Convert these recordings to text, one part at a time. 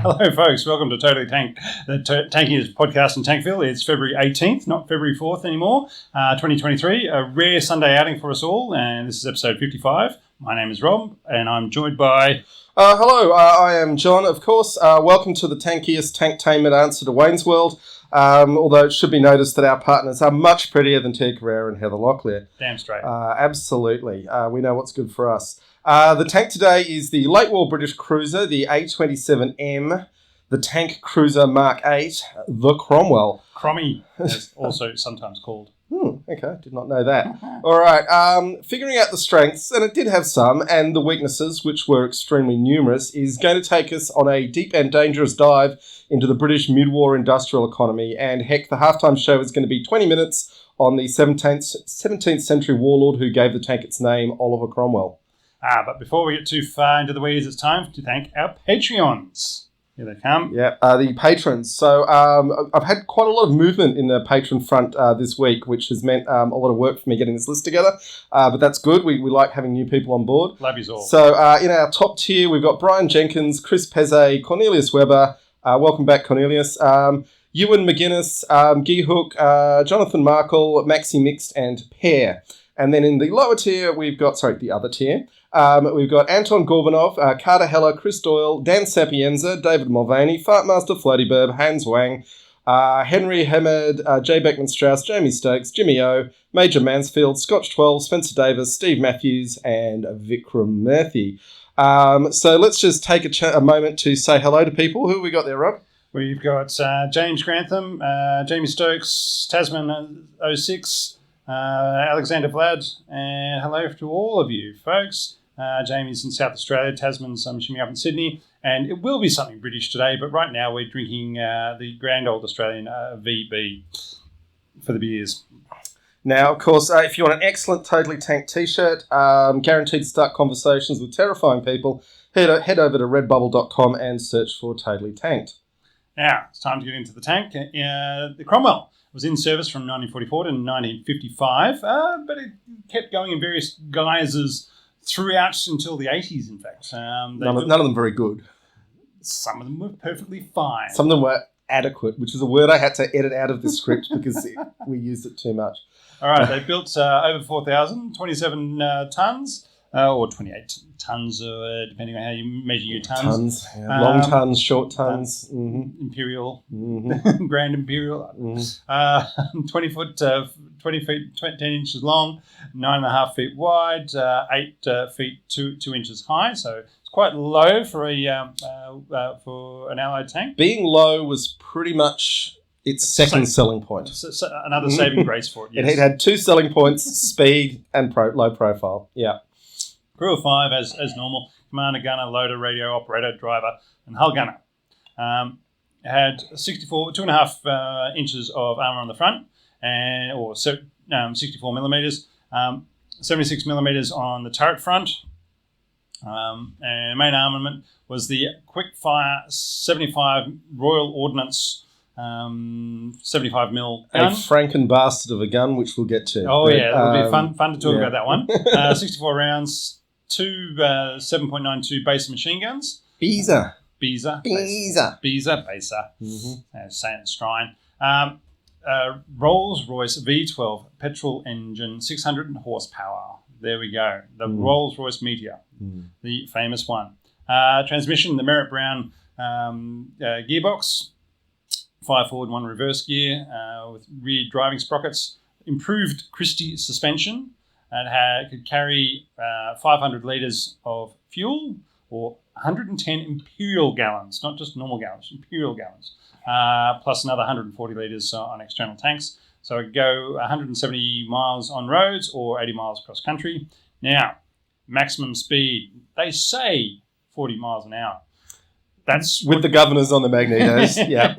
Hello, folks. Welcome to Totally Tanked, the Tankiest podcast in Tankville. It's February 18th, not February 4th anymore, 2023. A rare Sunday outing for us all, and this is episode 55. My name is Rob, and I'm joined by... Hello, I am John, of course. Welcome to the tankiest tanktainment answer to Wayne's World. Although it should be noticed that our partners are much prettier than Tia Carrera and Heather Locklear. Damn straight. Absolutely. We know what's good for us. The tank today is the late war British cruiser, the A27M, the tank cruiser Mark 8, the Cromwell. Crommy, as also sometimes called. Okay, did not know that. All right, figuring out the strengths, and it did have some, and the weaknesses, which were extremely numerous, is going to take us on a deep and dangerous dive into the British mid-war industrial economy. And heck, the halftime show is going to be 20 minutes on the 17th century warlord who gave the tank its name, Oliver Cromwell. But before we get too far into the weeds, it's time to thank our Patreons. Here they come. Yeah, the patrons. So I've had quite a lot of movement in the patron front this week, which has meant a lot of work for me getting this list together. But that's good. We like having new people on board. Love yous all. So in our top tier, we've got Brian Jenkins, Chris Pezze, Cornelius Weber. Welcome back, Cornelius. Ewan McGuinness, Guy Hook, Jonathan Markle, Maxi Mixed, and Pear. And then in the lower tier, we've got, the other tier. We've got Anton Gorbanov, Carter Heller, Chris Doyle, Dan Sapienza, David Mulvaney, Fartmaster Floaty Burb, Hans Wang, Henry Hammond, Jay Beckman Strauss, Jamie Stokes, Jimmy O, Major Mansfield, Scotch 12, Spencer Davis, Steve Matthews, and Vikram Murthy. So let's just take a moment to say hello to people. Who have we got there, Rob? We've got James Grantham, Jamie Stokes, Tasman 06, Alexander Vlad, and hello to all of you folks. Jamie's in South Australia, Tasman's I'm assuming up in Sydney, and it will be something British today, but right now we're drinking the grand old Australian VB for the beers. Now, of course, if you want an excellent Totally Tanked t-shirt, guaranteed to start conversations with terrifying people, head over to redbubble.com and search for Totally Tanked. Now, it's time to get into the tank. The Cromwell was in service from 1944 to 1955, but it kept going in various guises throughout until the 80s, in fact. None of them very good. Some of them were perfectly fine. Some of them were adequate, which is a word I had to edit out of the script because we used it too much. All right, they built over 4,000, 27 tonnes, or 28 tonnes, depending on how you measure your tonnes. Yeah. Long tonnes, short tonnes. Imperial, Mm-hmm. Grand Imperial. 20 foot, 20 feet, 10 inches long, 9.5 feet wide, 8 feet 2 inches high. So it's quite low for an Allied tank. Being low was pretty much its second selling point. So another saving grace for it. Yes. It had two selling points: speed and low profile. Yeah. Crew of 5 as normal: commander, gunner, loader, radio operator, driver, and hull gunner. Had 2.5 inches of armour on the front, or 64 millimetres, 76 millimetres on the turret front. And main armament was the quick-fire 75 Royal Ordnance 75 mil gun. A Franken bastard of a gun, which we'll get to. Oh, but, yeah, it'll be fun to talk about that one. 64 rounds, 2 7.92 base machine guns. Beezer. Saying it strine. Rolls-Royce V12 petrol engine, 600 horsepower. There we go. The Rolls-Royce Meteor, the famous one. Transmission, the Merritt Brown gearbox, 5 forward, 1 reverse gear, with rear driving sprockets, improved Christie suspension, and could carry 500 litres of fuel, or 110 imperial gallons, not just normal gallons, imperial gallons, plus another 140 litres on external tanks. So it go 170 miles on roads or 80 miles across country. Now, maximum speed, they say 40 miles an hour. That's with the governors on the magnetos. Yeah.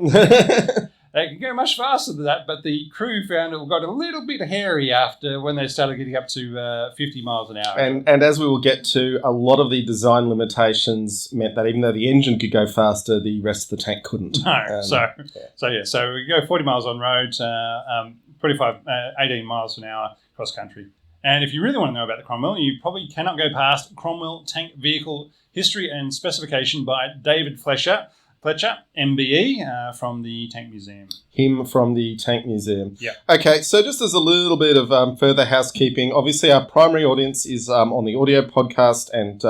They could go much faster than that, but the crew found it got a little bit hairy after when they started getting up to 50 miles an hour. And as we will get to, a lot of the design limitations meant that even though the engine could go faster, the rest of the tank couldn't. No, so we go 40 miles on road, 18 miles an hour cross country. And if you really want to know about the Cromwell, you probably cannot go past Cromwell Tank Vehicle History and Specification by David Flesher. Fletcher, MBE, from the Tank Museum. Him from the Tank Museum. Yeah. Okay, so just as a little bit of further housekeeping, obviously our primary audience is on the audio podcast, and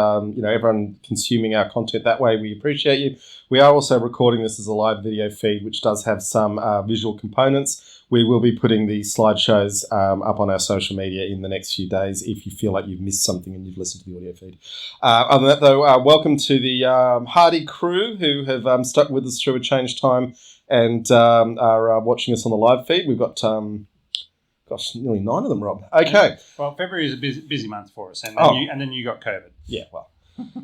everyone consuming our content that way, we appreciate you. We are also recording this as a live video feed, which does have some visual components. We will be putting the slideshows up on our social media in the next few days if you feel like you've missed something and you've listened to the audio feed. Other than that, though, welcome to the hardy crew who have stuck with us through a changed time and are watching us on the live feed. We've got, nearly 9 of them, Rob. Okay. Well, February is a busy month for us, and then you got COVID. Yeah, well,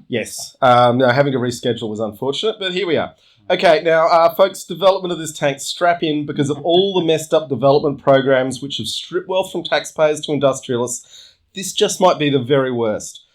yes. No, having to reschedule was unfortunate, but here we are. Okay, now, folks, development of this tank, strap in because of all the messed up development programs which have stripped wealth from taxpayers to industrialists. This just might be the very worst.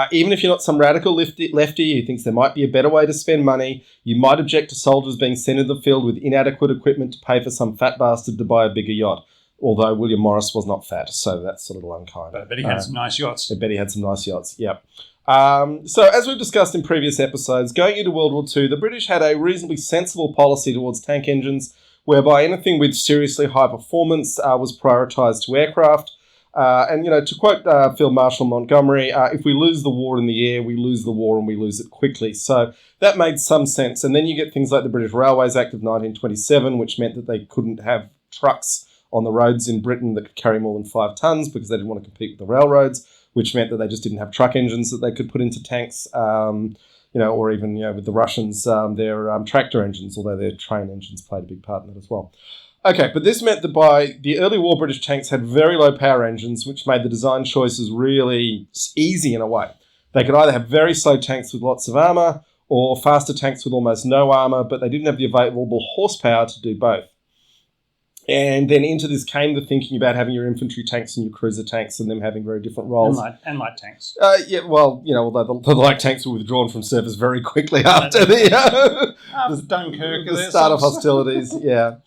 Even if you're not some radical lefty who thinks there might be a better way to spend money, you might object to soldiers being sent in the field with inadequate equipment to pay for some fat bastard to buy a bigger yacht. Although William Morris was not fat, so that's sort of unkind. But I bet he had some nice yachts. I bet he had some nice yachts, yep. So, as we've discussed in previous episodes, going into World War II, the British had a reasonably sensible policy towards tank engines, whereby anything with seriously high performance was prioritised to aircraft. To quote Field Marshal Montgomery, if we lose the war in the air, we lose the war and we lose it quickly. So that made some sense. And then you get things like the British Railways Act of 1927, which meant that they couldn't have trucks on the roads in Britain that could carry more than 5 tonnes because they didn't want to compete with the railroads, which meant that they just didn't have truck engines that they could put into tanks, or even, with the Russians, their tractor engines, although their train engines played a big part in that as well. Okay, but this meant that by the early war, British tanks had very low power engines, which made the design choices really easy in a way. They could either have very slow tanks with lots of armour or faster tanks with almost no armour, but they didn't have the available horsepower to do both. And then into this came the thinking about having your infantry tanks and your cruiser tanks and them having very different roles. And light tanks. Although the light tanks were withdrawn from service very quickly after the Dunkirk, the start of hostilities, yeah.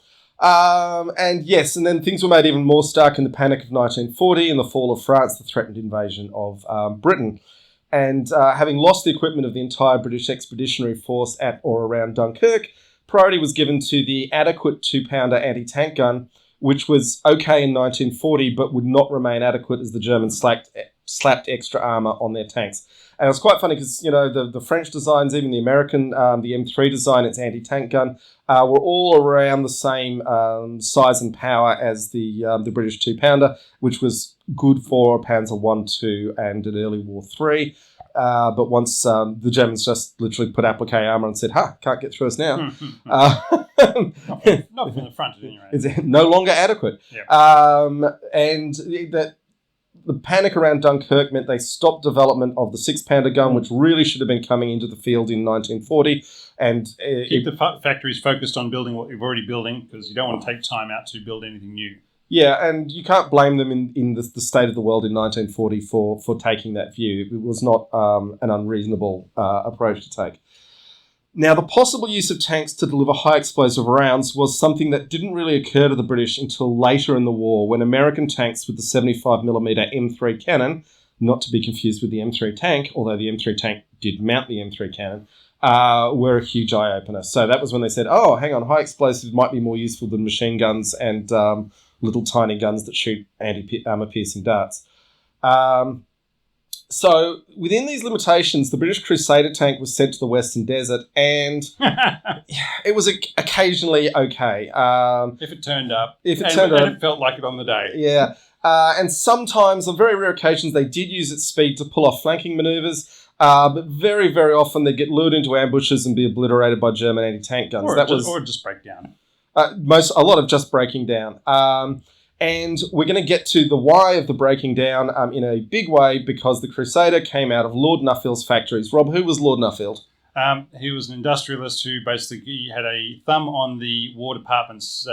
And then things were made even more stark in the Panic of 1940 and the fall of France, the threatened invasion of Britain. And having lost the equipment of the entire British Expeditionary Force at or around Dunkirk, priority was given to the adequate 2-pounder anti-tank gun, which was okay in 1940, but would not remain adequate as the Germans slapped extra armour on their tanks. And it was quite funny because, the French designs, even the American, the M3 design, its anti-tank gun, were all around the same size and power as the British 2-pounder, which was good for Panzer I, II, and in early War III. But once the Germans just literally put applique armour and said, can't get through us now. Not from the front, at any rate. It's no longer adequate. Yeah. And the panic around Dunkirk meant they stopped development of the 6-pounder gun, which really should have been coming into the field in 1940. And keep the factories focused on building what you're already building, because you don't want to take time out to build anything new. Yeah, and you can't blame them in the state of the world in 1940 for taking that view. It was not an unreasonable approach to take. Now, the possible use of tanks to deliver high explosive rounds was something that didn't really occur to the British until later in the war, when American tanks with the 75mm M3 cannon, not to be confused with the M3 tank, although the M3 tank did mount the M3 cannon, were a huge eye-opener. So that was when they said, hang on, high explosives might be more useful than machine guns and little tiny guns that shoot armour-piercing darts. So within these limitations, the British Crusader tank was sent to the Western Desert, and it was occasionally okay. If it turned up. And it felt like it on the day. Yeah. And sometimes, on very rare occasions, they did use its speed to pull off flanking manoeuvres, but very, very often they'd get lured into ambushes and be obliterated by German anti-tank guns. Or just break down. A lot of just breaking down. And we're going to get to the why of the breaking down in a big way, because the Crusader came out of Lord Nuffield's factories. Rob, who was Lord Nuffield? He was an industrialist who basically had a thumb on the War Department's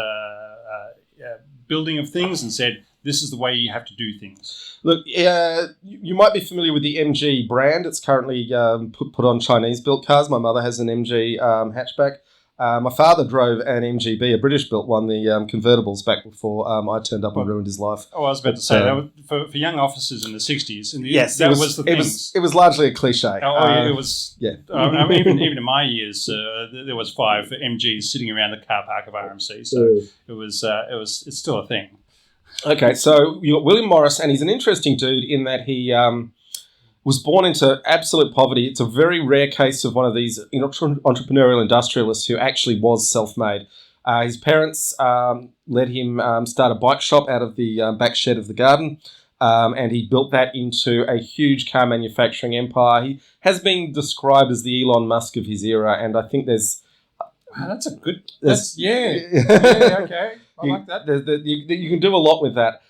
building of things and said, this is the way you have to do things. Look, you might be familiar with the MG brand. It's currently put on Chinese-built cars. My mother has an MG hatchback. My father drove an MGB, a British-built one, the convertibles, back before I turned up and ruined his life. Oh, I was about to say, that was, for young officers in the 60s, yes, that was the thing. It was largely a cliche. It was. Yeah. I mean, even in my years, there was 5 MGs sitting around the car park of RMC, so it's still a thing. Okay, so you got William Morris, and he's an interesting dude in that he was born into absolute poverty. It's a very rare case of one of these entrepreneurial industrialists who actually was self-made. His parents let him start a bike shop out of the back shed of the garden, and he built that into a huge car manufacturing empire. He has been described as the Elon Musk of his era, and I think there's... Wow, that's a good... okay. I like that. You can do a lot with that.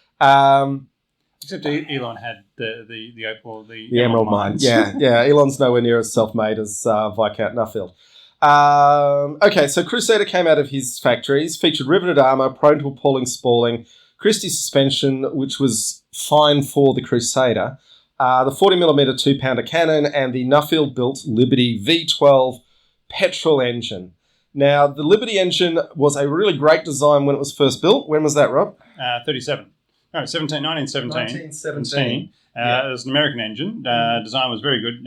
Except Elon had the opal, the Emerald Mine. Yeah. Elon's nowhere near as self-made as Viscount Nuffield. Okay, so Crusader came out of his factories, featured riveted armour, prone to appalling spalling, Christie suspension, which was fine for the Crusader, the 40mm 2-pounder cannon, and the Nuffield-built Liberty V12 petrol engine. Now, the Liberty engine was a really great design when it was first built. When was that, Rob? 1917. It was an American engine. Design was very good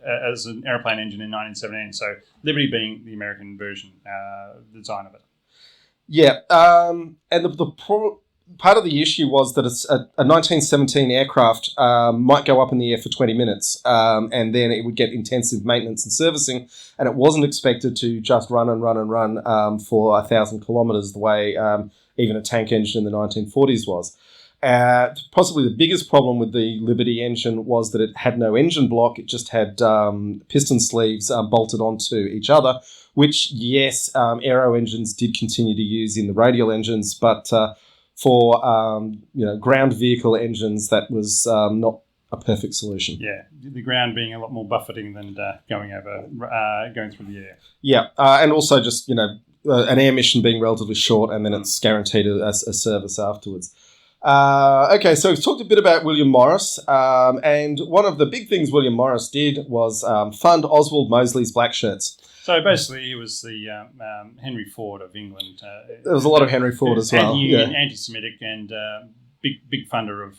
as an aeroplane engine in 1917. So Liberty being the American version, the design of it. Yeah, and part of the issue was that a 1917 aircraft might go up in the air for 20 minutes and then it would get intensive maintenance and servicing, and it wasn't expected to just run for 1,000 kilometres the way even a tank engine in the 1940s was. Possibly the biggest problem with the Liberty engine was that it had no engine block. It just had piston sleeves bolted onto each other, which, yes, aero engines did continue to use in the radial engines, but for ground vehicle engines, that was not a perfect solution. Yeah, the ground being a lot more buffeting than going through the air. Yeah, and also just, an air mission being relatively short, and then it's guaranteed a service afterwards. Okay, so we've talked a bit about William Morris, and one of the big things William Morris did was fund Oswald Mosley's black shirts. So basically, he was the Henry Ford of England. There was a lot of Henry Ford as well. Anti-union, anti-Semitic, and big funder of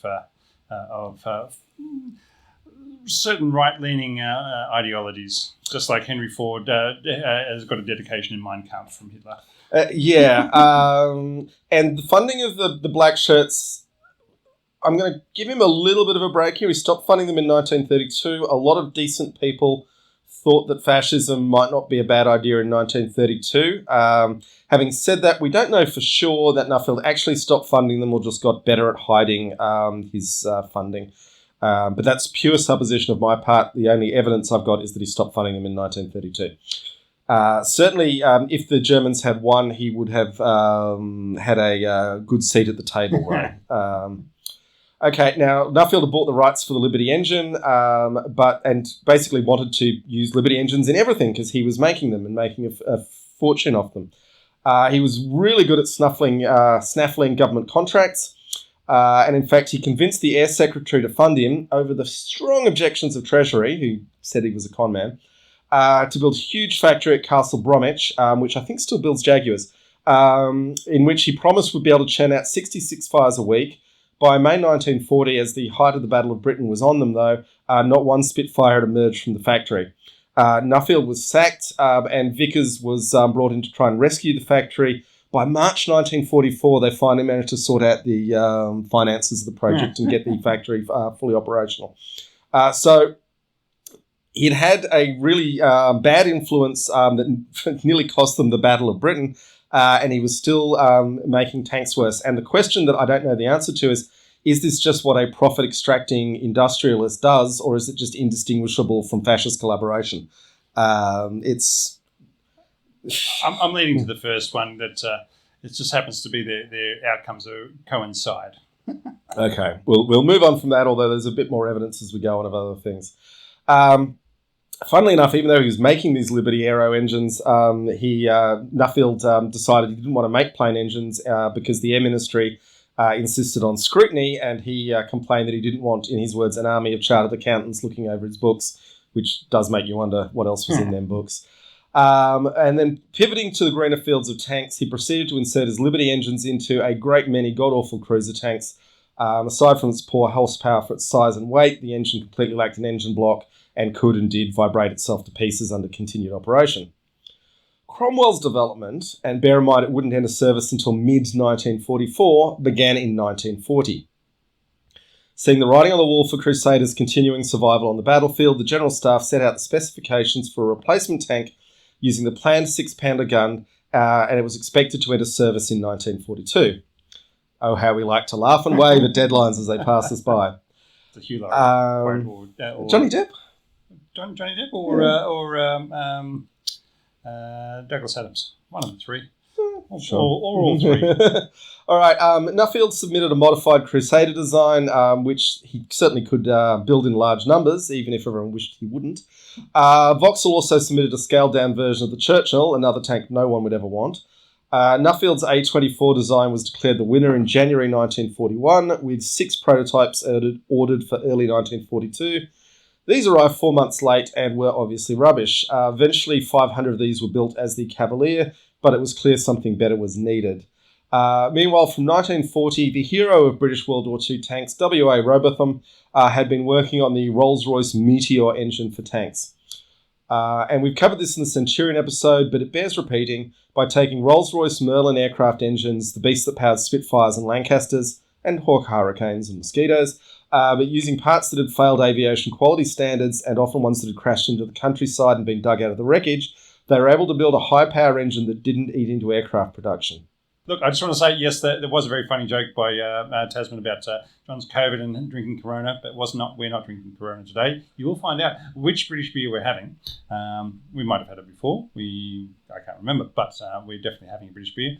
certain right-leaning ideologies, just like Henry Ford has got a dedication in Mein Kampf from Hitler. And the funding of the black shirts, I'm going to give him a little bit of a break here. He stopped funding them in 1932. A lot of decent people thought that fascism might not be a bad idea in 1932. Having said that, we don't know for sure that Nuffield actually stopped funding them or just got better at hiding his funding. But that's pure supposition of my part. The only evidence I've got is that he stopped funding them in 1932. Certainly, if the Germans had won, he would have had a good seat at the table, right? Okay, now Nuffield had bought the rights for the Liberty engine, and basically wanted to use Liberty engines in everything because he was making them and making a fortune off them. He was really good at snaffling government contracts, and in fact, he convinced the Air Secretary to fund him over the strong objections of Treasury, who said he was a con man, to build a huge factory at Castle Bromwich, which I think still builds Jaguars, in which he promised would be able to churn out 66 fires a week. By May 1940, as the height of the Battle of Britain was on them, though, not one Spitfire had emerged from the factory. Nuffield was sacked, and Vickers was brought in to try and rescue the factory. By March 1944, they finally managed to sort out the finances of the project and get the factory fully operational. So it had a really bad influence that nearly cost them the Battle of Britain, and he was still making tanks worse. And the question that I don't know the answer to is this just what a profit-extracting industrialist does, or is it just indistinguishable from fascist collaboration? I'm leaning to the first one, that it just happens to be their outcomes coincide. Okay, we'll move on from that, although there's a bit more evidence as we go on of other things. Funnily enough, even though he was making these Liberty Aero engines, Nuffield decided he didn't want to make plane engines because the Air Ministry insisted on scrutiny, and he complained that he didn't want, in his words, an army of chartered accountants looking over his books, which does make you wonder what else was in them books. And then pivoting to the greener fields of tanks, he proceeded to insert his Liberty engines into a great many god-awful cruiser tanks. Aside from its poor horsepower for its size and weight, the engine completely lacked an engine block and could and did vibrate itself to pieces under continued operation. Cromwell's development, and bear in mind it wouldn't enter service until mid-1944, began in 1940. Seeing the writing on the wall for Crusaders' continuing survival on the battlefield, the General Staff set out the specifications for a replacement tank using the planned 6-pounder gun, and it was expected to enter service in 1942. Oh, how we like to laugh and wave at deadlines as they pass us by. It's a Hugh Laurie quote, or Johnny Depp? Johnny Depp or Douglas Adams. One of the three. Sure. Or all three. All right. Nuffield submitted a modified Crusader design, which he certainly could build in large numbers, even if everyone wished he wouldn't. Vauxhall also submitted a scaled-down version of the Churchill, another tank no one would ever want. Nuffield's A24 design was declared the winner in January 1941, with 6 prototypes ordered for early 1942. These arrived 4 months late and were obviously rubbish. Eventually, 500 of these were built as the Cavalier, but it was clear something better was needed. Meanwhile, from 1940, the hero of British World War II tanks, W.A. Robotham, had been working on the Rolls-Royce Meteor engine for tanks. And we've covered this in the Centurion episode, but it bears repeating by taking Rolls-Royce Merlin aircraft engines, the beasts that powered Spitfires and Lancasters, and Hawk Hurricanes and Mosquitoes, but using parts that had failed aviation quality standards and often ones that had crashed into the countryside and been dug out of the wreckage, they were able to build a high-power engine that didn't eat into aircraft production. Look, I just want to say, yes, there was a very funny joke by Tasman about John's COVID and drinking Corona, but we're not drinking Corona today. You will find out which British beer we're having. We might have had it before. I can't remember, but we're definitely having a British beer.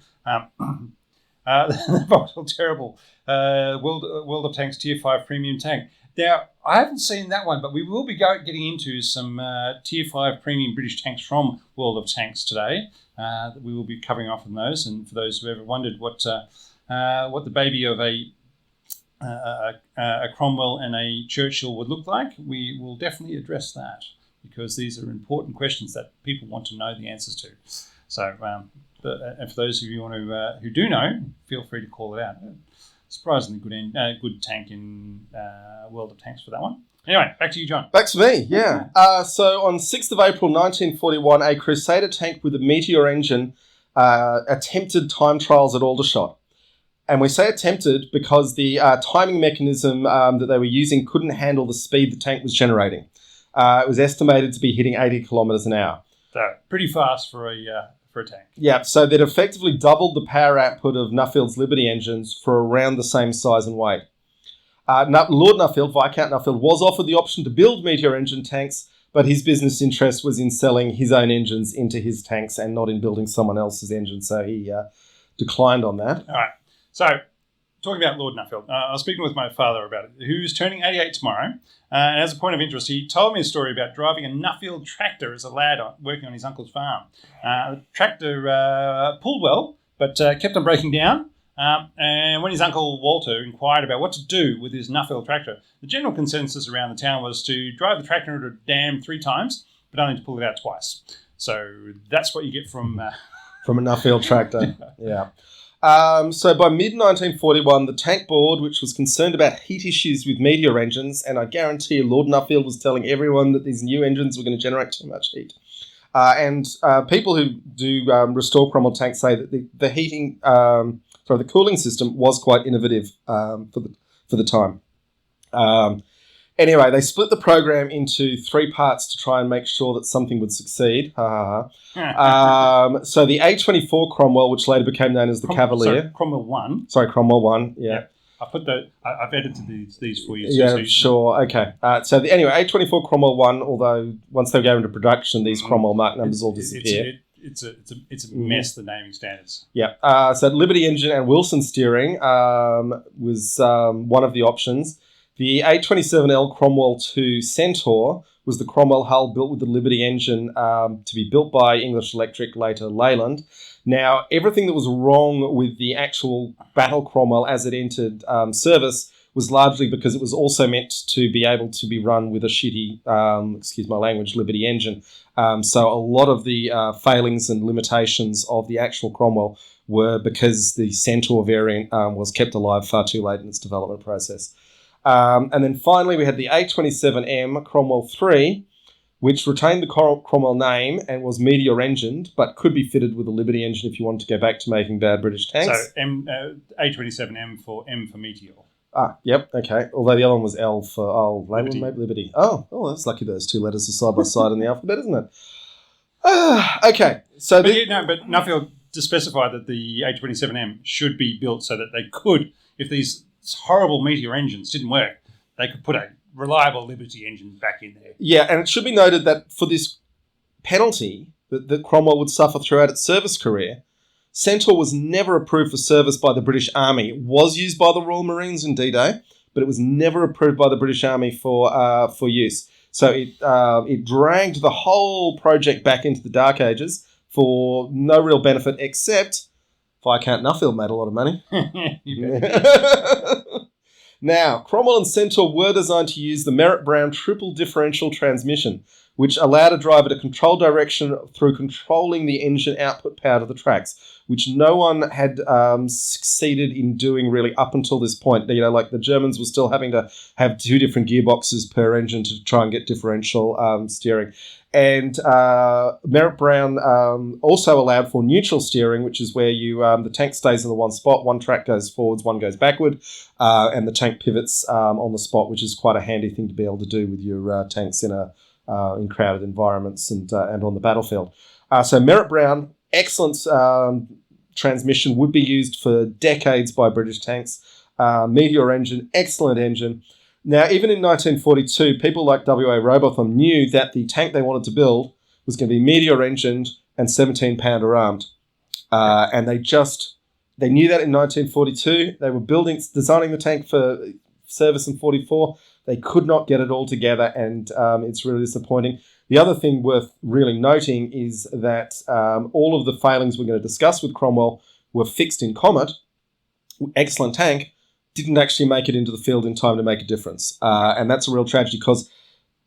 The Vauxhall Terrible World of Tanks Tier 5 Premium Tank. Now, I haven't seen that one, but we will be getting into some Tier 5 Premium British tanks from World of Tanks today. That we will be covering off on those. And for those who ever wondered what the baby of a Cromwell and a Churchill would look like, we will definitely address that, because these are important questions that people want to know the answers to. So, and for those of you who do know, feel free to call it out. Surprisingly good tank in World of Tanks for that one. Anyway, back to you, John. Back to me, yeah. So on 6th of April 1941, a Crusader tank with a Meteor engine attempted time trials at Aldershot. And we say attempted because the timing mechanism that they were using couldn't handle the speed the tank was generating. It was estimated to be hitting 80 kilometres an hour. So pretty fast for a tank. Yeah, so they'd effectively doubled the power output of Nuffield's Liberty engines for around the same size and weight. Lord Nuffield, Viscount Nuffield, was offered the option to build Meteor engine tanks, but his business interest was in selling his own engines into his tanks and not in building someone else's engine, so he declined on that. All right. So, talking about Lord Nuffield, I was speaking with my father about it, who's turning 88 tomorrow. And as a point of interest, he told me a story about driving a Nuffield tractor as a lad working on his uncle's farm. The tractor pulled well, but kept on breaking down. And when his uncle Walter inquired about what to do with his Nuffield tractor, the general consensus around the town was to drive the tractor into a dam 3 times, but only to pull it out twice. So that's what you get from a Nuffield tractor. Yeah. So by mid-1941, the tank board, which was concerned about heat issues with Meteor engines, and I guarantee you Lord Nuffield was telling everyone that these new engines were going to generate too much heat. And people who do restore Cromwell tanks say that the cooling system was quite innovative for the time. Anyway, they split the program into 3 parts to try and make sure that something would succeed. So the A24 Cromwell, which later became known as the Cavalier. Sorry, Cromwell 1. Sorry, Cromwell 1, yeah. Yep. I've edited these for you. Yeah, sure, okay. Anyway, A24 Cromwell 1, although once they go into production, these Cromwell mark numbers all disappear. It's a mess, the naming standards. Yeah. So Liberty engine and Wilson steering was one of the options. The A27L Cromwell 2 Centaur was the Cromwell hull built with the Liberty engine to be built by English Electric, later Leyland. Now, everything that was wrong with the actual Battle Cromwell as it entered service was largely because it was also meant to be able to be run with a shitty, excuse my language, Liberty engine. So a lot of the failings and limitations of the actual Cromwell were because the Centaur variant was kept alive far too late in its development process. And then finally, we had the A27M Cromwell 3, which retained the Cromwell name and was Meteor-engined, but could be fitted with a Liberty engine if you wanted to go back to making bad British tanks. So A27M for M for Meteor. Ah, yep, okay. Although the other one was L for, maybe Liberty. Oh, that's lucky those two letters are side by side in the alphabet, isn't it? Okay, so... But Nuffield to specify that the A27M should be built so that they could, if these horrible Meteor engines didn't work, they could put a reliable Liberty engine back in there. Yeah, and it should be noted that for this penalty that Cromwell would suffer throughout its service career, Centaur was never approved for service by the British Army. It was used by the Royal Marines in D-Day, but it was never approved by the British Army for use. So it dragged the whole project back into the Dark Ages for no real benefit, except Viscount Nuffield made a lot of money. Now, Cromwell and Centaur were designed to use the Merritt-Brown triple differential transmission, which allowed a driver to control direction through controlling the engine output power to the tracks, which no one had succeeded in doing really up until this point. You know, like the Germans were still having to have two different gearboxes per engine to try and get differential steering. And Merritt-Brown also allowed for neutral steering, which is where you the tank stays in the one spot, one track goes forwards, one goes backward, and the tank pivots on the spot, which is quite a handy thing to be able to do with your tanks in crowded environments and on the battlefield. So Merritt-Brown, excellent transmission, would be used for decades by British tanks. Meteor engine, excellent engine. Now, even in 1942, people like W.A. Robotham knew that the tank they wanted to build was going to be Meteor-engined and 17-pounder armed. And they knew that in 1942. They were designing the tank for service in 44. They could not get it all together, and it's really disappointing. The other thing worth really noting is that all of the failings we're going to discuss with Cromwell were fixed in Comet. Excellent tank. Didn't actually make it into the field in time to make a difference. And that's a real tragedy because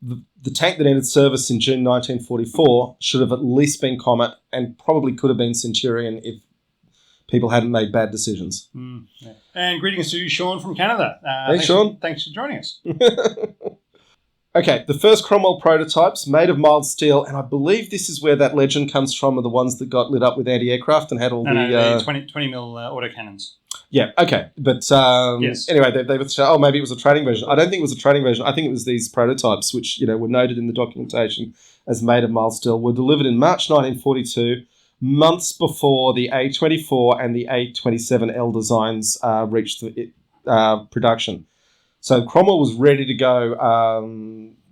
the tank that ended service in June 1944 should have at least been Comet and probably could have been Centurion if people hadn't made bad decisions. Yeah. And greetings to Sean from Canada. Hey, Sean. Thanks for joining us. Okay, the first Cromwell prototypes made of mild steel, and I believe this is where that legend comes from, of the ones that got lit up with anti-aircraft and had all the 20 mil autocannons. Yeah, okay. But yes. Anyway, they would say, maybe it was a training version. I don't think it was a training version. I think it was these prototypes, which were noted in the documentation as made of mild steel, were delivered in March 1942, months before the A24 and the A27L designs reached production. So Cromwell was ready to go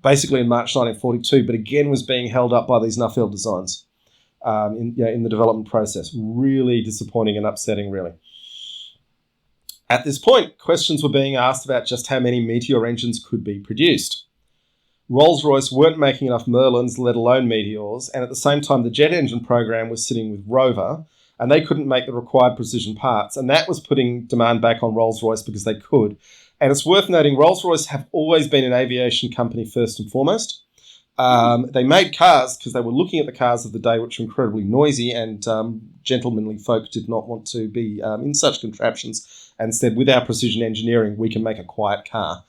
basically in March 1942, but again was being held up by these Nuffield designs in the development process. Really disappointing and upsetting, really. At this point, questions were being asked about just how many Meteor engines could be produced. Rolls-Royce weren't making enough Merlins, let alone Meteors, and at the same time the jet engine program was sitting with Rover, and they couldn't make the required precision parts, and that was putting demand back on Rolls-Royce because they could. And it's worth noting, Rolls-Royce have always been an aviation company first and foremost. They made cars because they were looking at the cars of the day, which were incredibly noisy, and gentlemanly folk did not want to be in such contraptions, and said, with our precision engineering, we can make a quiet car.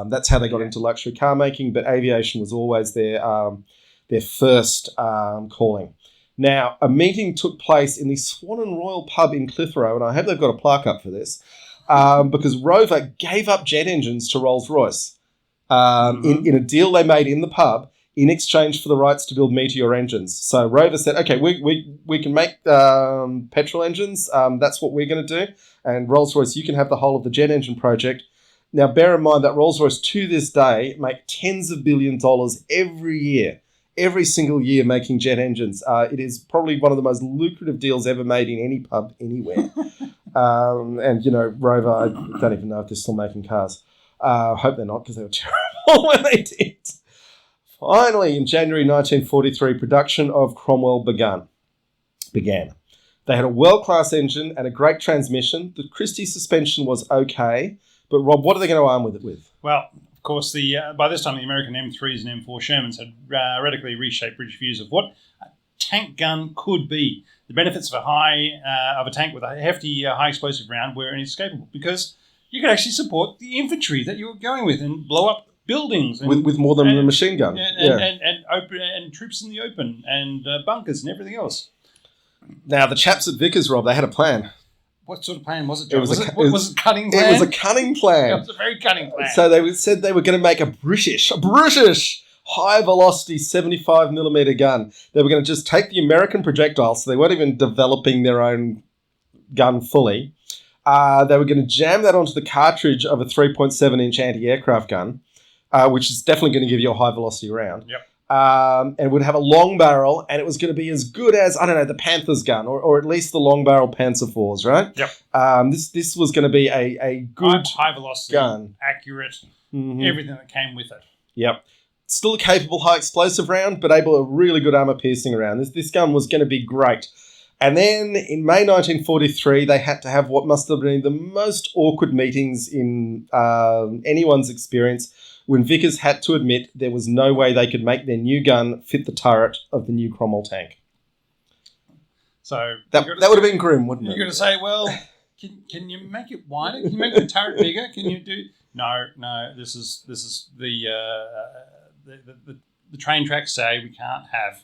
That's how they got into luxury car making, but aviation was always their first calling. Now, a meeting took place in the Swan and Royal pub in Clitheroe, and I hope they've got a plaque up for this, because Rover gave up jet engines to Rolls-Royce in a deal they made in the pub in exchange for the rights to build Meteor engines. So Rover said, okay, we can make petrol engines. That's what we're going to do. And Rolls-Royce, you can have the whole of the jet engine project. Now, bear in mind that Rolls-Royce to this day make tens of billions of dollars every single year making jet engines. It is probably one of the most lucrative deals ever made in any pub anywhere. And, Rover, I don't even know if they're still making cars. I hope they're not, because they were terrible when they did. Finally, in January 1943, production of Cromwell began. They had a world-class engine and a great transmission. The Christie suspension was okay, But Rob, what are they going to arm with it with? Well, of course, by this time the American M3s and M4 Shermans had radically reshaped British views of what a tank gun could be. The benefits of a tank with a hefty high explosive round were inescapable because you could actually support the infantry that you were going with and blow up buildings with more than a machine gun, and troops in the open and bunkers and everything else. Now the chaps at Vickers, Rob, they had a plan. What sort of plan was it, John? Was it a cunning plan? It was a cunning plan. It was a very cunning plan. So they said they were going to make a British high-velocity 75mm gun. They were going to just take the American projectile, so they weren't even developing their own gun fully. They were going to jam that onto the cartridge of a 3.7-inch anti-aircraft gun, which is definitely going to give you a high-velocity round. Yep. And would have a long barrel, and it was going to be as good as, I don't know, the Panthers gun, or at least the long barrel Panzer IVs, right? Yep. This was going to be a good high velocity gun, accurate, everything that came with it. Yep. Still a capable high explosive round, but able a really good armor piercing round. This gun was going to be great. And then in May 1943, they had to have what must have been the most awkward meetings in anyone's experience, when Vickers had to admit there was no way they could make their new gun fit the turret of the new Cromwell tank. So that would have been grim, wouldn't it? You're going to say, well, can you make it wider? Can you make the turret bigger? Can you do? No. This is the train tracks say we can't have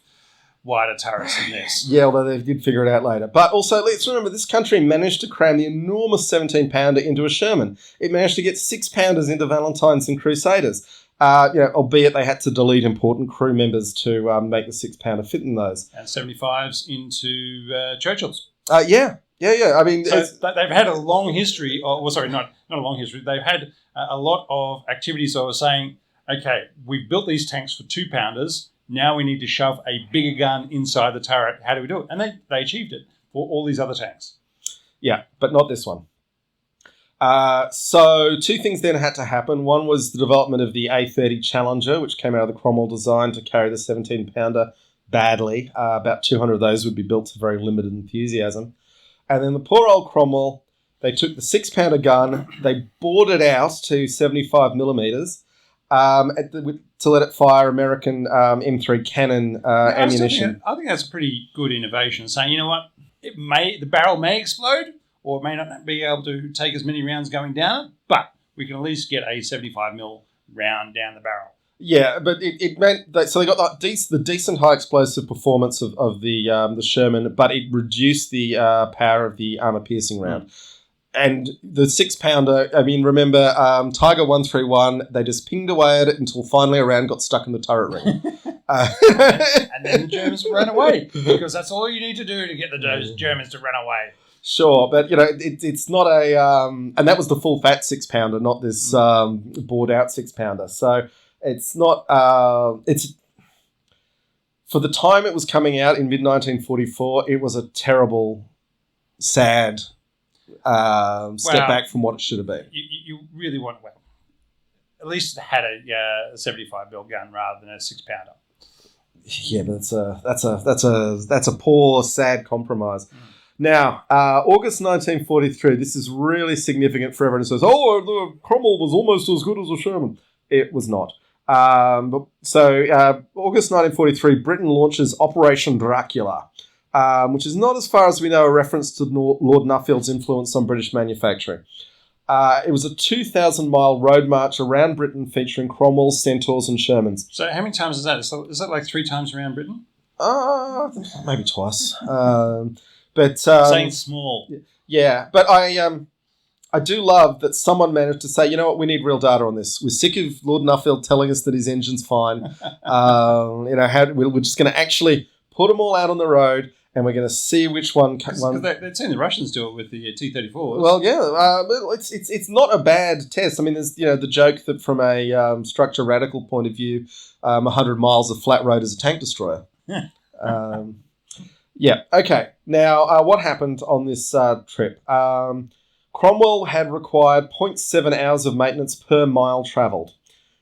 wider turrets than this. Yeah, although they did figure it out later. But also, let's remember, this country managed to cram the enormous 17-pounder into a Sherman. It managed to get 6-pounders into Valentines and Crusaders. Albeit they had to delete important crew members to make the 6-pounder fit in those. And 75s into Churchills. Yeah. I mean, so they've had a long history. Not a long history. They've had a lot of activities that were saying, okay, we've built these tanks for 2-pounders. Now we need to shove a bigger gun inside the turret. How do we do it? And they achieved it for all these other tanks. Yeah, but not this one. So two things then had to happen. One was the development of the A30 Challenger, which came out of the Cromwell design to carry the 17-pounder badly. About 200 of those would be built to very limited enthusiasm. And then the poor old Cromwell, they took the 6-pounder gun, they bored it out to 75mm, to let it fire American M3 cannon ammunition. I think that's a pretty good innovation. Saying, you know what, the barrel may explode, or it may not be able to take as many rounds going down it, but we can at least get a 75mm round down the barrel. Yeah, but it meant that, so they got the decent high explosive performance of the Sherman, but it reduced the power of the armor piercing round. And the 6-pounder, I mean, remember, Tiger 131, they just pinged away at it until finally a round got stuck in the turret ring. And then the Germans ran away, because that's all you need to do to get the Germans to run away. Sure, but, it's not and that was the full fat 6-pounder, not this bored out 6-pounder. So it's not, for the time it was coming out in mid-1944, it was a terrible, sad step back from what it should have been. You really want, at least it had a 75mm gun rather than a 6-pounder. Yeah, but that's a poor, sad compromise. Now, August 1943. This is really significant for everyone who says, "Oh, the Cromwell was almost as good as a Sherman." It was not. August 1943, Britain launches Operation Dracula. Which is not, as far as we know, a reference to Lord Nuffield's influence on British manufacturing. It was a 2,000-mile road march around Britain featuring Cromwells, Centaurs and Shermans. So how many times is that? Is that like 3 times around Britain? Maybe twice. But saying small. Yeah, but I do love that someone managed to say, you know what, we need real data on this. We're sick of Lord Nuffield telling us that his engine's fine. We're just going to actually put them all out on the road, and we're going to see which one. They'd seen the Russians do it with the T-34s. Well, yeah, it's not a bad test. I mean, there's the joke that from a structure radical point of view, 100 miles of flat road is a tank destroyer. Yeah. Okay. Now, what happened on this trip? Cromwell had required 0.7 hours of maintenance per mile travelled.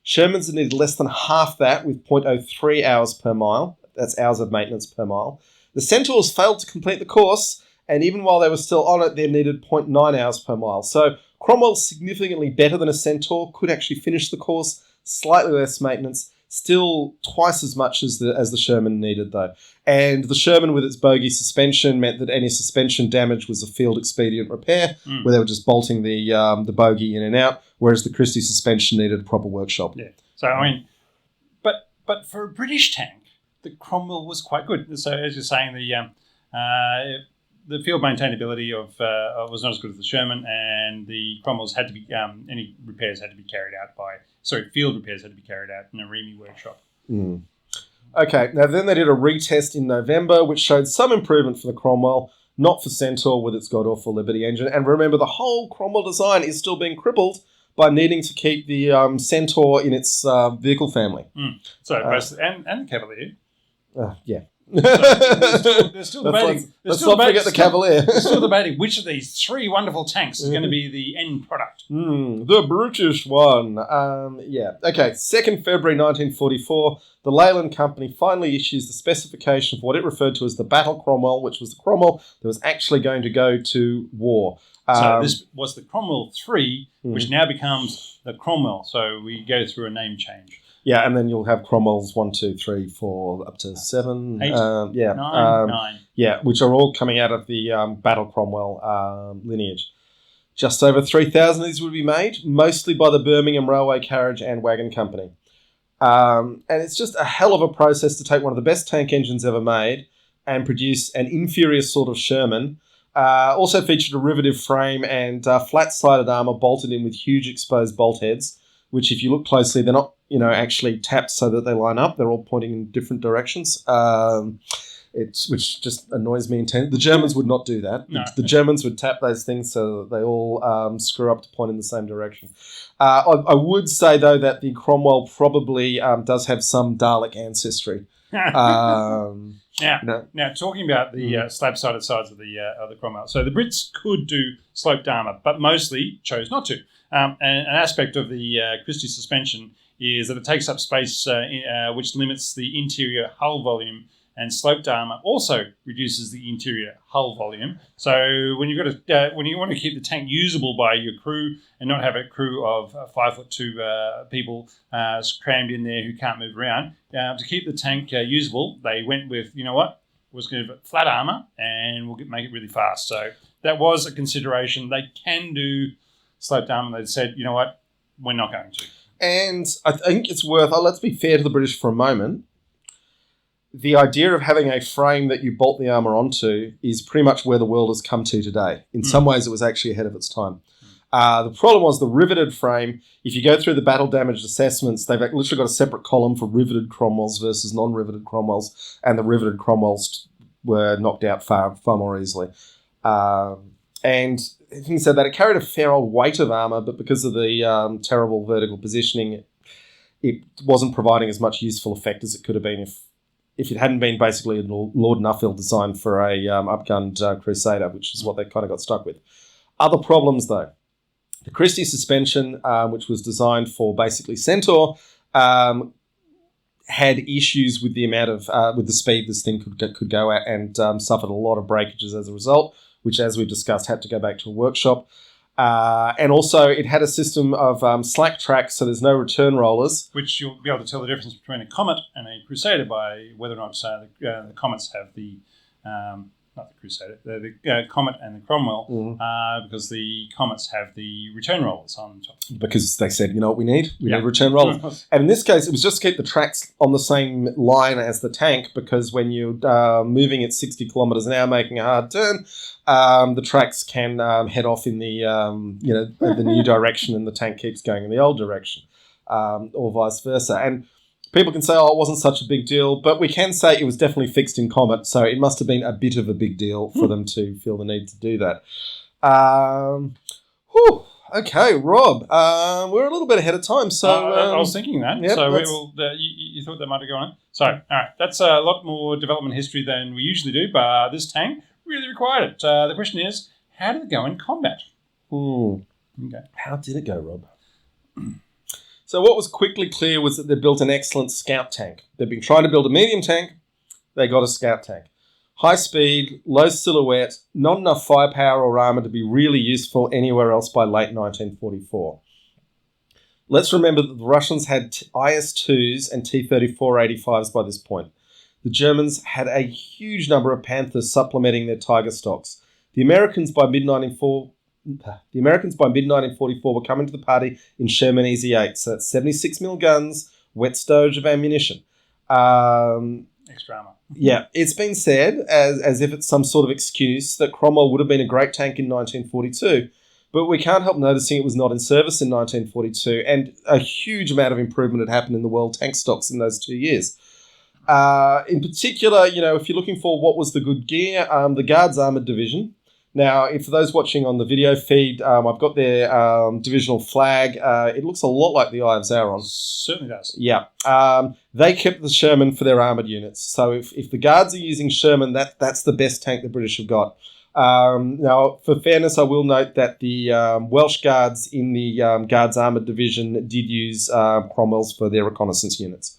Shermans had needed less than half that, with 0.03 hours per mile. That's hours of maintenance per mile. The Centaurs failed to complete the course, and even while they were still on it, they needed 0.9 hours per mile. So Cromwell significantly better than a Centaur, could actually finish the course, slightly less maintenance, still twice as much as the Sherman needed though. And the Sherman with its bogey suspension meant that any suspension damage was a field expedient repair, where they were just bolting the bogey in and out, whereas the Christie suspension needed a proper workshop. Yeah. So, I mean, but for a British tank, the Cromwell was quite good. So, as you're saying, the field maintainability of was not as good as the Sherman, and the Cromwells had to be any repairs had to be carried out field repairs had to be carried out in a Remy workshop. Mm. Okay, now then they did a retest in November, which showed some improvement for the Cromwell, not for Centaur with its god-awful Liberty engine. And remember, the whole Cromwell design is still being crippled by needing to keep the Centaur in its vehicle family. So, and the Cavalier. Yeah. They're still debating. Let's not forget the Cavalier. They're still debating which of these three wonderful tanks is going to be the end product. The British one. Yeah. Okay. 2nd February 1944, the Leyland Company finally issues the specification for what it referred to as the Battle Cromwell, which was the Cromwell that was actually going to go to war. So this was the Cromwell 3, which now becomes the Cromwell. So we go through a name change. Yeah, and then you'll have Cromwells 1, 2, 3, 4, up to 7. 8, 9. Yeah, which are all coming out of the Battle Cromwell lineage. Just over 3,000 of these would be made, mostly by the Birmingham Railway Carriage and Wagon Company. And it's just a hell of a process to take one of the best tank engines ever made and produce an inferior sort of Sherman. Also featured a riveted frame and flat-sided armour bolted in with huge exposed bolt heads, which if you look closely, they're not actually tapped so that they line up. They're all pointing in different directions, which just annoys me intensely. The Germans would not do that. No. The Germans would tap those things so that they all screw up to point in the same direction. I would say, though, that the Cromwell probably does have some Dalek ancestry. Now, talking about the slab-sided sides of the Cromwell, so the Brits could do sloped armour, but mostly chose not to. And an aspect of the Christie suspension is that it takes up space, which limits the interior hull volume, and sloped armour also reduces the interior hull volume. So when you want to keep the tank usable by your crew and not have a crew of 5'2" people crammed in there who can't move around, to keep the tank usable, they went with, we're just going to have flat armour and we'll make it really fast. So that was a consideration. They can do sloped armour. They said, we're not going to. And I think it's worth, let's be fair to the British for a moment. The idea of having a frame that you bolt the armour onto is pretty much where the world has come to today. In some ways, it was actually ahead of its time. The problem was the riveted frame. If you go through the battle damage assessments, they've literally got a separate column for riveted Cromwells versus non-riveted Cromwells, and the riveted Cromwells were knocked out far more easily. And having said that, it carried a fair old weight of armour, but because of the terrible vertical positioning, it wasn't providing as much useful effect as it could have been if it hadn't been basically a Lord Nuffield design for a upgunned Crusader, which is what they kind of got stuck with. Other problems, though. The Christie suspension, which was designed for basically Centaur, had issues with the amount of with the speed this thing could go at, and suffered a lot of breakages as a result, which, as we've discussed, had to go back to a workshop. And also, it had a system of slack tracks, so there's no return rollers. Which you'll be able to tell the difference between a Comet and a Crusader by whether or not the Comets have the... not the Crusader, the Comet and the Cromwell, because the Comets have the return rollers on top. Because they said, you know what we need? We need return rollers. And in this case, it was just to keep the tracks on the same line as the tank, because when you're moving at 60 kilometres an hour, making a hard turn, the tracks can head off in the the new direction, and the tank keeps going in the old direction, or vice versa. And people can say, it wasn't such a big deal, but we can say it was definitely fixed in Comet, so it must have been a bit of a big deal for them to feel the need to do that. Okay, Rob, we're a little bit ahead of time, so... I was thinking that, yep, so you thought that might have gone on. So, all right, that's a lot more development history than we usually do, but this tank really required it. The question is, how did it go in combat? Okay. How did it go, Rob? So what was quickly clear was that they built an excellent scout tank. They'd been trying to build a medium tank. They got a scout tank. high speed, low silhouette, not enough firepower or armour to be really useful anywhere else by late 1944. Let's remember that the Russians had IS-2s and T-34-85s by this point. The Germans had a huge number of Panthers supplementing their Tiger stocks. The Americans by mid-1944 were coming to the party in Sherman Easy 8, so that's 76mm guns, wet stowage of ammunition. Extra armour. Yeah, it's been said, as if it's some sort of excuse, that Cromwell would have been a great tank in 1942, but we can't help noticing it was not in service in 1942, and a huge amount of improvement had happened in the world tank stocks in those 2 years. In particular, if you're looking for what was the good gear, the Guards Armoured Division. Now, for those watching on the video feed, I've got their divisional flag. It looks a lot like the Eye of Sauron. Certainly does. Yeah. They kept the Sherman for their armoured units. So if the Guards are using Sherman, that's the best tank the British have got. Now, for fairness, I will note that the Welsh Guards in the Guards Armoured Division did use Cromwells for their reconnaissance units.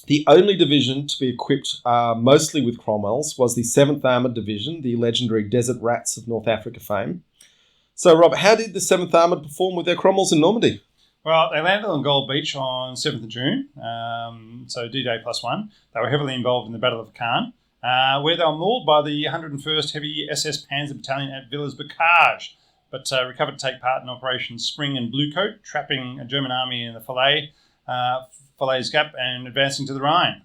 The only division to be equipped mostly with Cromwells was the 7th Armoured Division, the legendary Desert Rats of North Africa fame. So, Rob, how did the 7th Armoured perform with their Cromwells in Normandy? Well, they landed on Gold Beach on 7th of June, so D-Day +1. They were heavily involved in the Battle of Caen, where they were mauled by the 101st Heavy SS Panzer Battalion at Villers-Bocage, but recovered to take part in Operation Spring and Bluecoat, trapping a German army in the Falaise Gap and advancing to the Rhine.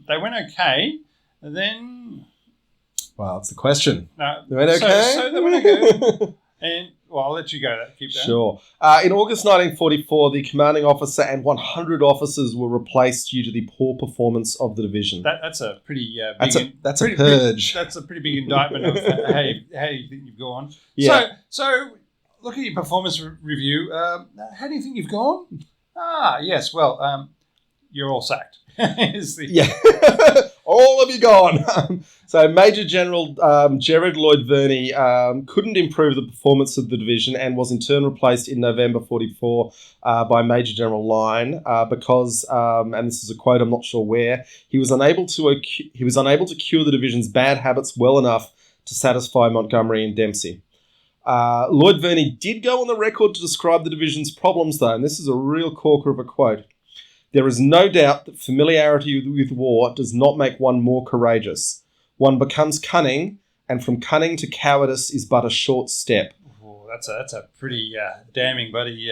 They went okay, then... Well, it's the question. They went okay? So they went okay. And, well, I'll let you go. Keep going. Sure. In August 1944, the commanding officer and 100 officers were replaced due to the poor performance of the division. That's a pretty big... That's a purge. That's a pretty big indictment of how you think you've gone. Yeah. So look at your performance review. How do you think you've gone? Yes, well... you're all sacked. Yeah. All of you gone. So Major General Gerard Lloyd Verney couldn't improve the performance of the division and was in turn replaced in November 44 by Major General Lyne because, and this is a quote, I'm not sure where, he was unable to cure the division's bad habits well enough to satisfy Montgomery and Dempsey. Lloyd Verney did go on the record to describe the division's problems, though, and this is a real corker of a quote. There is no doubt that familiarity with war does not make one more courageous. One becomes cunning, and from cunning to cowardice is but a short step. Oh, that's a pretty damning bloody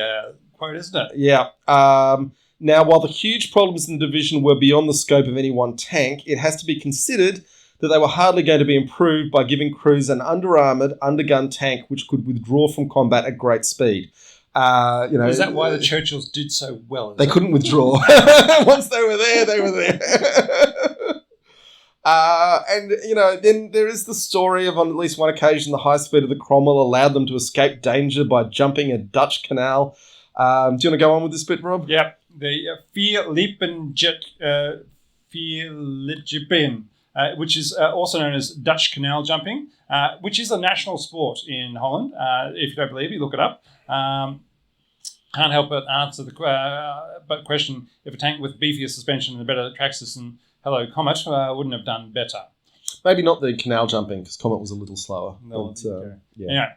quote, isn't it? Yeah. Now, while the huge problems in the division were beyond the scope of any one tank, it has to be considered that they were hardly going to be improved by giving crews an under-armoured, under-gunned tank which could withdraw from combat at great speed. Is that why the Churchills did so well? They couldn't withdraw. Once they were there, they were there. Then there is the story of, on at least one occasion, the high speed of the Cromwell allowed them to escape danger by jumping a Dutch canal. Do you want to go on with this bit, Rob? Yep. The Vierlippen, which is also known as Dutch canal jumping, which is a national sport in Holland. If you don't believe me, look it up. Can't help but answer the question if a tank with beefier suspension and a better track system, hello Comet, wouldn't have done better. Maybe not the canal jumping, because Comet was a little slower. No, yeah. Anyway.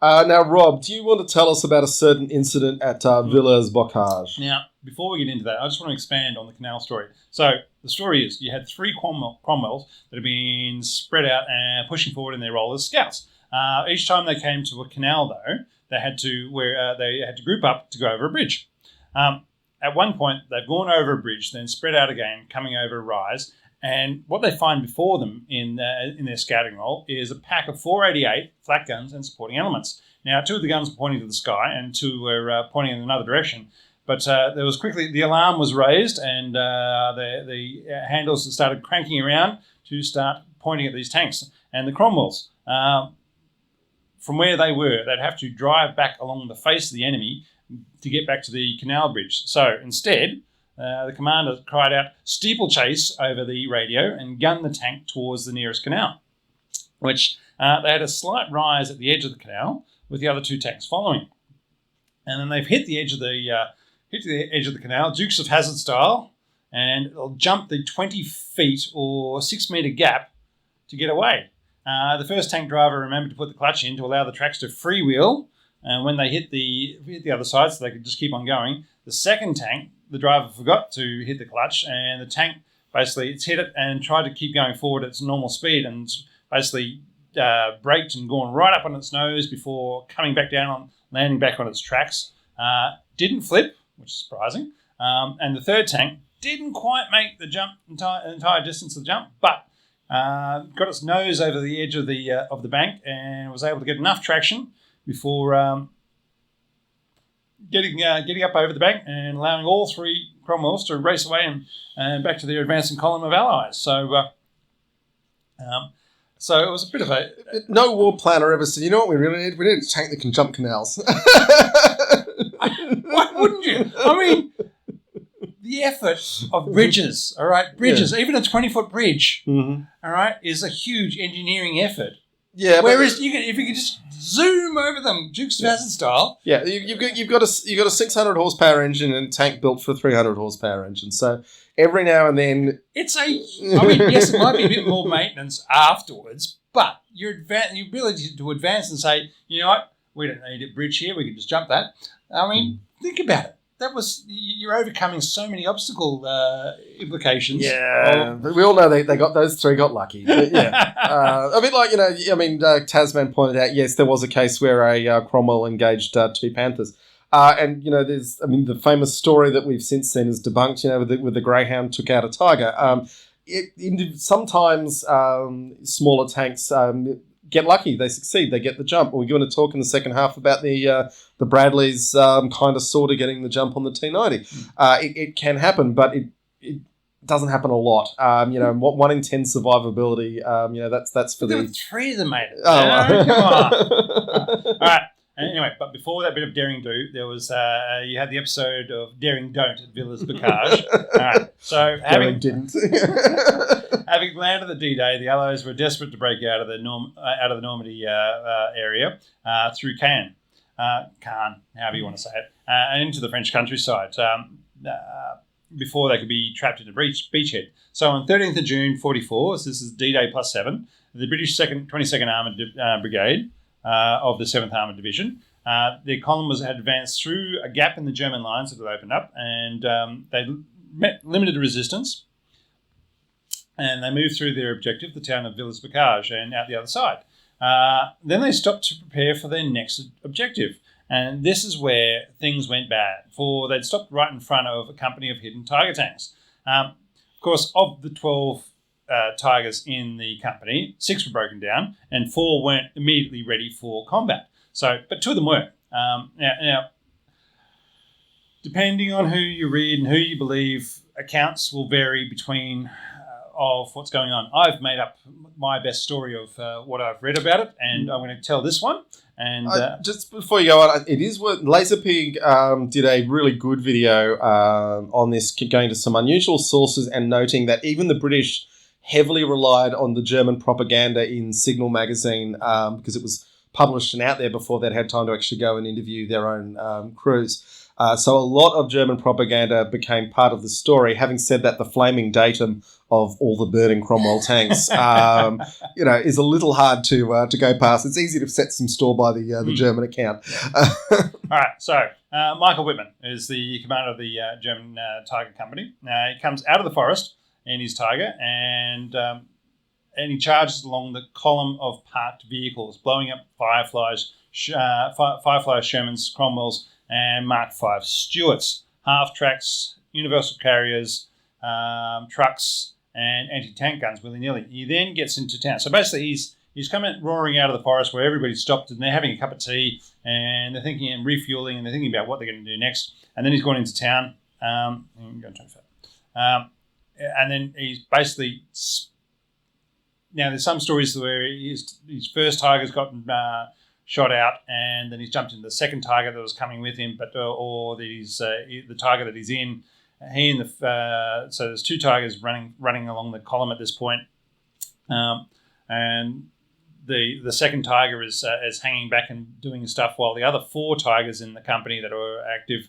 Now, Rob, do you want to tell us about a certain incident at Villers-Bocage? Now, before we get into that, I just want to expand on the canal story. So, the story is you had 3 Cromwells that had been spread out and pushing forward in their role as scouts. Each time they came to a canal, though, they had to group up to go over a bridge. At one point, they've gone over a bridge, then spread out again, coming over a rise, and what they find before them in their scouting role is a pack of 488 flak guns and supporting elements. Now, 2 of the guns were pointing to the sky, and 2 were pointing in another direction. But there was quickly the alarm was raised, and the handles started cranking around to start pointing at these tanks. And the Cromwells, from where they were, they'd have to drive back along the face of the enemy to get back to the canal bridge. So instead, the commander cried out steeplechase over the radio and gunned the tank towards the nearest canal, which they had a slight rise at the edge of the canal with the other 2 tanks following. And then they've hit the edge of the canal, Dukes of Hazzard style, and it'll jump the 20 feet or 6 metre gap to get away. The first tank driver remembered to put the clutch in to allow the tracks to freewheel when they hit the other side so they could just keep on going. The second tank, the driver forgot to hit the clutch, and the tank basically it's hit it and tried to keep going forward at its normal speed, and basically braked and gone right up on its nose before coming back down, landing back on its tracks. Didn't flip, which is surprising. And the third tank didn't quite make the jump, entire distance of the jump, but got its nose over the edge of the bank and was able to get enough traction before getting up over the bank and allowing all three Cromwells to race away and back to their advancing column of allies. So it was a bit of a... No war planner ever said, you know what we really need? We need a tank that can jump canals. Why wouldn't you? I mean, the effort of bridges, all right? Bridges, even a 20-foot bridge, all right, is a huge engineering effort. Yeah, whereas if you could just zoom over them, Dukes of Hazzard style. Yeah, you've got a 600 horsepower engine and a tank built for a 300 horsepower engine. So every now and then, yes, it might be a bit more maintenance afterwards, but your ability to advance and say, you know what, we don't need a bridge here, we can just jump that. I mean, think about it. You're overcoming so many obstacle implications. Yeah, we all know those three got lucky. But yeah, a bit like Tasman pointed out. Yes, there was a case where a Cromwell engaged two panthers, and there's the famous story that we've since seen is debunked. With the greyhound took out a tiger. Sometimes smaller tanks get lucky, they succeed, they get the jump. We're going to talk in the second half about the Bradleys kind of sort of getting the jump on the T90. It can happen, but it doesn't happen a lot. 1 in 10 survivability. That's for there the were 3 of them made it. Oh, come on. All right. Anyway, but before that bit of daring do, there was you had the episode of Daring Don't at Villas Bocage. All right, so having landed the D-Day, the Allies were desperate to break out of the Normandy area through Caen, however you want to say it, and into the French countryside before they could be trapped in a beachhead. So on 13th of June 44, so this is D-Day plus 7, the British 22nd Armoured Brigade of the 7th Armoured Division. Their column had advanced through a gap in the German lines that had opened up, and they met limited resistance, and they moved through their objective, the town of Villas Bocage, and out the other side. Then they stopped to prepare for their next objective, and this is where things went bad, for they'd stopped right in front of a company of hidden Tiger tanks. Of course, of the 12 Tigers in the company, 6 were broken down and 4 weren't immediately ready for combat. But 2 of them were. Now, depending on who you read and who you believe, accounts will vary between of what's going on. I've made up my best story of what I've read about it, and I'm going to tell this one. And just before you go on, it is what Laserpig did a really good video on this, going to some unusual sources and noting that even the British heavily relied on the German propaganda in Signal magazine because it was published and out there before they'd had time to actually go and interview their own crews. So a lot of German propaganda became part of the story. Having said that, the flaming datum of all the burning Cromwell tanks, is a little hard to go past. It's easy to set some store by the German account. All right, so Michael Whitman is the commander of the German Tiger Company. He comes out of the forest in his Tiger, and he charges along the column of parked vehicles, blowing up Fireflies, Shermans, Cromwells, and Mark V Stuarts, half-tracks, universal carriers, trucks, and anti-tank guns willy-nilly. He then gets into town. So basically he's coming roaring out of the forest where everybody's stopped and they're having a cup of tea and they're thinking and refueling and they're thinking about what they're going to do next. And then he's gone into town. I'm going too far. And then he's basically... Now, there's some stories where his first Tiger's gotten shot out, and then he's jumped into the second Tiger that was coming with him, or the Tiger that he's in. So there's 2 Tigers running along the column at this point, and the second Tiger is hanging back and doing stuff, while the other 4 Tigers in the company that were active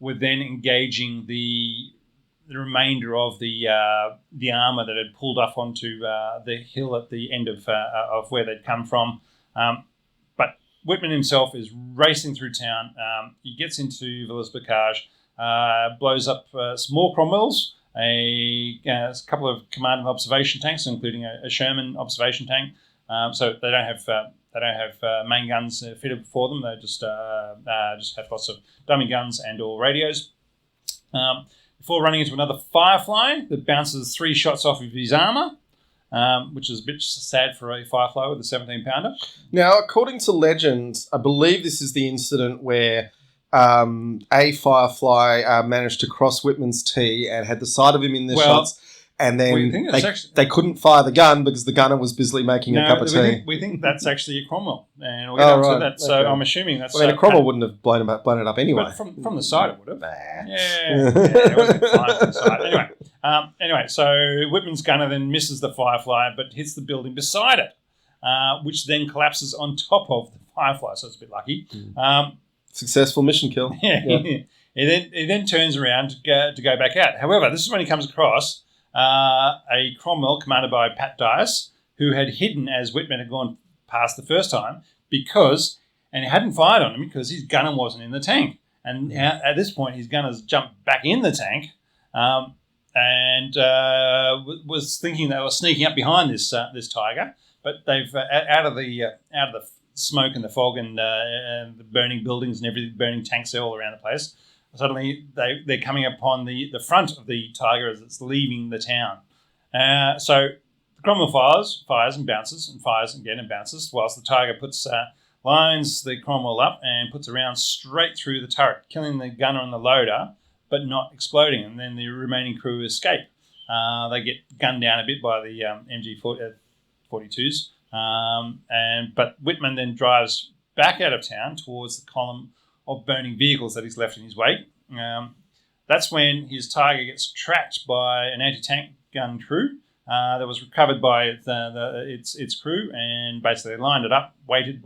were then engaging the the remainder of the armour that had pulled up onto the hill at the end of where they'd come from. But Whitman himself is racing through town. He gets into Villers-Bocage, blows up some more Cromwells, a couple of command and observation tanks, including a Sherman observation tank. So they don't have main guns fitted for them. They just have lots of dummy guns and or radios. Before running into another Firefly that bounces 3 shots off of his armour, which is a bit sad for a Firefly with a 17-pounder. Now, according to legend, I believe this is the incident where a Firefly managed to cross Whitman's T and had the sight of him in the shots, and then they couldn't fire the gun because the gunner was busily making a cup of tea. We think that's actually a Cromwell, and we'll get up to that. So I'm assuming that's... a Cromwell wouldn't have blown it up anyway. But from the side it would have. It would have been fine from the side. Anyway, so Whitman's gunner then misses the Firefly but hits the building beside it, which then collapses on top of the Firefly, so it's a bit lucky. Successful mission kill. He then turns around to go back out. However, this is when he comes across a Cromwell commanded by Pat Dias, who had hidden as Whitman had gone past the first time and he hadn't fired on him because his gunner wasn't in the tank. And at this point, his gunner's jumped back in the tank and was thinking they were sneaking up behind this Tiger, but they've out of the smoke and the fog and the burning buildings and everything, burning tanks all around the place. Suddenly, they're coming upon the front of the Tiger as it's leaving the town. So Cromwell fires and bounces, and fires again and bounces, whilst the Tiger lines the Cromwell up and puts a round straight through the turret, killing the gunner and the loader, but not exploding. And then the remaining crew escape. They get gunned down a bit by the MG-42s. But Whitman then drives back out of town towards the column of burning vehicles that he's left in his wake. That's when his Tiger gets tracked by an anti-tank gun crew that was recovered by its crew, and basically lined it up, waited,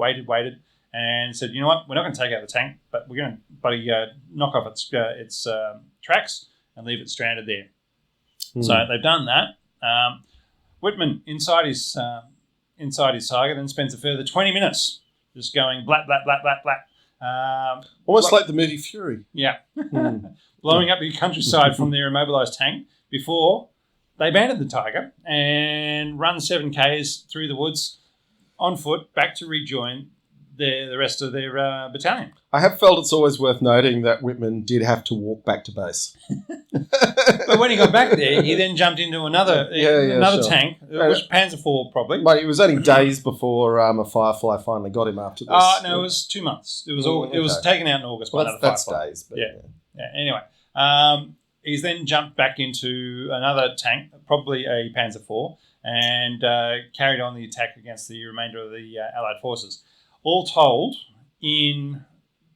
and said, you know what, we're not going to take out the tank, but we're going to knock off its tracks and leave it stranded there. So they've done that. Whitman, inside his Tiger, then spends a further 20 minutes just going blat, blat, blat, blat, blat. Almost like the movie Fury. Yeah. Blowing up the countryside from their immobilised tank before they abandoned the Tiger and run 7Ks through the woods on foot back to rejoin the rest of their battalion. I have felt it's always worth noting that Whitman did have to walk back to base. But when he got back there, he then jumped into another tank, which Panzer IV probably. But it was only days before a Firefly finally got him after this. No, it was 2 months. It was taken out in August by another Firefly. That's days. But yeah. Anyway, he's then jumped back into another tank, probably a Panzer IV, and carried on the attack against the remainder of the Allied forces. All told, in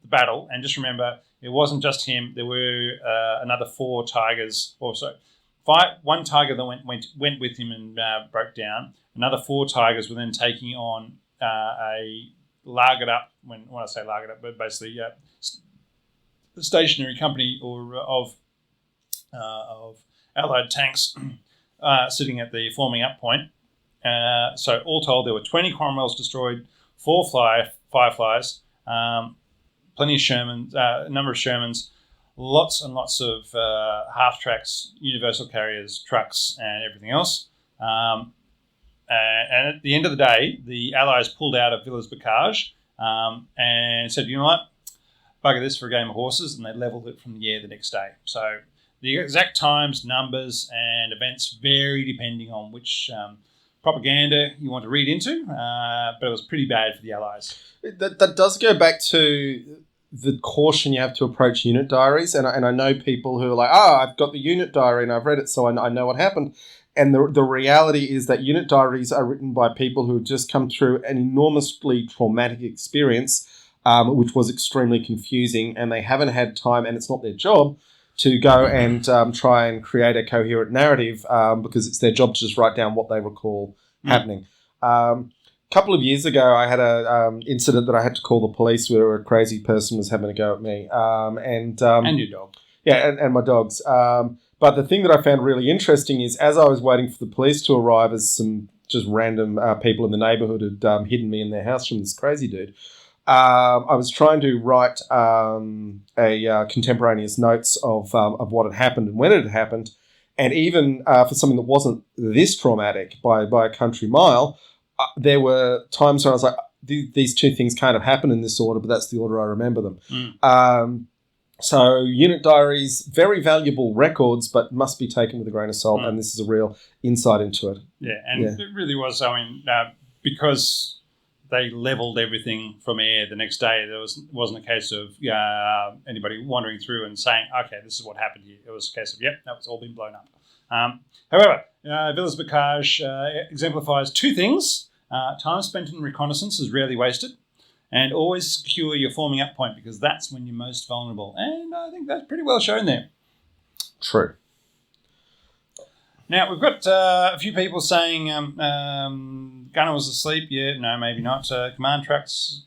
the battle, and just remember, it wasn't just him. There were another 4 Tigers, one Tiger that went with him and broke down. Another 4 Tigers were then taking on a lagered up. When I say lagered up, but basically the stationary company of Allied tanks sitting at the forming up point. So all told, there were 20 Cromwells destroyed, 4 Fireflies, plenty of Shermans, a number of Shermans, lots and lots of half-tracks, universal carriers, trucks, and everything else. And at the end of the day, the Allies pulled out of Villers-Bocage and said, you know what, bugger this for a game of horses, and they levelled it from the air the next day. So the exact times, numbers, and events vary depending on which propaganda you want to read into, but it was pretty bad for the Allies. That does go back to the caution you have to approach unit diaries, and I know people who are like, I've got the unit diary and I've read it, so I know what happened. And the reality is that unit diaries are written by people who have just come through an enormously traumatic experience, which was extremely confusing, and they haven't had time, and it's not their job, to go and try and create a coherent narrative because it's their job to just write down what they recall happening. A couple of years ago, I had a incident that I had to call the police where a crazy person was having a go at me. And your dog. Yeah, and my dogs. But But the thing that I found really interesting is as I was waiting for the police to arrive, as some just random people in the neighbourhood had hidden me in their house from this crazy dude, I was trying to write a contemporaneous notes of what had happened and when it had happened. And even for something that wasn't this traumatic by a country mile, there were times when I was like, these two things kind of happen in this order, but that's the order I remember them. So unit diaries, very valuable records, but must be taken with a grain of salt, and this is a real insight into it. Yeah, and it really was, I mean, because they levelled everything from air the next day, there wasn't a case of anybody wandering through and saying, okay, this is what happened here. It was a case of, yep, that was all been blown up. However, Villas Bocage exemplifies two things. Time spent in reconnaissance is rarely wasted, and always secure your forming up point because that's when you're most vulnerable. And I think that's pretty well shown there. True. Now, we've got a few people saying Gunner was asleep. Yeah, no, maybe not. Command tracks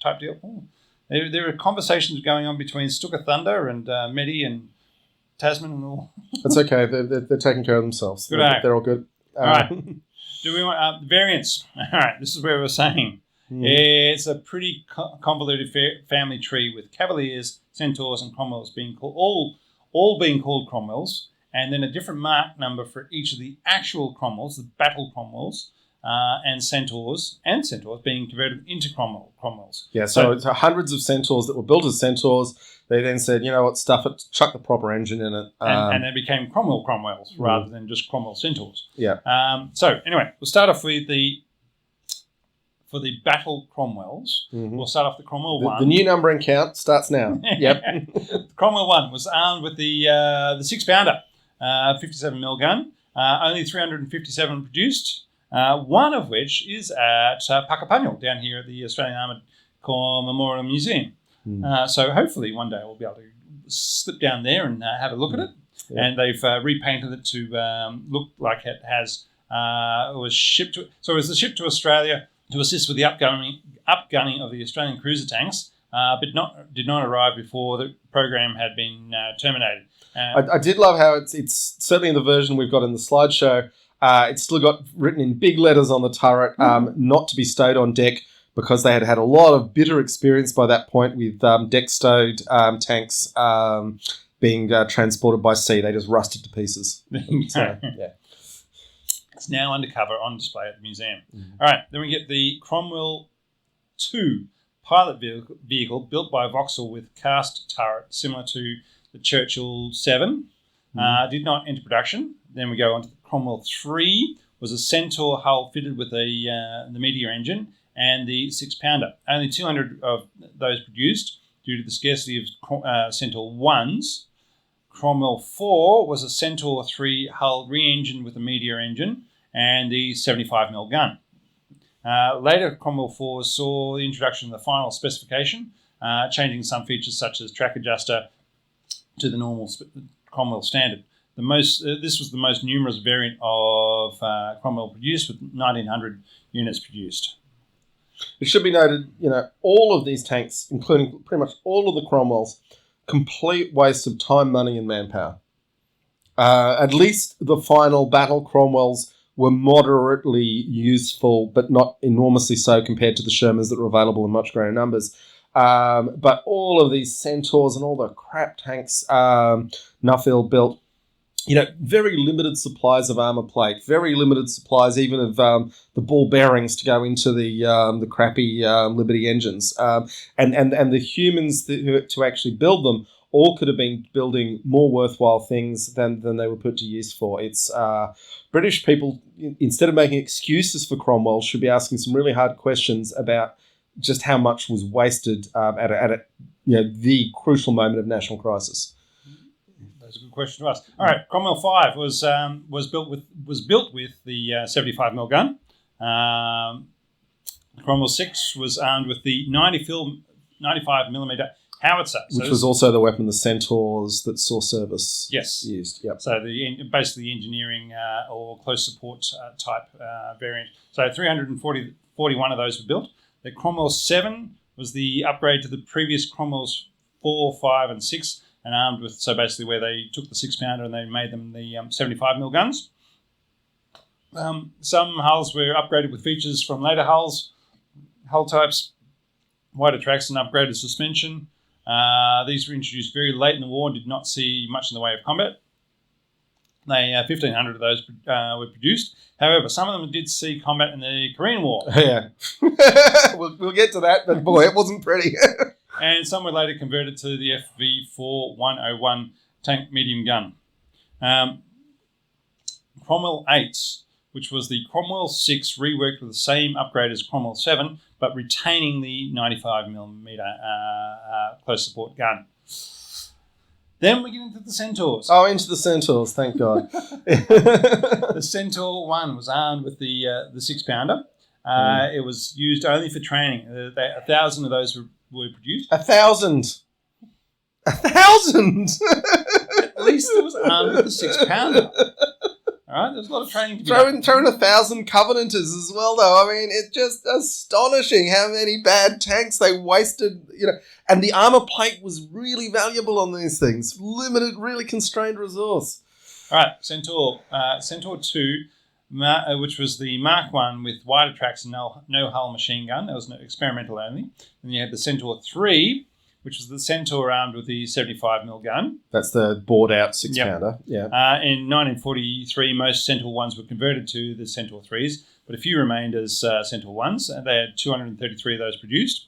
type deal. Ooh. There are conversations going on between Stooker Thunder and Medi and Tasman and all. It's okay. They're taking care of themselves. Good they're all good. All right. Do we want variants? All right. This is where we're saying. It's a pretty convoluted family tree with Cavaliers, Centaurs, and Cromwells being called all being called Cromwells, and then a different mark number for each of the actual Cromwells, the battle Cromwells, and Centaurs being converted into Cromwells. Yeah, so it's hundreds of Centaurs that were built as Centaurs. They then said, you know what, stuff it, chuck the proper engine in it. And they became Cromwells rather than just Cromwell Centaurs. Yeah. So anyway, we'll start off with for the battle Cromwells. We'll start off the Cromwell 1. The new numbering count starts now. Yep. The Cromwell 1 was armed with the 6-pounder, 57mm gun, only 357 produced, one of which is at Puckapunyal down here at the Australian Armoured Corps Memorial Museum. So hopefully one day we'll be able to slip down there and have a look at it. Yeah. And they've repainted it to look like it has. It was shipped to. So it was shipped to Australia to assist with the upgunning of the Australian cruiser tanks, but did not arrive before the program had been terminated. I did love how it's certainly in the version we've got in the slideshow. It's still got written in big letters on the turret, not to be stowed on deck, because they had had a lot of bitter experience by that point with deck-stowed tanks being transported by sea. They just rusted to pieces. So, yeah. It's now undercover on display at the museum. All right, then we get the Cromwell 2 pilot vehicle built by Vauxhall with cast turret similar to the Churchill 7. Did not enter production. Then we go on to the Cromwell 3, was a Centaur hull fitted with the Meteor engine and the 6-pounder. Only 200 of those produced due to the scarcity of Centaur 1s. Cromwell 4 was a Centaur 3 hull re-engined with a Meteor engine and the 75mm gun. Later, Cromwell 4 saw the introduction of the final specification, changing some features such as track adjuster to the normal Cromwell standard. This was the most numerous variant of Cromwell produced, with 1,900 units produced. It should be noted, all of these tanks, including pretty much all of the Cromwells, complete waste of time, money, and manpower. At least the final battle Cromwells were moderately useful, but not enormously so compared to the Shermans that were available in much greater numbers. But all of these Centaurs and all the crap tanks Nuffield built, very limited supplies of armour plate, very limited supplies even of the ball bearings to go into the crappy Liberty engines. And the humans to actually build them all could have been building more worthwhile things than they were put to use for. It's British people, instead of making excuses for Cromwell, should be asking some really hard questions about just how much was wasted at the crucial moment of national crisis. That's a good question to ask. All right, Cromwell 5 was built with the 75mm gun. Cromwell 6 was armed with the 95mm howitzer, which was also the weapon the Centaurs that saw service used. Yep. So basically the engineering or close support type variant. So 341 of those were built. The Cromwell 7 was the upgrade to the previous Cromwells 4, 5, and 6. and armed with, so basically where they took the 6-pounder and they made them the 75mm guns. Some hulls were upgraded with features from later hull types, wider tracks and upgraded suspension. These were introduced very late in the war and did not see much in the way of combat. 1,500 of those were produced. However, some of them did see combat in the Korean War. Yeah. we'll get to that, but boy, it wasn't pretty. And some were later converted to the FV4-101 tank medium gun. Cromwell 8s, which was the Cromwell 6 reworked with the same upgrade as Cromwell 7, but retaining the 95mm close support gun. Then we get into the Centaurs. Oh, into the Centaurs, thank God. The Centaur 1 was armed with the 6-pounder. It was used only for training. 1,000 of those were produced. 1,000? 1,000? At least it was armed with the 6-pounder. All right, there's a lot of training to be done. Throwing 1,000 Covenanters as well, though. I mean, it's just astonishing how many bad tanks they wasted, And the armor plate was really valuable on these things. Limited, really constrained resource. All right, Centaur 2, which was the Mark 1 with wider tracks and no hull machine gun. That was experimental only. And you had the Centaur 3, which was the Centaur armed with the 75mm gun. That's the bored-out 6-pounder. Yep. Yeah. In 1943, most Centaur 1s were converted to the Centaur 3s, but a few remained as Centaur 1s, and they had 233 of those produced.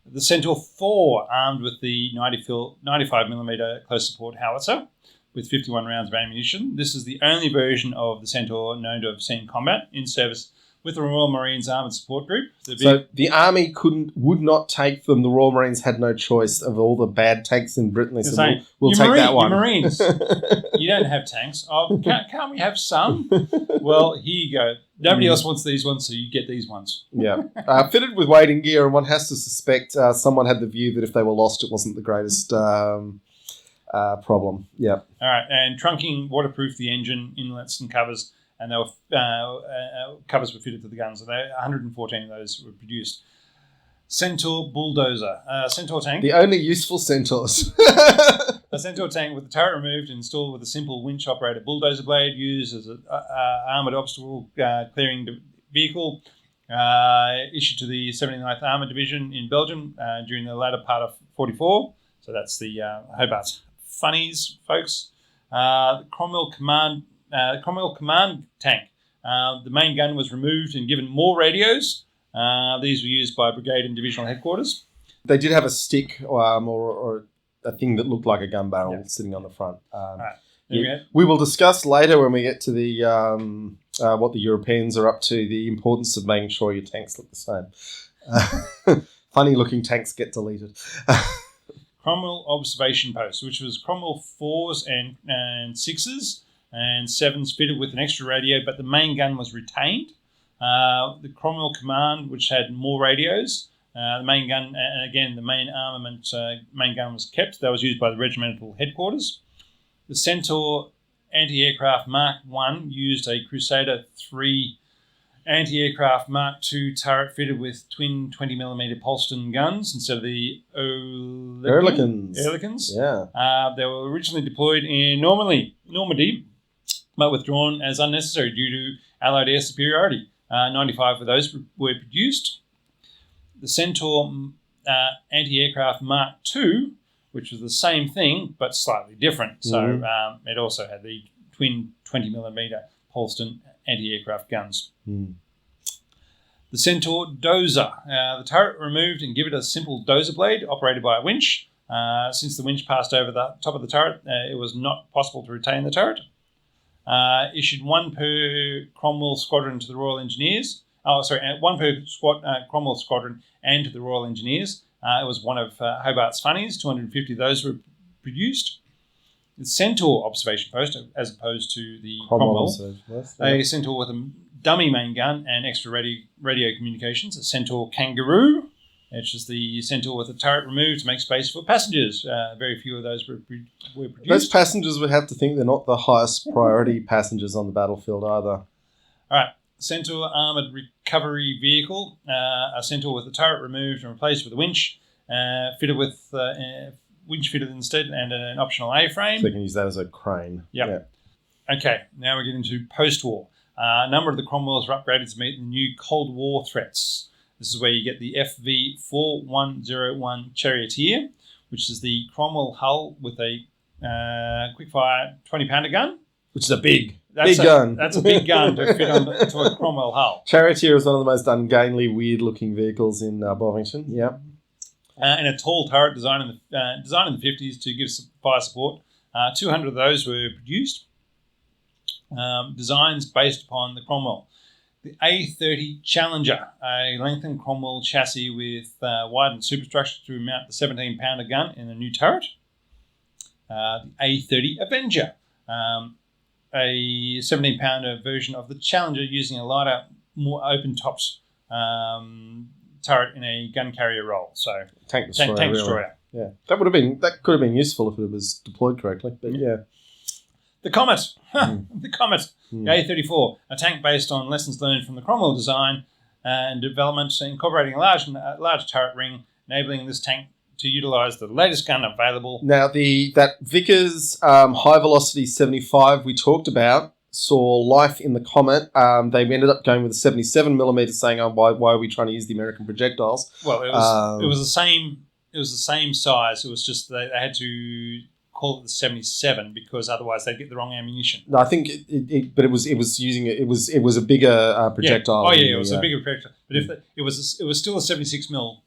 The Centaur 4, armed with the 95mm close support howitzer, with 51 rounds of ammunition. This is the only version of the Centaur known to have seen combat in service with the Royal Marines Armoured Support Group. So the Army would not take them. The Royal Marines had no choice of all the bad tanks in Britain. They said, we'll take that one. You Marines, you don't have tanks. Oh, can't we have some? Well, here you go. Nobody else wants these ones, so you get these ones. Yeah. Fitted with wading gear, and one has to suspect someone had the view that if they were lost, it wasn't the greatest problem. Yeah. All right, and trunking waterproofed the engine, inlets and covers, and they were covers were fitted to the guns. So 114 of those were produced. Centaur bulldozer, Centaur tank. The only useful Centaurs. A Centaur tank with the turret removed and installed with a simple winch-operated bulldozer blade used as an armoured obstacle clearing vehicle. Issued to the 79th Armoured Division in Belgium during the latter part of 44. So that's the Hobart Funnies, folks. The Cromwell Command tank. The main gun was removed and given more radios. These were used by brigade and divisional headquarters. They did have a stick or a thing that looked like a gun barrel sitting on the front. Right. We will discuss later when we get to the what the Europeans are up to, the importance of making sure your tanks look the same. Funny-looking tanks get deleted. Cromwell observation post, which was Cromwell 4s and 6s and 7s fitted with an extra radio, but the main gun was retained. The Cromwell Command, which had more radios, the main gun, and again, the main armament, main gun was kept. That was used by the regimental headquarters. The Centaur anti-aircraft Mark 1 used a Crusader 3 anti-aircraft Mark II turret fitted with twin 20mm Polston guns instead of the Oerlikons. Yeah. They were originally deployed in Normandy, but withdrawn as unnecessary due to Allied air superiority. 95 of those were produced. The Centaur anti-aircraft Mark II, which was the same thing but slightly different. So it also had the twin 20mm Polston anti-aircraft guns. The Centaur dozer. The turret removed and give it a simple dozer blade operated by a winch. Since the winch passed over the top of the turret, it was not possible to retain the turret. Issued one per Cromwell squadron to the Royal Engineers. One per Cromwell squadron and to the Royal Engineers. It was one of Hobart's funnies. 250 of those were produced. The Centaur observation post, as opposed to the Cromwell. A Centaur with a dummy main gun and extra radio communications. A Centaur Kangaroo, which is the Centaur with the turret removed to make space for passengers. Very few of those were produced. Those passengers would have to think they're not the highest priority passengers on the battlefield either. All right. Centaur armoured recovery vehicle. A Centaur with the turret removed and replaced with a winch. Fitted with winch fitted instead and an optional A-frame. So you can use that as a crane. Yep. Yeah. Okay, now we're getting to post-war. A number of the Cromwells were upgraded to meet the new Cold War threats. This is where you get the FV4101 Charioteer, which is the Cromwell hull with a quick-fire 20-pounder gun. Which is a big gun. That's a big gun to fit onto a Cromwell hull. Charioteer is one of the most ungainly, weird-looking vehicles in Bovington. Yeah. And a tall turret designed in the 50s to give fire support. 200 of those were produced. Designs based upon the Cromwell. The A30 Challenger, a lengthened Cromwell chassis with widened superstructure to mount the 17-pounder gun in a new turret. The A30 Avenger, a 17-pounder version of the Challenger using a lighter, more open-topped turret in a gun carrier role. So tank destroyer. Really. Yeah, that could have been useful if it was deployed correctly. But yeah. The Comet. The Comet. The A34, a tank based on lessons learned from the Cromwell design and development, incorporating a large turret ring, enabling this tank to utilise the latest gun available. Now, that Vickers high velocity 75 we talked about saw life in the Comet. They ended up going with a 77mm, saying, "Oh, why are we trying to use the American projectiles?" Well, it was the same. It was the same size. It was just they had to call it the 77 because otherwise they'd get the wrong ammunition. No, I think it was a bigger projectile. Yeah. Oh yeah, it was a bigger projectile. But if it was still a 76mm.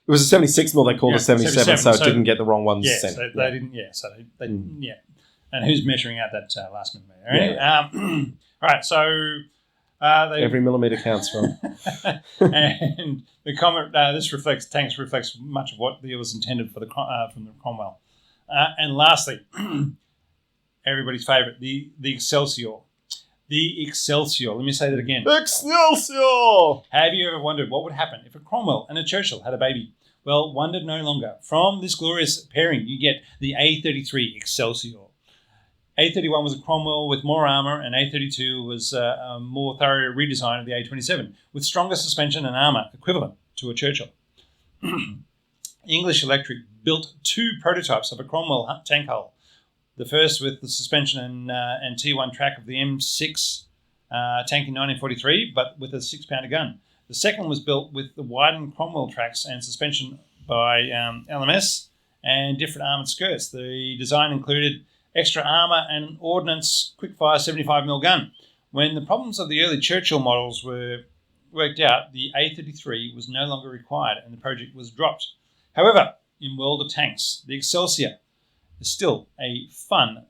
It was a 76mm. They called it 77, so it didn't get the wrong ones. Yeah, so they didn't. Yeah, so they yeah. And who's measuring out that last millimeter? Anyway, all right, so every millimeter counts, from. And the Comet. Tanks reflects much of what was intended for from the Cromwell. And lastly, everybody's favourite, the Excelsior. The Excelsior. Let me say that again. Excelsior! Have you ever wondered what would happen if a Cromwell and a Churchill had a baby? Well, wondered no longer. From this glorious pairing, you get the A33 Excelsior. A31 was a Cromwell with more armour, and A32 was a more thorough redesign of the A27, with stronger suspension and armour equivalent to a Churchill. English Electric built 2 prototypes of a Cromwell tank hull. The first with the suspension and T1 track of the M6 tank in 1943, but with a 6-pounder gun. The second was built with the widened Cromwell tracks and suspension by LMS and different armoured skirts. The design included extra armour and an ordnance quick-fire 75mm gun. When the problems of the early Churchill models were worked out, the A33 was no longer required and the project was dropped. However, in world of tanks, the Excelsior is still a fun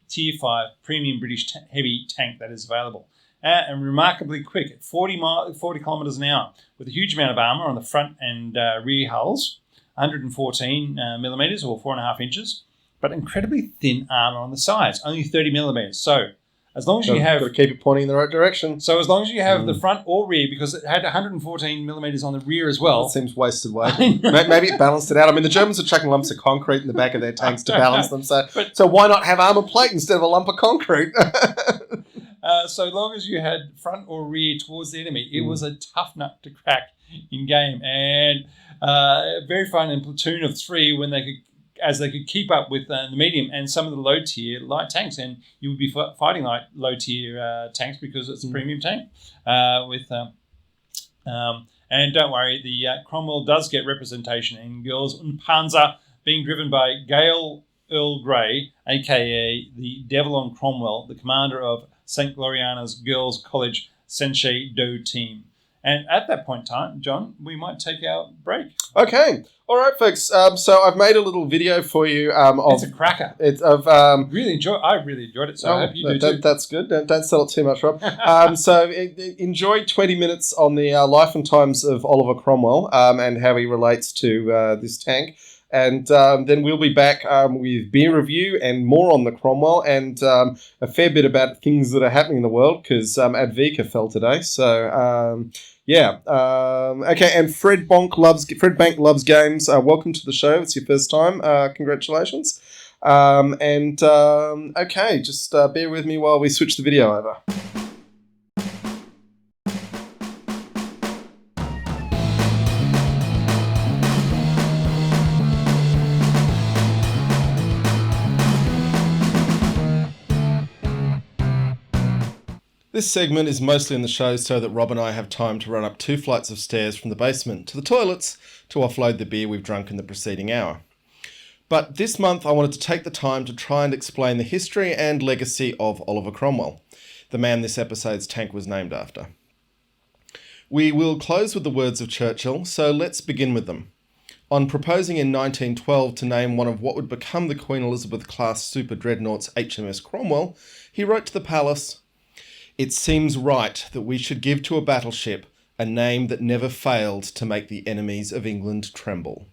Tier 5 premium British heavy tank that is available. And remarkably quick at 40 kilometres an hour, with a huge amount of armour on the front and rear hulls, 114 millimetres or 4.5 inches, but incredibly thin armour on the sides, only 30 millimetres. So as long as you have... Got to keep it pointing in the right direction. So as long as you have the front or rear, because it had 114 millimetres on the rear as well. That seems wasted weight. Maybe it balanced it out. I mean, the Germans are chucking lumps of concrete in the back of their tanks to balance them. So why not have armour plate instead of a lump of concrete? So long as you had front or rear towards the enemy, it was a tough nut to crack in game. And very fun in platoon of 3 when they could keep up with the medium and some of the low-tier light tanks. And you would be fighting low-tier tanks because it's a premium tank. And don't worry, the Cromwell does get representation in Girls und Panzer, being driven by Gail Earl Grey, a.k.a. the Devil on Cromwell, the commander of St. Gloriana's Girls' College Senshei Do team. And at that point in time, John, we might take our break. Okay. All right, folks. So I've made a little video for you. It's a cracker. I really enjoyed it, so I hope you do too. That's good. Don't sell it too much, Rob. So enjoy 20 minutes on the life and times of Oliver Cromwell and how he relates to this tank. And then we'll be back with beer review and more on the Cromwell and a fair bit about things that are happening in the world because Advika fell today. So, yeah. Okay, and Fred Bank loves games. Welcome to the show. It's your first time. Congratulations. Okay, just bear with me while we switch the video over. This segment is mostly in the show so that Rob and I have time to run up 2 flights of stairs from the basement to the toilets to offload the beer we've drunk in the preceding hour. But this month I wanted to take the time to try and explain the history and legacy of Oliver Cromwell, the man this episode's tank was named after. We will close with the words of Churchill, so let's begin with them. On proposing in 1912 to name one of what would become the Queen Elizabeth-class super dreadnoughts HMS Cromwell, he wrote to the palace, "It seems right that we should give to a battleship a name that never failed to make the enemies of England tremble."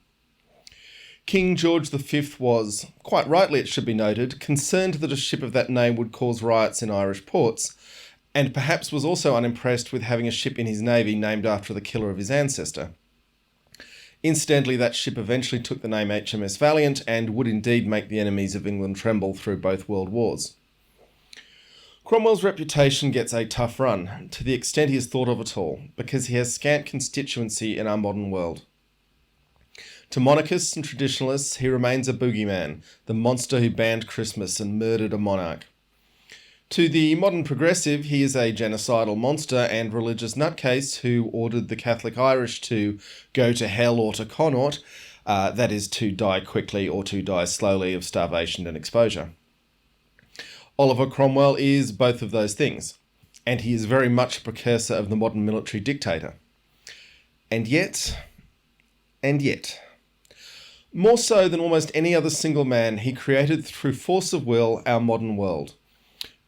King George V was, quite rightly it should be noted, concerned that a ship of that name would cause riots in Irish ports, and perhaps was also unimpressed with having a ship in his navy named after the killer of his ancestor. Incidentally, that ship eventually took the name HMS Valiant and would indeed make the enemies of England tremble through both world wars. Cromwell's reputation gets a tough run, to the extent he is thought of at all, because he has scant constituency in our modern world. To monarchists and traditionalists, he remains a boogeyman, the monster who banned Christmas and murdered a monarch. To the modern progressive, he is a genocidal monster and religious nutcase who ordered the Catholic Irish to go to hell or to Connaught, that is, to die quickly or to die slowly of starvation and exposure. Oliver Cromwell is both of those things, and he is very much a precursor of the modern military dictator. And yet, more so than almost any other single man, he created through force of will our modern world.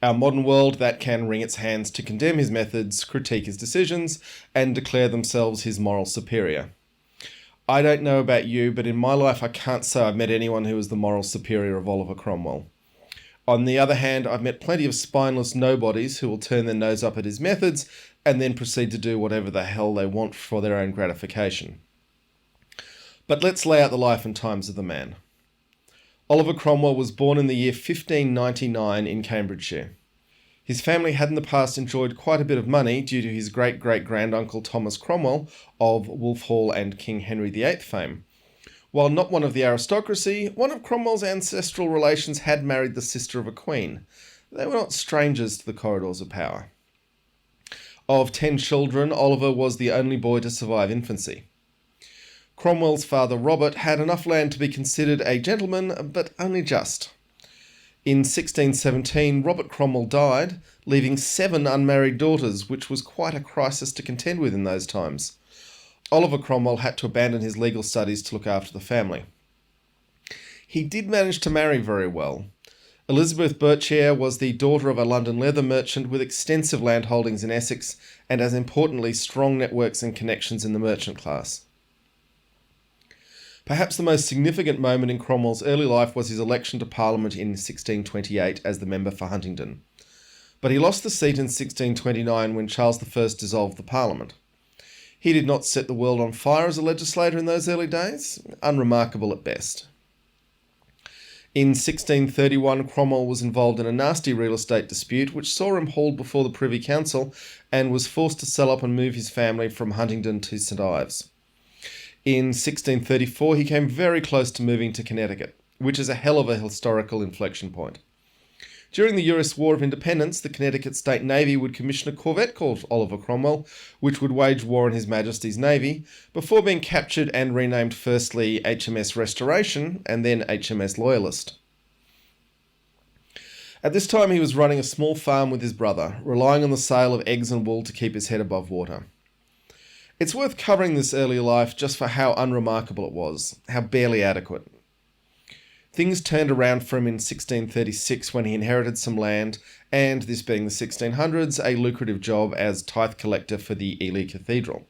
Our modern world that can wring its hands to condemn his methods, critique his decisions, and declare themselves his moral superior. I don't know about you, but in my life I can't say I've met anyone who is the moral superior of Oliver Cromwell. On the other hand, I've met plenty of spineless nobodies who will turn their nose up at his methods and then proceed to do whatever the hell they want for their own gratification. But let's lay out the life and times of the man. Oliver Cromwell was born in the year 1599 in Cambridgeshire. His family had in the past enjoyed quite a bit of money due to his great-great-granduncle Thomas Cromwell of Wolf Hall and King Henry VIII fame. While not one of the aristocracy, one of Cromwell's ancestral relations had married the sister of a queen. They were not strangers to the corridors of power. Of 10 children, Oliver was the only boy to survive infancy. Cromwell's father Robert had enough land to be considered a gentleman, but only just. In 1617, Robert Cromwell died, leaving 7 unmarried daughters, which was quite a crisis to contend with in those times. Oliver Cromwell had to abandon his legal studies to look after the family. He did manage to marry very well. Elizabeth Berkshire was the daughter of a London leather merchant with extensive land holdings in Essex and, as importantly, strong networks and connections in the merchant class. Perhaps the most significant moment in Cromwell's early life was his election to Parliament in 1628 as the member for Huntingdon. But he lost the seat in 1629 when Charles I dissolved the Parliament. He did not set the world on fire as a legislator in those early days, unremarkable at best. In 1631, Cromwell was involved in a nasty real estate dispute which saw him hauled before the Privy Council and was forced to sell up and move his family from Huntingdon to St Ives. In 1634, he came very close to moving to Connecticut, which is a hell of a historical inflection point. During the US War of Independence, the Connecticut State Navy would commission a corvette called Oliver Cromwell, which would wage war on His Majesty's Navy, before being captured and renamed firstly HMS Restoration and then HMS Loyalist. At this time, he was running a small farm with his brother, relying on the sale of eggs and wool to keep his head above water. It's worth covering this early life just for how unremarkable it was, how barely adequate. Things turned around for him in 1636 when he inherited some land, and, this being the 1600s, a lucrative job as tithe collector for the Ely Cathedral.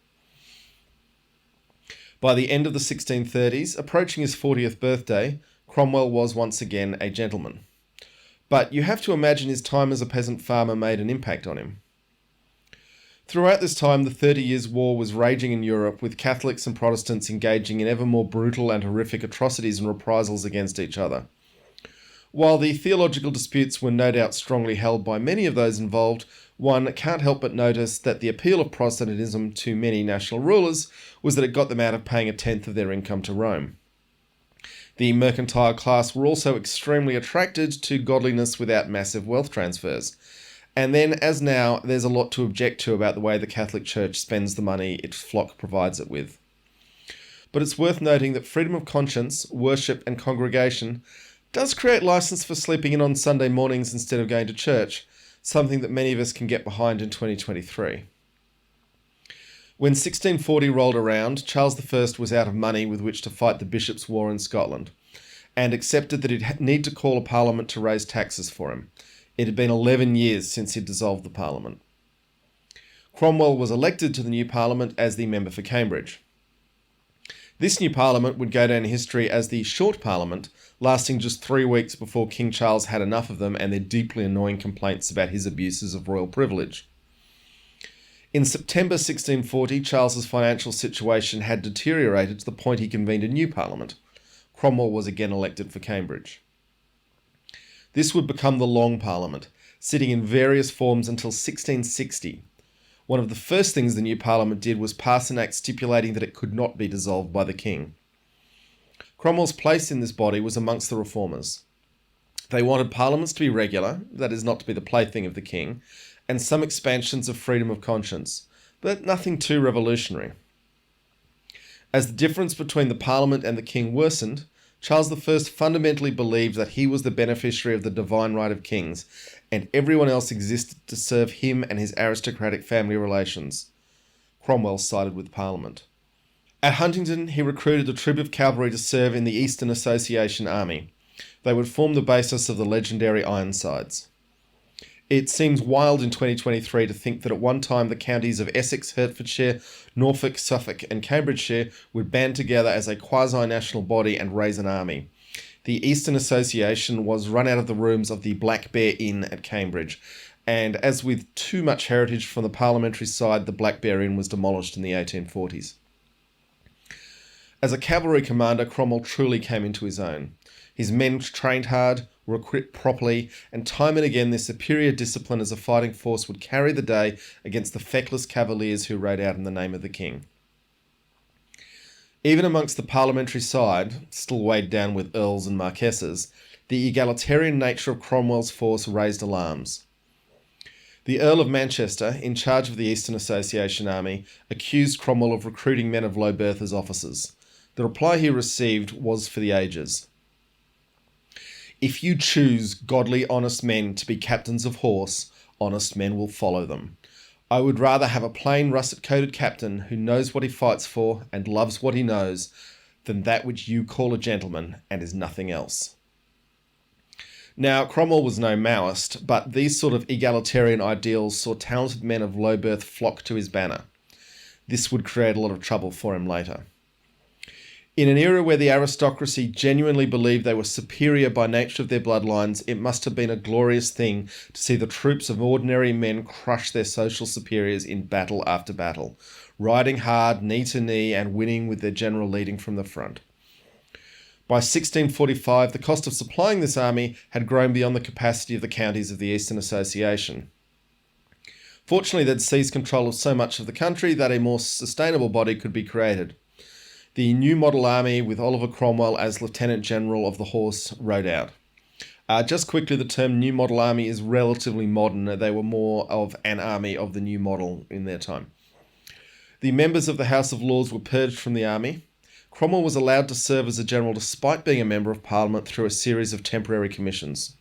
By the end of the 1630s, approaching his 40th birthday, Cromwell was once again a gentleman. But you have to imagine his time as a peasant farmer made an impact on him. Throughout this time, the 30 Years' War was raging in Europe, with Catholics and Protestants engaging in ever more brutal and horrific atrocities and reprisals against each other. While the theological disputes were no doubt strongly held by many of those involved, one can't help but notice that the appeal of Protestantism to many national rulers was that it got them out of paying 1/10 of their income to Rome. The mercantile class were also extremely attracted to godliness without massive wealth transfers, And then, as now, there's a lot to object to about the way the Catholic Church spends the money its flock provides it with. But it's worth noting that freedom of conscience, worship and congregation does create license for sleeping in on Sunday mornings instead of going to church, something that many of us can get behind in 2023. When 1640 rolled around, Charles I was out of money with which to fight the Bishops' War in Scotland, and accepted that he'd need to call a parliament to raise taxes for him. It had been 11 years since he'd dissolved the parliament. Cromwell was elected to the new parliament as the member for Cambridge. This new parliament would go down in history as the short parliament, lasting just 3 weeks before King Charles had enough of them and their deeply annoying complaints about his abuses of royal privilege. In September 1640, Charles's financial situation had deteriorated to the point he convened a new parliament. Cromwell was again elected for Cambridge. This would become the Long Parliament, sitting in various forms until 1660. One of the first things the new Parliament did was pass an act stipulating that it could not be dissolved by the King. Cromwell's place in this body was amongst the reformers. They wanted parliaments to be regular, that is, not to be the plaything of the King, and some expansions of freedom of conscience, but nothing too revolutionary. As the difference between the Parliament and the King worsened, Charles I fundamentally believed that he was the beneficiary of the divine right of kings, and everyone else existed to serve him and his aristocratic family relations. Cromwell sided with Parliament. At Huntingdon, he recruited a troop of cavalry to serve in the Eastern Association Army. They would form the basis of the legendary Ironsides. It seems wild in 2023 to think that at one time the counties of Essex, Hertfordshire, Norfolk, Suffolk and Cambridgeshire would band together as a quasi-national body and raise an army. The Eastern Association was run out of the rooms of the Black Bear Inn at Cambridge, and as with too much heritage from the parliamentary side, the Black Bear Inn was demolished in the 1840s. As a cavalry commander, Cromwell truly came into his own. His men trained hard, were equipped properly, and time and again their superior discipline as a fighting force would carry the day against the feckless cavaliers who rode out in the name of the King. Even amongst the parliamentary side, still weighed down with earls and marquesses, the egalitarian nature of Cromwell's force raised alarms. The Earl of Manchester, in charge of the Eastern Association Army, accused Cromwell of recruiting men of low birth as officers. The reply he received was for the ages. If you choose godly, honest men to be captains of horse, honest men will follow them. I would rather have a plain, russet-coated captain who knows what he fights for and loves what he knows than that which you call a gentleman and is nothing else. Now, Cromwell was no Maoist, but these sort of egalitarian ideals saw talented men of low birth flock to his banner. This would create a lot of trouble for him later. In an era where the aristocracy genuinely believed they were superior by nature of their bloodlines, it must have been a glorious thing to see the troops of ordinary men crush their social superiors in battle after battle, riding hard, knee to knee, and winning with their general leading from the front. By 1645, the cost of supplying this army had grown beyond the capacity of the counties of the Eastern Association. Fortunately, they'd seized control of so much of the country that a more sustainable body could be created. The new model army, with Oliver Cromwell as Lieutenant General of the Horse, rode out. Just quickly, the term new model army is relatively modern. They were more of an army of the new model in their time. The members of the House of Lords were purged from the army. Cromwell was allowed to serve as a general despite being a member of Parliament through a series of temporary commissions.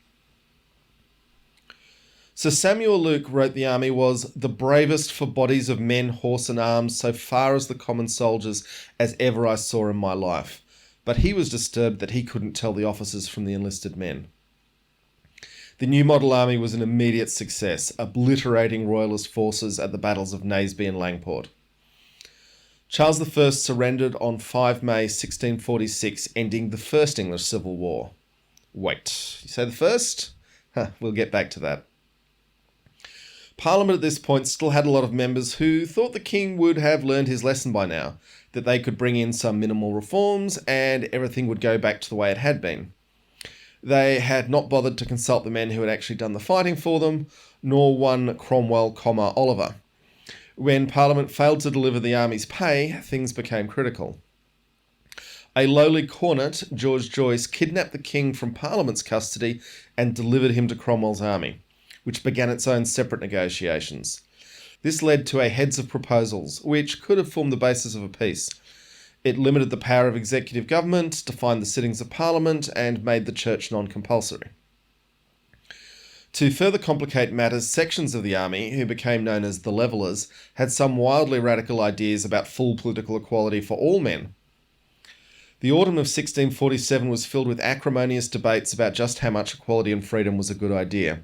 Sir Samuel Luke wrote the army was the bravest for bodies of men, horse and arms, so far as the common soldiers as ever I saw in my life. But he was disturbed that he couldn't tell the officers from the enlisted men. The new model army was an immediate success, obliterating royalist forces at the battles of Naseby and Langport. Charles I surrendered on 5 May 1646, ending the First English Civil War. Wait, you say the first? We'll get back to that. Parliament at this point still had a lot of members who thought the king would have learned his lesson by now, that they could bring in some minimal reforms and everything would go back to the way it had been. They had not bothered to consult the men who had actually done the fighting for them, nor one Cromwell, Oliver. When Parliament failed to deliver the army's pay, things became critical. A lowly cornet, George Joyce, kidnapped the king from Parliament's custody and delivered him to Cromwell's army. which began its own separate negotiations. This led to a heads of proposals, which could have formed the basis of a peace. It limited the power of executive government, defined the sittings of Parliament, and made the church non-compulsory. To further complicate matters, sections of the army, who became known as the Levellers, had some wildly radical ideas about full political equality for all men. The autumn of 1647 was filled with acrimonious debates about just how much equality and freedom was a good idea.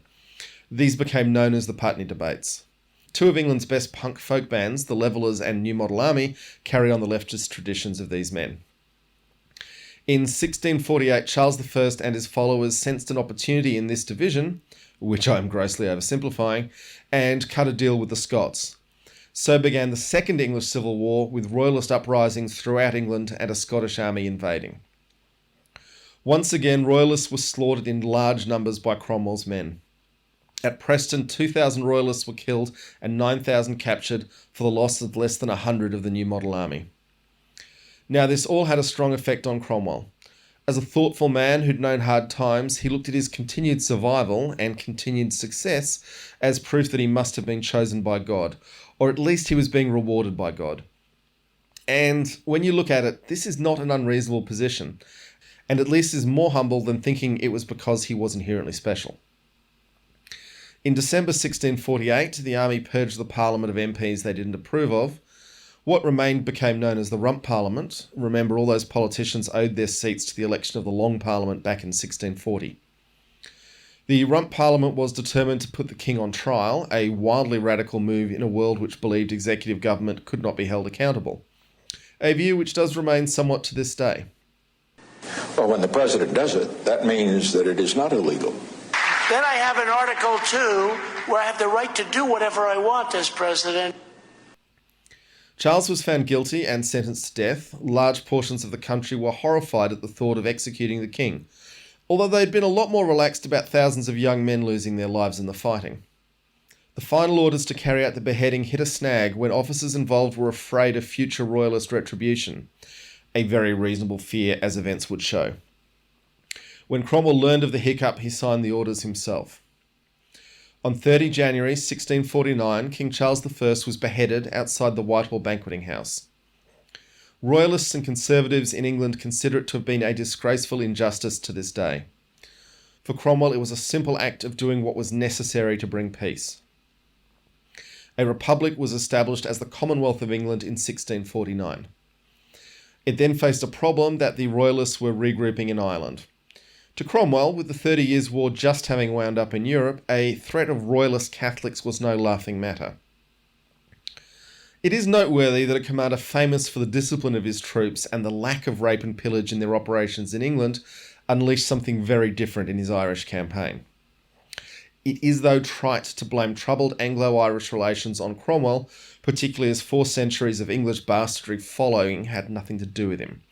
These became known as the Putney debates. Two of England's best punk folk bands, the Levellers and New Model Army, carry on the leftist traditions of these men. In 1648, Charles I and his followers sensed an opportunity in this division, which I am grossly oversimplifying, and cut a deal with the Scots. So began the Second English Civil War, with royalist uprisings throughout England and a Scottish army invading. Once again, royalists were slaughtered in large numbers by Cromwell's men. At Preston, 2,000 royalists were killed and 9,000 captured for the loss of less than 100 of the New Model Army. Now, this all had a strong effect on Cromwell. As a thoughtful man who'd known hard times, he looked at his continued survival and continued success as proof that he must have been chosen by God, or at least he was being rewarded by God. And when you look at it, this is not an unreasonable position, and at least is more humble than thinking it was because he was inherently special. In December 1648, the army purged the parliament of MPs they didn't approve of. What remained became known as the Rump Parliament. Remember, all those politicians owed their seats to the election of the Long Parliament back in 1640. The Rump Parliament was determined to put the king on trial, a wildly radical move in a world which believed executive government could not be held accountable. A view which does remain somewhat to this day. Well, when the president does it, that means that it is not illegal. Then I have an Article 2 where I have the right to do whatever I want as president. Charles was found guilty and sentenced to death. Large portions of the country were horrified at the thought of executing the king, although they'd been a lot more relaxed about thousands of young men losing their lives in the fighting. The final orders to carry out the beheading hit a snag when officers involved were afraid of future royalist retribution, a very reasonable fear as events would show. When Cromwell learned of the hiccup, he signed the orders himself. On 30 January 1649, King Charles I was beheaded outside the Whitehall Banqueting House. Royalists and Conservatives in England consider it to have been a disgraceful injustice to this day. For Cromwell, it was a simple act of doing what was necessary to bring peace. A republic was established as the Commonwealth of England in 1649. It then faced a problem that the Royalists were regrouping in Ireland. To Cromwell, with the 30 Years' War just having wound up in Europe, a threat of Royalist Catholics was no laughing matter. It is noteworthy that a commander famous for the discipline of his troops and the lack of rape and pillage in their operations in England unleashed something very different in his Irish campaign. It is, though, trite to blame troubled Anglo-Irish relations on Cromwell, particularly as 4 centuries of English bastardry following had nothing to do with him.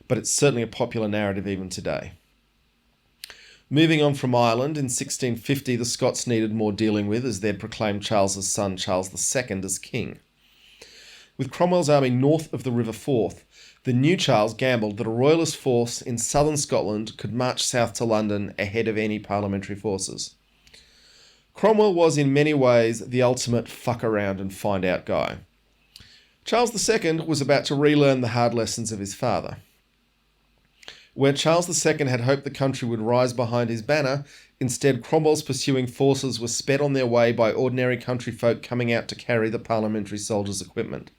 But it's certainly a popular narrative even today. Moving on from Ireland, in 1650 the Scots needed more dealing with as they'd proclaimed Charles's son Charles II as king. With Cromwell's army north of the River Forth, the new Charles gambled that a royalist force in southern Scotland could march south to London ahead of any parliamentary forces. Cromwell was in many ways the ultimate fuck around and find out guy. Charles II was about to relearn the hard lessons of his father. Where Charles II had hoped the country would rise behind his banner, instead Cromwell's pursuing forces were sped on their way by ordinary country folk coming out to carry the parliamentary soldiers' equipment.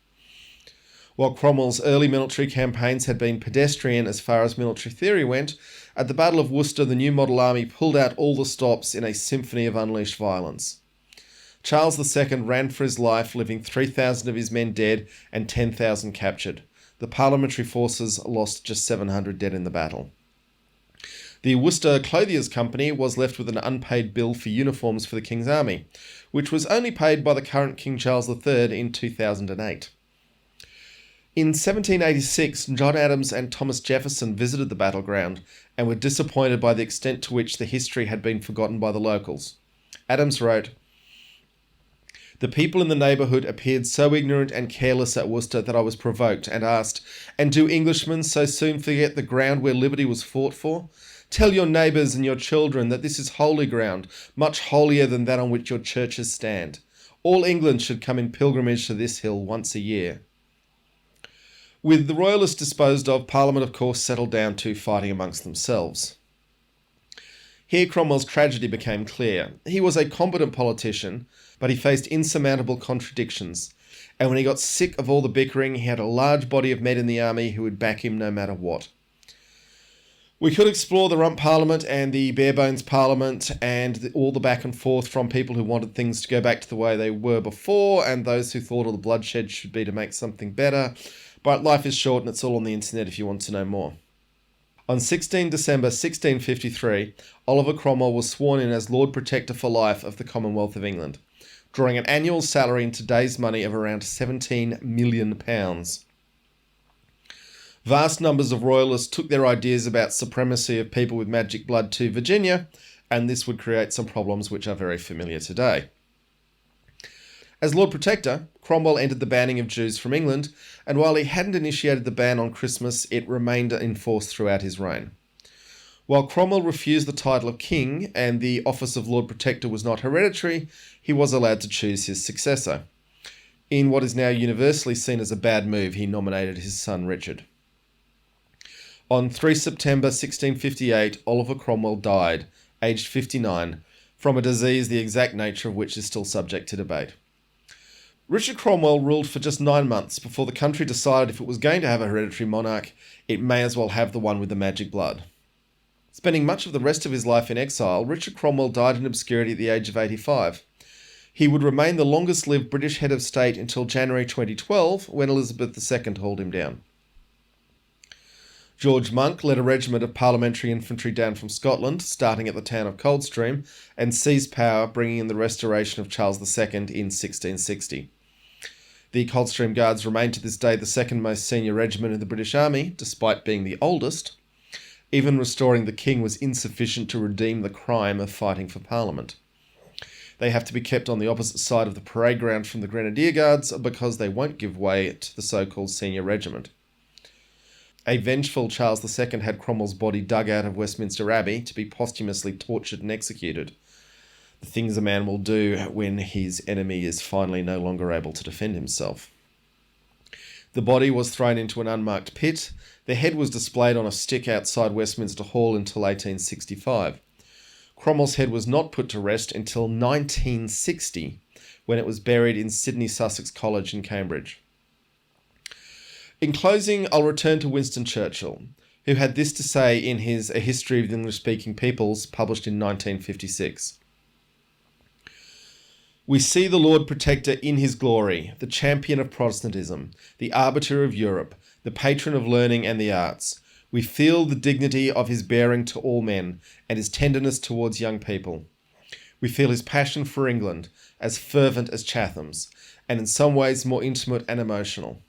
While Cromwell's early military campaigns had been pedestrian as far as military theory went, at the Battle of Worcester the New Model Army pulled out all the stops in a symphony of unleashed violence. Charles II ran for his life, leaving 3,000 of his men dead and 10,000 captured. The parliamentary forces lost just 700 dead in the battle. The Worcester Clothiers Company was left with an unpaid bill for uniforms for the King's Army, which was only paid by the current King Charles III in 2008. In 1786, John Adams and Thomas Jefferson visited the battleground and were disappointed by the extent to which the history had been forgotten by the locals. Adams wrote, "The people in the neighbourhood appeared so ignorant and careless at Worcester that I was provoked, and asked, 'And do Englishmen so soon forget the ground where liberty was fought for? Tell your neighbours and your children that this is holy ground, much holier than that on which your churches stand. All England should come in pilgrimage to this hill once a year. With the royalists disposed of, Parliament of course settled down to fighting amongst themselves. Here Cromwell's tragedy became clear. He was a competent politician, but he faced insurmountable contradictions, and when he got sick of all the bickering, he had a large body of men in the army who would back him no matter what. We could explore the Rump Parliament and the Barebones Parliament and all the back and forth from people who wanted things to go back to the way they were before and those who thought all the bloodshed should be to make something better. But life is short and it's all on the internet if you want to know more. On 16 December 1653, Oliver Cromwell was sworn in as Lord Protector for life of the Commonwealth of England, drawing an annual salary in today's money of around £17 million. Vast numbers of royalists took their ideas about supremacy of people with magic blood to Virginia, and this would create some problems which are very familiar today. As Lord Protector, Cromwell ended the banning of Jews from England, and while he hadn't initiated the ban on Christmas, it remained in force throughout his reign. While Cromwell refused the title of king and the office of Lord Protector was not hereditary, he was allowed to choose his successor. In what is now universally seen as a bad move, he nominated his son Richard. On 3 September 1658, Oliver Cromwell died, aged 59, from a disease the exact nature of which is still subject to debate. Richard Cromwell ruled for just 9 months before the country decided if it was going to have a hereditary monarch, it may as well have the one with the magic blood. Spending much of the rest of his life in exile, Richard Cromwell died in obscurity at the age of 85. He would remain the longest-lived British head of state until January 2012, when Elizabeth II hauled him down. George Monk led a regiment of parliamentary infantry down from Scotland, starting at the town of Coldstream, and seized power, bringing in the restoration of Charles II in 1660. The Coldstream Guards remain to this day the second most senior regiment in the British Army, despite being the oldest. Even restoring the king was insufficient to redeem the crime of fighting for Parliament. They have to be kept on the opposite side of the parade ground from the Grenadier Guards because they won't give way to the so-called senior regiment. A vengeful Charles II had Cromwell's body dug out of Westminster Abbey to be posthumously tortured and executed. The things a man will do when his enemy is finally no longer able to defend himself. The body was thrown into an unmarked pit. The head was displayed on a stick outside Westminster Hall until 1865. Cromwell's head was not put to rest until 1960, when it was buried in Sydney Sussex College in Cambridge. In closing, I'll return to Winston Churchill, who had this to say in his A History of the English-Speaking Peoples, published in 1956. We see the Lord Protector in his glory, the champion of Protestantism, the arbiter of Europe, the patron of learning and the arts. We feel the dignity of his bearing to all men, and his tenderness towards young people. We feel his passion for England, as fervent as Chatham's, and in some ways more intimate and emotional.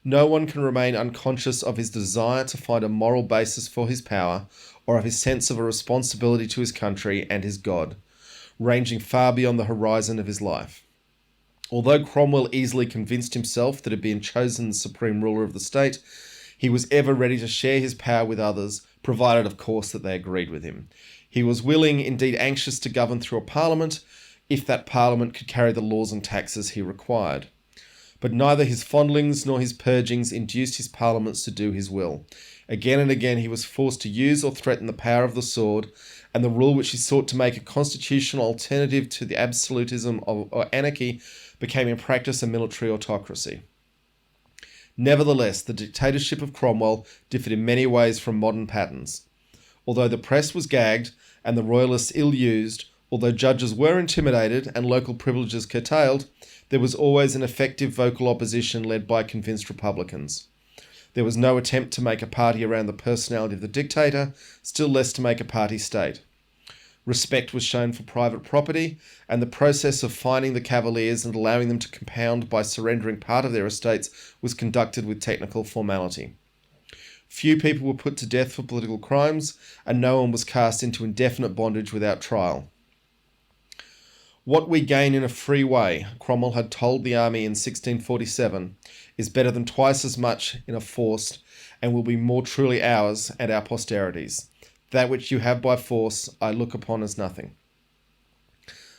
No one can remain unconscious of his desire to find a moral basis for his power, or of his sense of a responsibility to his country and his God, ranging far beyond the horizon of his life. Although Cromwell easily convinced himself that he had been chosen the supreme ruler of the state, he was ever ready to share his power with others, provided of course that they agreed with him. He was willing, indeed anxious, to govern through a parliament, if that parliament could carry the laws and taxes he required. But neither his fondlings nor his purgings induced his parliaments to do his will. Again and again he was forced to use or threaten the power of the sword, and the rule which he sought to make a constitutional alternative to the absolutism or anarchy became in practice a military autocracy. Nevertheless, the dictatorship of Cromwell differed in many ways from modern patterns. Although the press was gagged and the royalists ill-used, although judges were intimidated and local privileges curtailed, there was always an effective vocal opposition led by convinced Republicans. There was no attempt to make a party around the personality of the dictator, still less to make a party state. Respect was shown for private property, and the process of fining the Cavaliers and allowing them to compound by surrendering part of their estates was conducted with technical formality. Few people were put to death for political crimes, and no one was cast into indefinite bondage without trial. What we gain in a free way, Cromwell had told the army in 1647, is better than twice as much in a forced, and will be more truly ours and our posterities. That which you have by force, I look upon as nothing.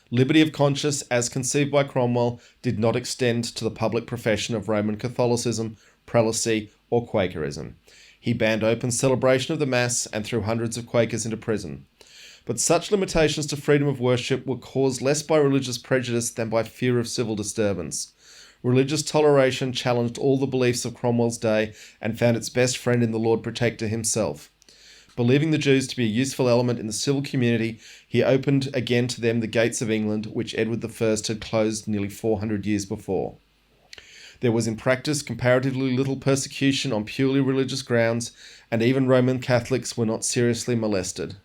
Liberty of conscience, as conceived by Cromwell, did not extend to the public profession of Roman Catholicism, prelacy, or Quakerism. He banned open celebration of the Mass and threw hundreds of Quakers into prison. But such limitations to freedom of worship were caused less by religious prejudice than by fear of civil disturbance. Religious toleration challenged all the beliefs of Cromwell's day and found its best friend in the Lord Protector himself. Believing the Jews to be a useful element in the civil community, he opened again to them the gates of England, which Edward I had closed nearly 400 years before. There was in practice comparatively little persecution on purely religious grounds, and even Roman Catholics were not seriously molested.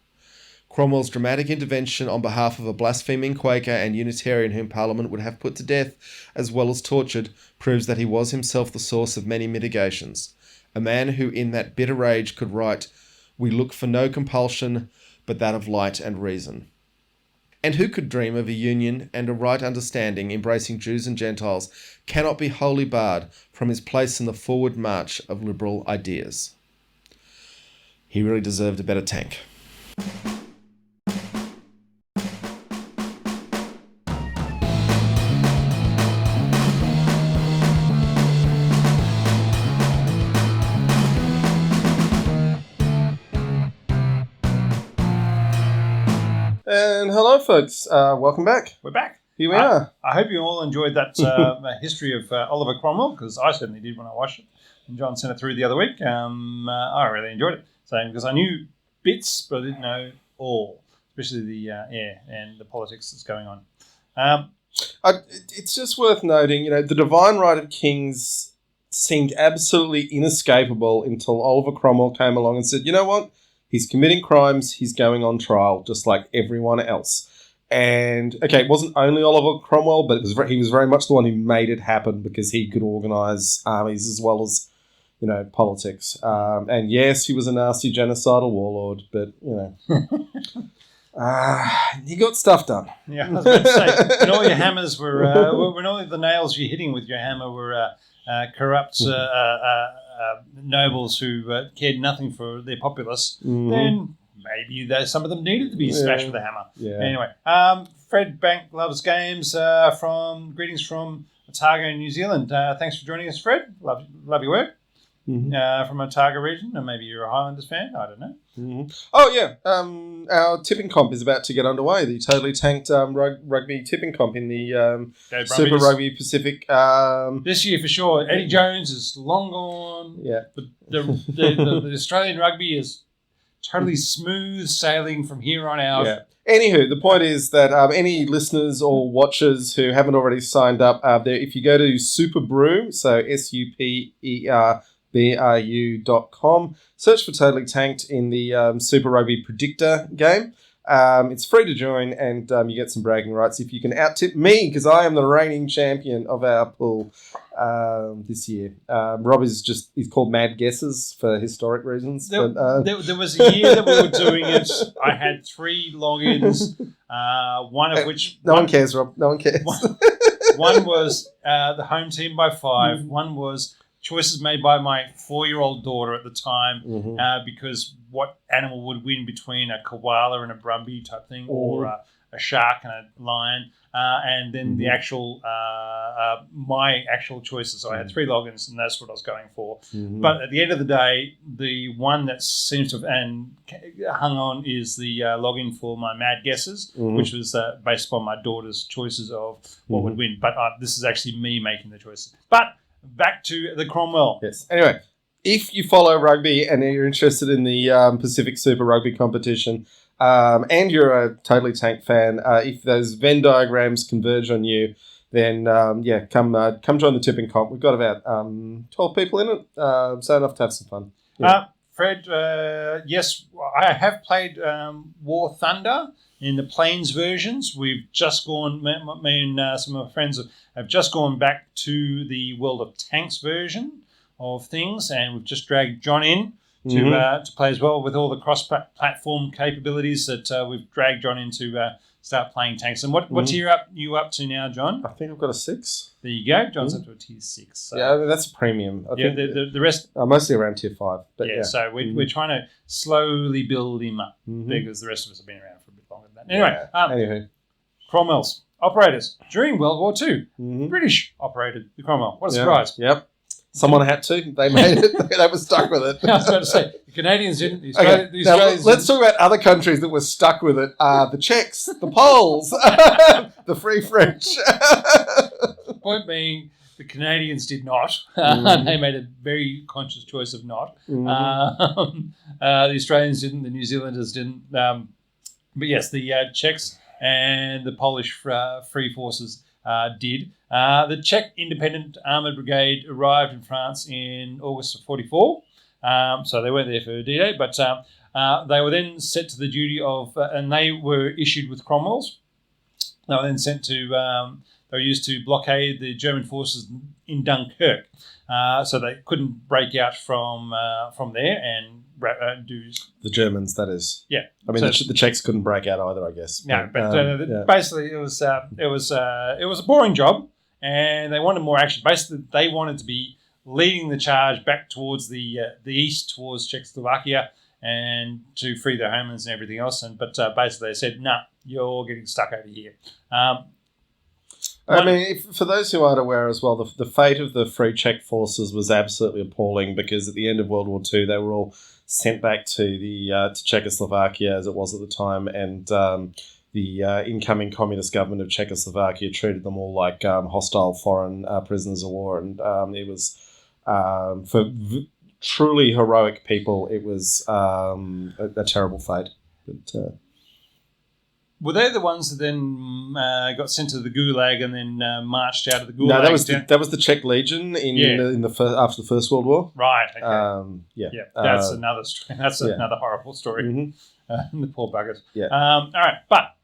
Cromwell's dramatic intervention on behalf of a blaspheming Quaker and Unitarian whom Parliament would have put to death, as well as tortured, proves that he was himself the source of many mitigations. A man who in that bitter age could write, "We look for no compulsion but that of light and reason." And who could dream of a union and a right understanding embracing Jews and Gentiles cannot be wholly barred from his place in the forward march of liberal ideas. He really deserved a better tank. And hello, folks. Welcome back. We're back. Here we are. I hope you all enjoyed that history of Oliver Cromwell, because I certainly did when I watched it. And John sent it through the other week. I really enjoyed it. So because I knew bits, but I didn't know all, especially the and the politics that's going on. It's just worth noting, the divine right of kings seemed absolutely inescapable until Oliver Cromwell came along and said, you know what? He's committing crimes. He's going on trial, just like everyone else. And, okay, it wasn't only Oliver Cromwell, but he was very much the one who made it happen because he could organise armies as well as, politics. And yes, he was a nasty genocidal warlord, but, he got stuff done. Yeah, I was about to say, when all your hammers were, when all the nails you're hitting with your hammer were corrupt nobles who cared nothing for their populace, then maybe some of them needed to be smashed with a hammer. Yeah. Anyway, Fred Bank loves games. Greetings from Otago, New Zealand. Thanks for joining us, Fred. Love your work. From Otago region, or maybe you're a Highlanders fan. I don't know. Oh yeah, our tipping comp is about to get underway. The totally tanked rugby tipping comp in the Super Rugby Pacific. This year for sure. Eddie Jones is long gone. Yeah, the Australian rugby is totally smooth sailing from here on out. Yeah. Anywho, the point is that any listeners or watchers who haven't already signed up, if you go to Super Brew, so SuperBru.com, search for Totally Tanked in the Super Rugby Predictor game. It's free to join, and you get some bragging rights if you can out-tip me, because I am the reigning champion of our pool this year. Rob he's called Mad Guesses for historic reasons. There was a year that we were doing it. I had 3 logins, one of which... No one cares, Rob. No one cares. One was the home team by 5. One was choices made by my 4-year-old daughter at the time, because what animal would win between a koala and a brumby type thing, or a shark and a lion, and then the actual my actual choices. So I had 3 logins, and that's what I was going for. But at the end of the day, the one that seems to have hung on is the login for my Mad Guesses, which was based upon my daughter's choices of what would win. But this is actually me making the choices. But back to the Cromwell. Yes. Anyway, if you follow rugby and you're interested in the Pacific Super Rugby competition, and you're a Totally Tanked fan, if those Venn diagrams converge on you, then come join the tipping comp. We've got about 12 people in it, so enough to have some fun. Yeah. Fred, yes, I have played War Thunder in the Plains versions. We've just gone, me and some of my friends have just gone back to the World of Tanks version of things, and we've just dragged John in to play as well with all the cross-platform capabilities that we've dragged John into start playing tanks. And what tier you up to now, John? I think I've got a 6. There you go. John's up to a tier 6. So. Yeah, I mean, that's a premium. I think the rest... mostly around tier 5. But so we're trying to slowly build him up because the rest of us have been around for a bit longer than that. Anyway, Cromwell's operators. During World War II, British operated the Cromwell. What a surprise. Yep. Someone had to. They made it. They were stuck with it. I was about to say, the Canadians didn't. The Australians let's talk about other countries that were stuck with it. The Czechs, the Poles, the Free French. Point being, the Canadians did not. They made a very conscious choice of not. The Australians didn't. The New Zealanders didn't. But yes, the Czechs and the Polish Free Forces did. The Czech Independent Armoured Brigade arrived in France in August of 1944. So they weren't there for D-Day, but they were then set to the duty of, and they were issued with Cromwell's. They were then sent to, they were used to blockade the German forces in Dunkirk. So they couldn't break out from there and do... The Germans, that is. Yeah. I mean, the Czechs couldn't break out either, I guess. No, but basically it was a boring job, and they wanted more action. Basically, they wanted to be leading the charge back towards the east, towards Czechoslovakia, and to free their homelands and everything else. But basically, they said, "Nah, you're getting stuck over here." I mean, for those who aren't aware as well, the fate of the Free Czech forces was absolutely appalling because at the end of World War II, they were all sent back to to Czechoslovakia as it was at the time, and the incoming communist government of Czechoslovakia treated them all like hostile foreign prisoners of war, and it was for truly heroic people, it was a terrible fate. But, were they the ones that then got sent to the Gulag and then marched out of the Gulag? No, that was the Czech Legion after the First World War. Right. Okay. That's another story. That's another horrible story. The poor buggers. Yeah. All right, but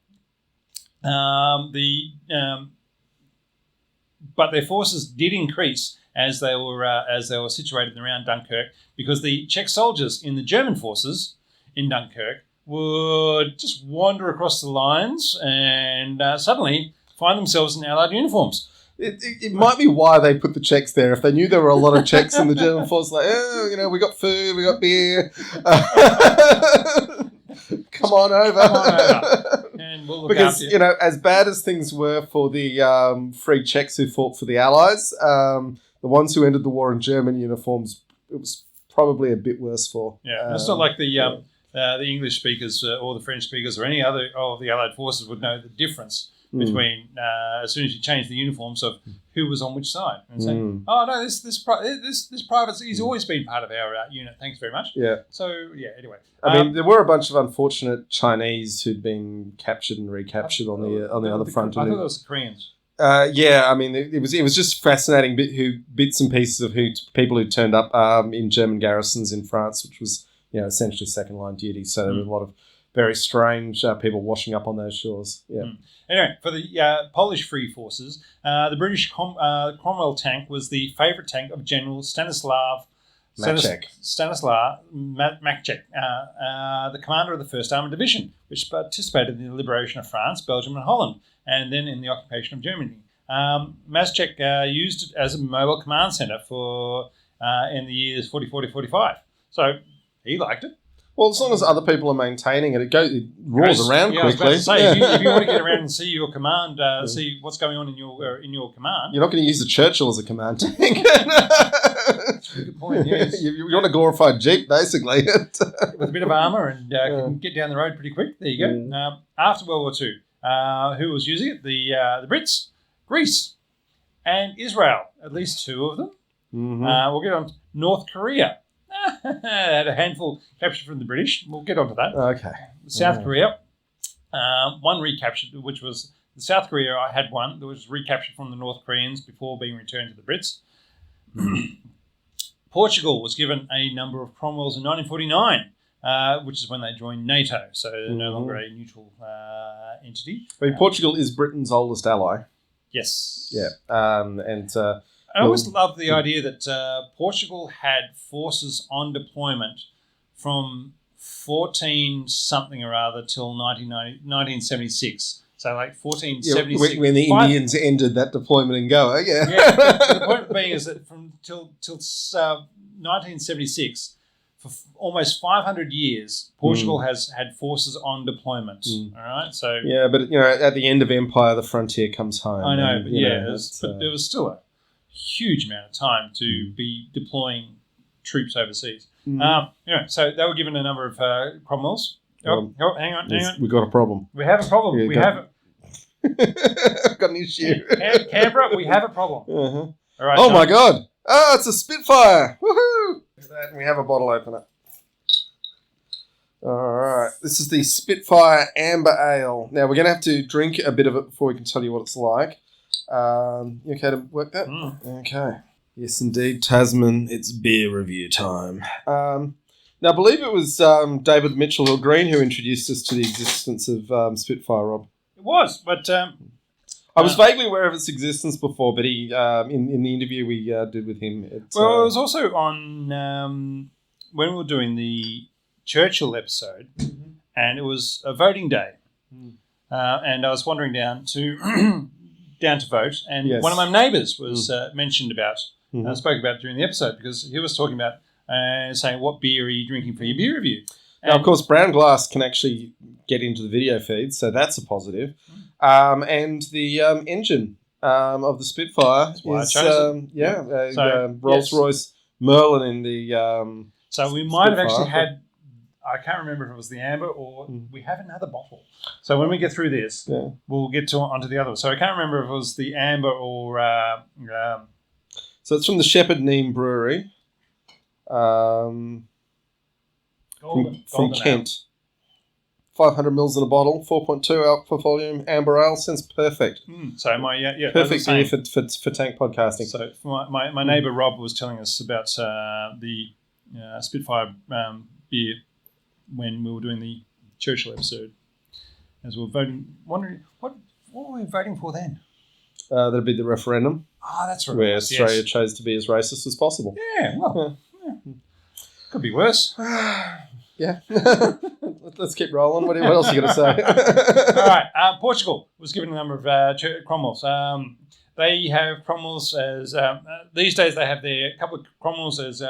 but their forces did increase as they were situated around Dunkirk, because the Czech soldiers in the German forces in Dunkirk would just wander across the lines and suddenly find themselves in Allied uniforms. It might be why they put the Czechs there. If they knew there were a lot of Czechs in the German force, like, we got food, we got beer. Come on over. And we'll look because, after you. As bad as things were for the Free Czechs who fought for the Allies, the ones who ended the war in German uniforms, it was probably a bit worse for. Yeah, it's not like the English speakers or the French speakers or any other of the Allied forces would know the difference between as soon as you change the uniforms of who was on which side, and saying, "Oh no, this private, he's always been part of our unit. Thanks very much." Yeah. So anyway, I mean, there were a bunch of unfortunate Chinese who'd been captured and recaptured on the other front. I thought it was the Koreans. I mean, it was just fascinating bits and pieces of people who turned up in German garrisons in France, which was essentially second line duty. So there were a lot of very strange people washing up on those shores. Yeah. Anyway, for the Polish Free Forces, the British Cromwell tank was the favourite tank of General Stanislaw Maczek, the commander of the 1st Armoured Division, which participated in the liberation of France, Belgium and Holland, and then in the occupation of Germany. Maczek used it as a mobile command centre for in the years 44 to 45. So he liked it. Well, as long as other people are maintaining it, it roars around quickly. I was about to say, if you want to get around and see your command, see what's going on in your command, you're not going to use the Churchill as a command tank. That's a good point. Yes. You want a glorified Jeep, basically, with a bit of armour and can get down the road pretty quick. There you go. After World War II, who was using it? The Brits, Greece, and Israel. At least 2 of them. We'll get on to North Korea. Had a handful captured from the British. We'll get on to that. Okay. South Korea, one recaptured, which was the South Korea. I had one that was recaptured from the North Koreans before being returned to the Brits. Portugal was given a number of Cromwells in 1949, which is when they joined NATO. So they're no longer a neutral entity. I mean, Portugal is Britain's oldest ally. Yes. Yeah. I always loved the idea that Portugal had forces on deployment from 14 something or other till 1976. So like 1476. When the Indians ended that deployment in Goa, yeah. The point being is that from till 1976, for almost 500 years, Portugal has had forces on deployment. All right, so yeah, but at the end of empire, the frontier comes home. I know, and, but there was still a huge amount of time to be deploying troops overseas. So they were given a number of Cromwells. Hang on. We've got a problem. We have a problem. Yeah, I've got an issue. Canberra, we have a problem. Uh-huh. All right, Oh, John. my God. Oh, it's a Spitfire. Woohoo. Look at that. And we have a bottle opener. All right. This is the Spitfire Amber Ale. Now, we're going to have to drink a bit of it before we can tell you what it's like. You okay to work that? Okay. Yes, indeed, Tasman. It's beer review time. Now, I believe it was David Mitchell Hill Green who introduced us to the existence of Spitfire, Rob. It was, but... I was vaguely aware of its existence before, but he in the interview we did with him... it was also on... when we were doing the Churchill episode, and it was a voting day. And I was wandering down to vote, and one of my neighbours was mentioned about... spoke about during the episode, because he was talking about saying, what beer are you drinking for your beer review? Now, of course, Brown Glass can actually get into the video feed, so that's a positive. And the engine of the Spitfire is Rolls-Royce Merlin in the so we might have actually had, I can't remember if it was the amber or we have another bottle. So when we get through this, we'll get onto the other one. So I can't remember if it was the amber or... So it's from the Shepherd Neame Brewery. From Kent. 500 mils in a bottle, 4.2 alcohol volume, amber ale. Sounds perfect. So perfect beer for tank podcasting. So my neighbour Rob was telling us about the Spitfire beer when we were doing the Churchill episode, as we were voting. Wondering what were we voting for then? That'd be the referendum. Oh, that's right. Where Australia chose to be as racist as possible. Yeah, well, could be worse. Yeah. Let's keep rolling. What else are you going to say? All right. Portugal was given a number of Cromwells. They have Cromwells as... these days they have a couple of Cromwells as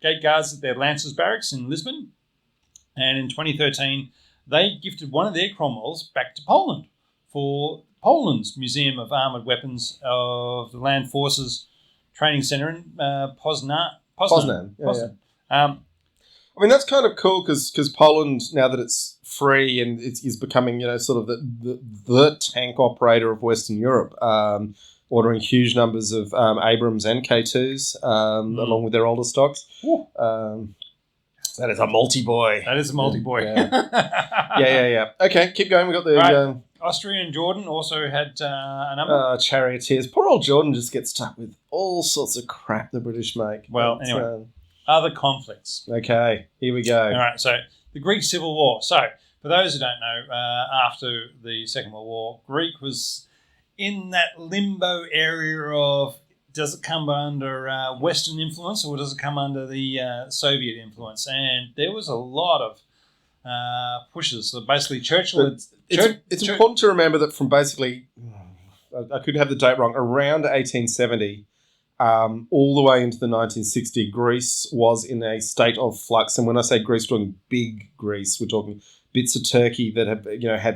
gate guards at their Lancers Barracks in Lisbon. And in 2013, they gifted one of their Cromwells back to Poland for Poland's Museum of Armoured Weapons of the Land Forces Training Centre in Poznan. Yeah. I mean, that's kind of cool because Poland, now that it's free and is becoming, sort of the tank operator of Western Europe, ordering huge numbers of Abrams and K2s along with their older stocks. That is a multi-boy. That is a multi-boy. Yeah. Okay, keep going. We got the... Right. Austria and Jordan also had a number. Charioteers. Poor old Jordan just gets stuck with all sorts of crap the British make. Well, anyway. Other conflicts. Okay, here we go. All right, so the Greek Civil War. So, for those who don't know, after the Second World War, Greek was in that limbo area of, does it come under Western influence or does it come under the Soviet influence? And there was a lot of pushes. So basically, Churchill... It's important to remember that from basically, I could have the date wrong, around 1870... all the way into the 1960s, Greece was in a state of flux. And when I say Greece, we're talking big Greece. We're talking bits of Turkey that have,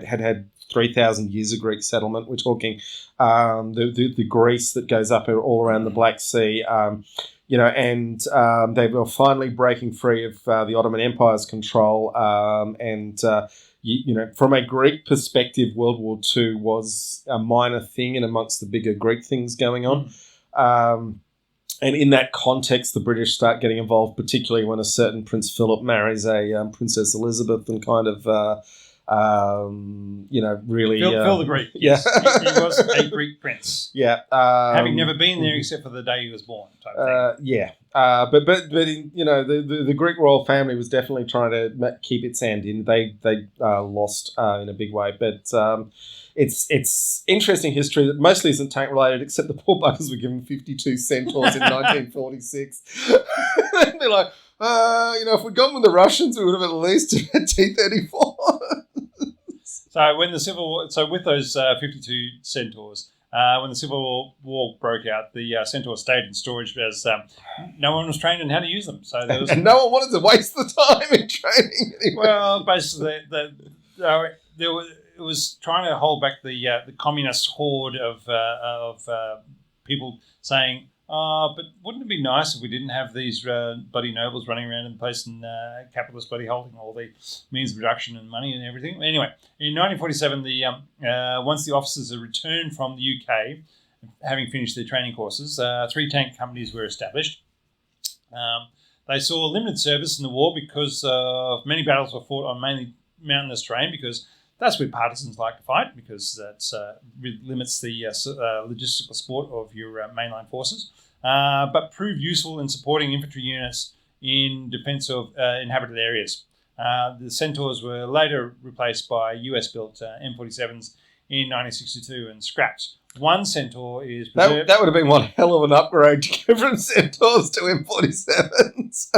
had 3,000 years of Greek settlement. We're talking the Greece that goes up all around the Black Sea. And they were finally breaking free of the Ottoman Empire's control. From a Greek perspective, World War II was a minor thing in amongst the bigger Greek things going on. And in that context, the British start getting involved, particularly when a certain Prince Philip marries a Princess Elizabeth and kind of, really... Phil the Greek. Yeah. He was a Greek prince. Yeah. Having never been there except for the day he was born, type thing. Yeah. But the Greek royal family was definitely trying to keep its hand in. They lost in a big way. But... It's interesting history that mostly isn't tank related, except the poor buggers were given 52 centaurs in 1946. They're like, if we'd gone with the Russians, we would have at least had T-34. So when the Civil War, so with those 52 centaurs, when the Civil War broke out, the centaurs stayed in storage as no one was trained in how to use them. So there was, And no one wanted to waste the time in training anyway. well, basically, it was trying to hold back the communist horde of people saying, but wouldn't it be nice if we didn't have these bloody nobles running around in the place and capitalists bloody holding all the means of production and money and everything? Anyway, in 1947, once the officers had returned from the UK, having finished their training courses, 3 tank companies were established. They saw limited service in the war because many battles were fought on mainly mountainous terrain, because that's where partisans like to fight, because that limits the logistical support of your mainline forces, but proved useful in supporting infantry units in defence of inhabited areas. The Centaurs were later replaced by US-built M47s in 1962 and scrapped. One Centaur is preserved. That would have been one hell of an upgrade to go from Centaurs to M47s.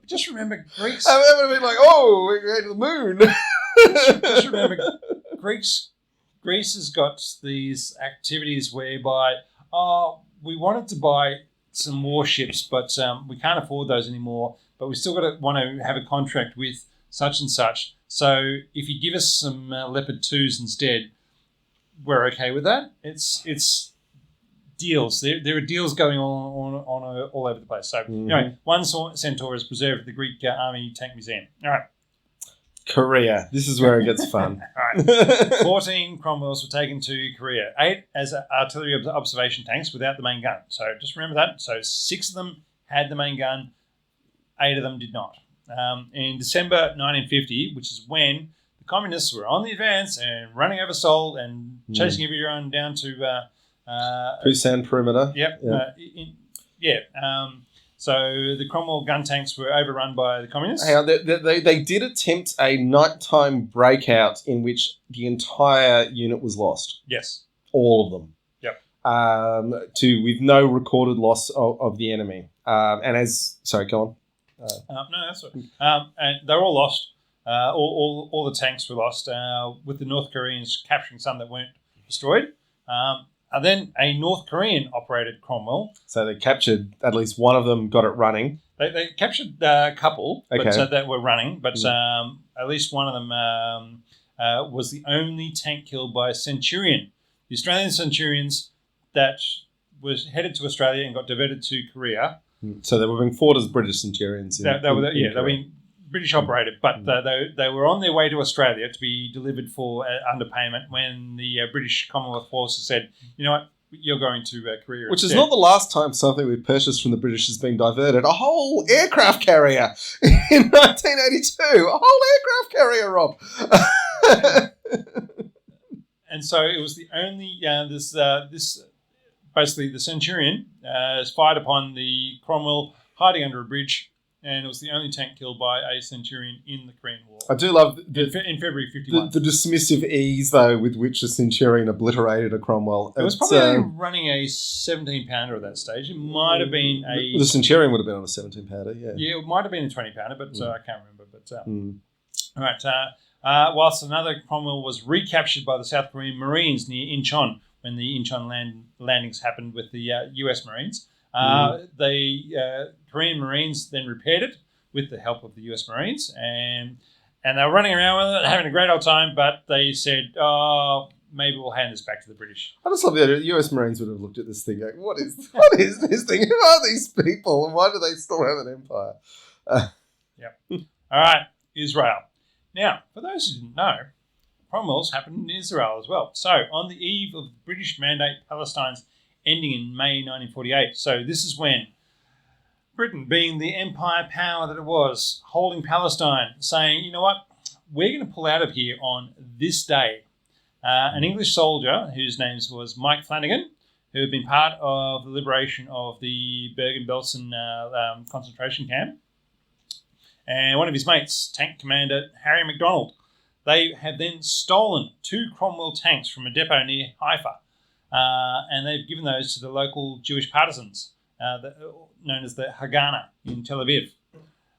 Just remember, Greeks. That would have been like, oh, we're going to the moon. Just remember, Greece has got these activities whereby, we wanted to buy some warships, but we can't afford those anymore. But we still want to have a contract with such and such. So if you give us some Leopard 2s instead, we're okay with that. It's deals. There are deals going on all over the place. So anyway, one Centaur is preserved at the Greek Army Tank Museum. All right. Korea. This is where it gets fun. All right. 14 Cromwells were taken to Korea. 8 as artillery observation tanks without the main gun. So just remember that. So 6 of them had the main gun. 8 of them did not. In December 1950, which is when the communists were on the advance and running over Seoul and chasing everyone down to Busan perimeter. Yep. So the Cromwell gun tanks were overrun by the communists. Hang on, they did attempt a nighttime breakout in which the entire unit was lost. Yes. All of them. Yep. With no recorded loss of the enemy. Sorry, go on. No, that's right. And they were all lost. All the tanks were lost, with the North Koreans capturing some that weren't destroyed. And then a North Korean operated Cromwell. So they captured at least one of them, got it running. They captured a couple that were running, but at least one of them was the only tank killed by a Centurion. The Australian Centurions that was headed to Australia and got diverted to Korea. So they were being fought as British Centurions. They were being British operated, but they were on their way to Australia to be delivered for underpayment when the British Commonwealth forces said, you know what, you're going to Korea. Which is not the last time something we've purchased from the British has been diverted. A whole aircraft carrier in 1982. A whole aircraft carrier, Rob. And so it was the only, this basically the Centurion fired upon the Cromwell hiding under a bridge, and it was the only tank killed by a Centurion in the Korean War. I do love in February 51. The dismissive ease, though, with which a Centurion obliterated a Cromwell. It was probably only running a 17-pounder at that stage. It might have been the Centurion would have been on a 17-pounder, yeah. Yeah, it might have been a 20-pounder, but I can't remember. But all right. Whilst another Cromwell was recaptured by the South Korean Marines near Incheon when the Incheon landings happened with the US Marines. The Korean Marines then repaired it with the help of the US Marines, and they were running around with it, having a great old time, but they said, maybe we'll hand this back to the British. I just love that the US Marines would have looked at this thing going, what is this thing? Who are these people, and why do they still have an empire? Yep. All right, Israel. Now, for those who didn't know, Cromwell's happened in Israel as well. So, on the eve of the British Mandate Palestine's ending in May 1948. So this is when Britain, being the empire power that it was, holding Palestine, saying, you know what, we're going to pull out of here on this day. An English soldier whose name was Mike Flanagan, who had been part of the liberation of the Bergen-Belsen concentration camp, and one of his mates, Tank Commander Harry MacDonald. They have then stolen 2 Cromwell tanks from a depot near Haifa. And they've given those to the local Jewish partisans, known as the Haganah in Tel Aviv.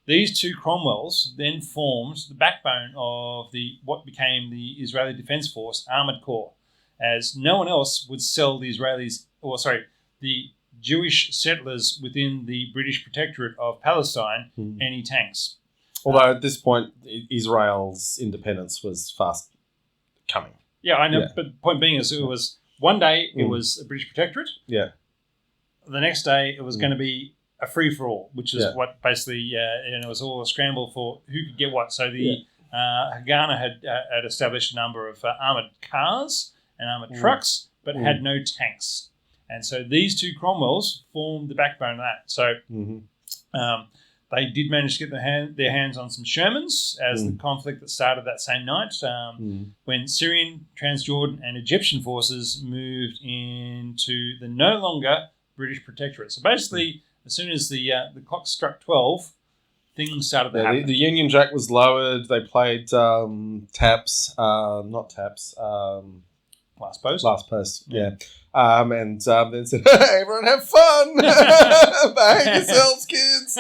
these two Cromwells then formed the backbone of what became the Israeli Defence Force Armoured Corps, as no one else would sell the the Jewish settlers within the British Protectorate of Palestine any tanks. Although at this point, Israel's independence was fast coming. Yeah, I know. Yeah. But the point being is, it was one day it was a British Protectorate. Yeah. The next day it was going to be a free for all, which is what basically it was all a scramble for who could get what. So the Haganah had established a number of armoured cars and armoured trucks, but had no tanks. And so these two Cromwells formed the backbone of that. So they did manage to get their hands on some Shermans as the conflict that started that same night when Syrian, Transjordan and Egyptian forces moved into the no longer British Protectorate. So basically, as soon as the clock struck 12, things started to happen. The Union Jack was lowered. They played taps, not taps. Last Post? Last Post, yeah. And then said, hey, everyone have fun! Behave yourselves, kids!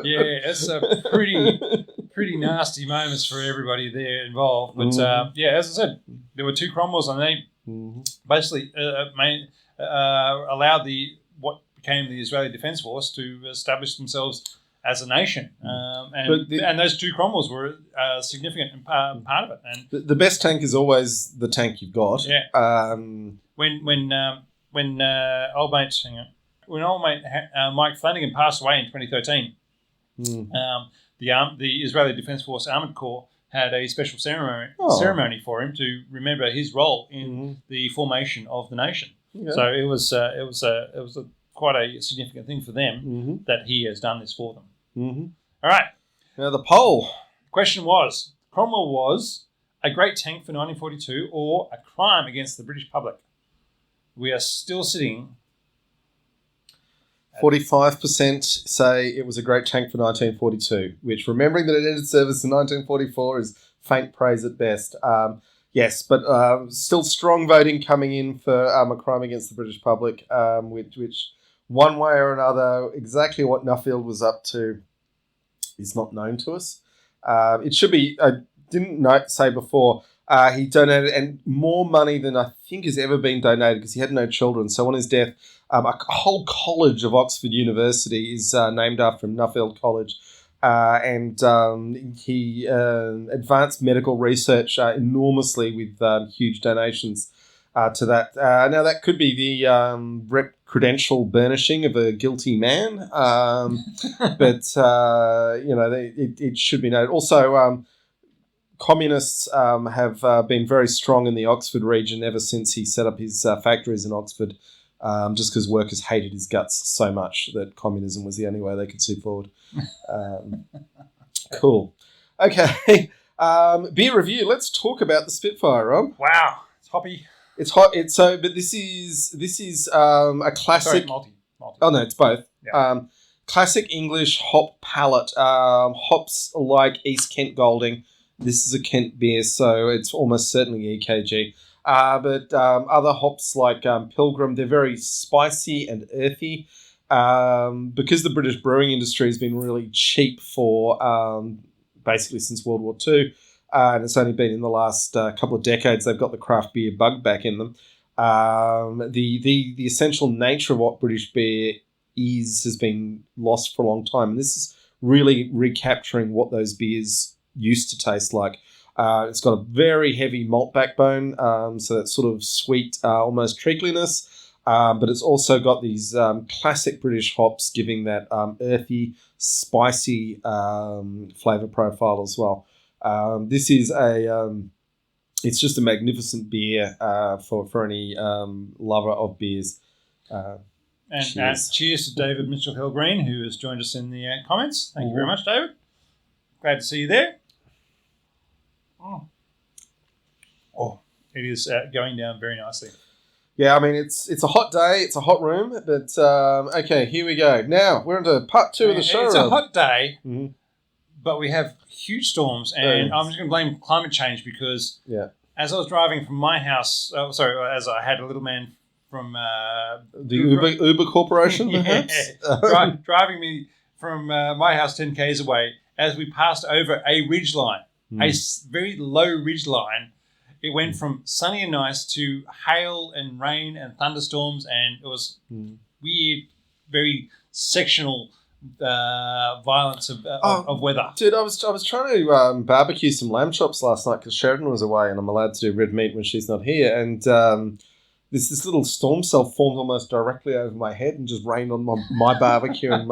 Yeah, it's a pretty nasty moments for everybody there involved. But, as I said, there were two Cromwells, and they basically allowed what became the Israeli Defence Force to establish themselves as a nation. And those two Cromwells were a significant part of it. And the best tank is always the tank you've got. Yeah. When old mate Mike Flanagan passed away in 2013, the Israeli Defence Force Armoured Corps had a special ceremony for him to remember his role in the formation of the nation. Yeah. So it was quite a significant thing for them that he has done this for them. All right. Now the poll. Question was, Cromwell was a great tank for 1942 or a crime against the British public? We are still sitting... 45% say it was a great tank for 1942, which, remembering that it ended service in 1944, is faint praise at best. Yes, but still strong voting coming in for a crime against the British public, which one way or another, exactly what Nuffield was up to is not known to us. It should be, I didn't say before, he donated and more money than I think has ever been donated because he had no children. So on his death, a whole college of Oxford University is named after him, Nuffield College. And he advanced medical research enormously with huge donations to that. Now, that could be the credential burnishing of a guilty man, but, it should be noted. Also, communists have been very strong in the Oxford region ever since he set up his factories in Oxford, just because workers hated his guts so much that communism was the only way they could see forward. Cool. Okay. Beer review. Let's talk about the Spitfire, Rob. Wow. It's hoppy. It's hot. But this is a classic. Sorry, multi. Oh no, it's both. Yeah. Classic English hop palate. Hops like East Kent Golding. This is a Kent beer, so it's almost certainly EKG. But other hops like Pilgrim, they're very spicy and earthy. Because the British brewing industry has been really cheap for basically since World War II, and it's only been in the last couple of decades they've got the craft beer bug back in them. The essential nature of what British beer has been lost for a long time. And this is really recapturing what those beers used to taste like. It's got a very heavy malt backbone, so that sort of sweet, almost treacliness. But it's also got these classic British hops giving that earthy, spicy flavour profile as well. This is it's just a magnificent beer for any lover of beers. Cheers to David Mitchell-Hill-Green, who has joined us in the comments. Thank you very much, David. Glad to see you there. Oh, it is going down very nicely. Yeah, I mean, it's a hot day, it's a hot room, but okay, here we go. Now, we're into part two of the show. It's a hot day, but we have huge storms, and I'm just going to blame climate change because as I was driving from my house, as I had a little man from... the Uber Corporation, perhaps? Driving me from my house 10 k's away, as we passed over a ridge line, a very low ridge line, it went from sunny and nice to hail and rain and thunderstorms, and it was weird, very sectional violence of weather. Dude, I was trying to barbecue some lamb chops last night because Sheridan was away, and I'm allowed to do red meat when she's not here. And this little storm cell formed almost directly over my head and just rained on my barbecue and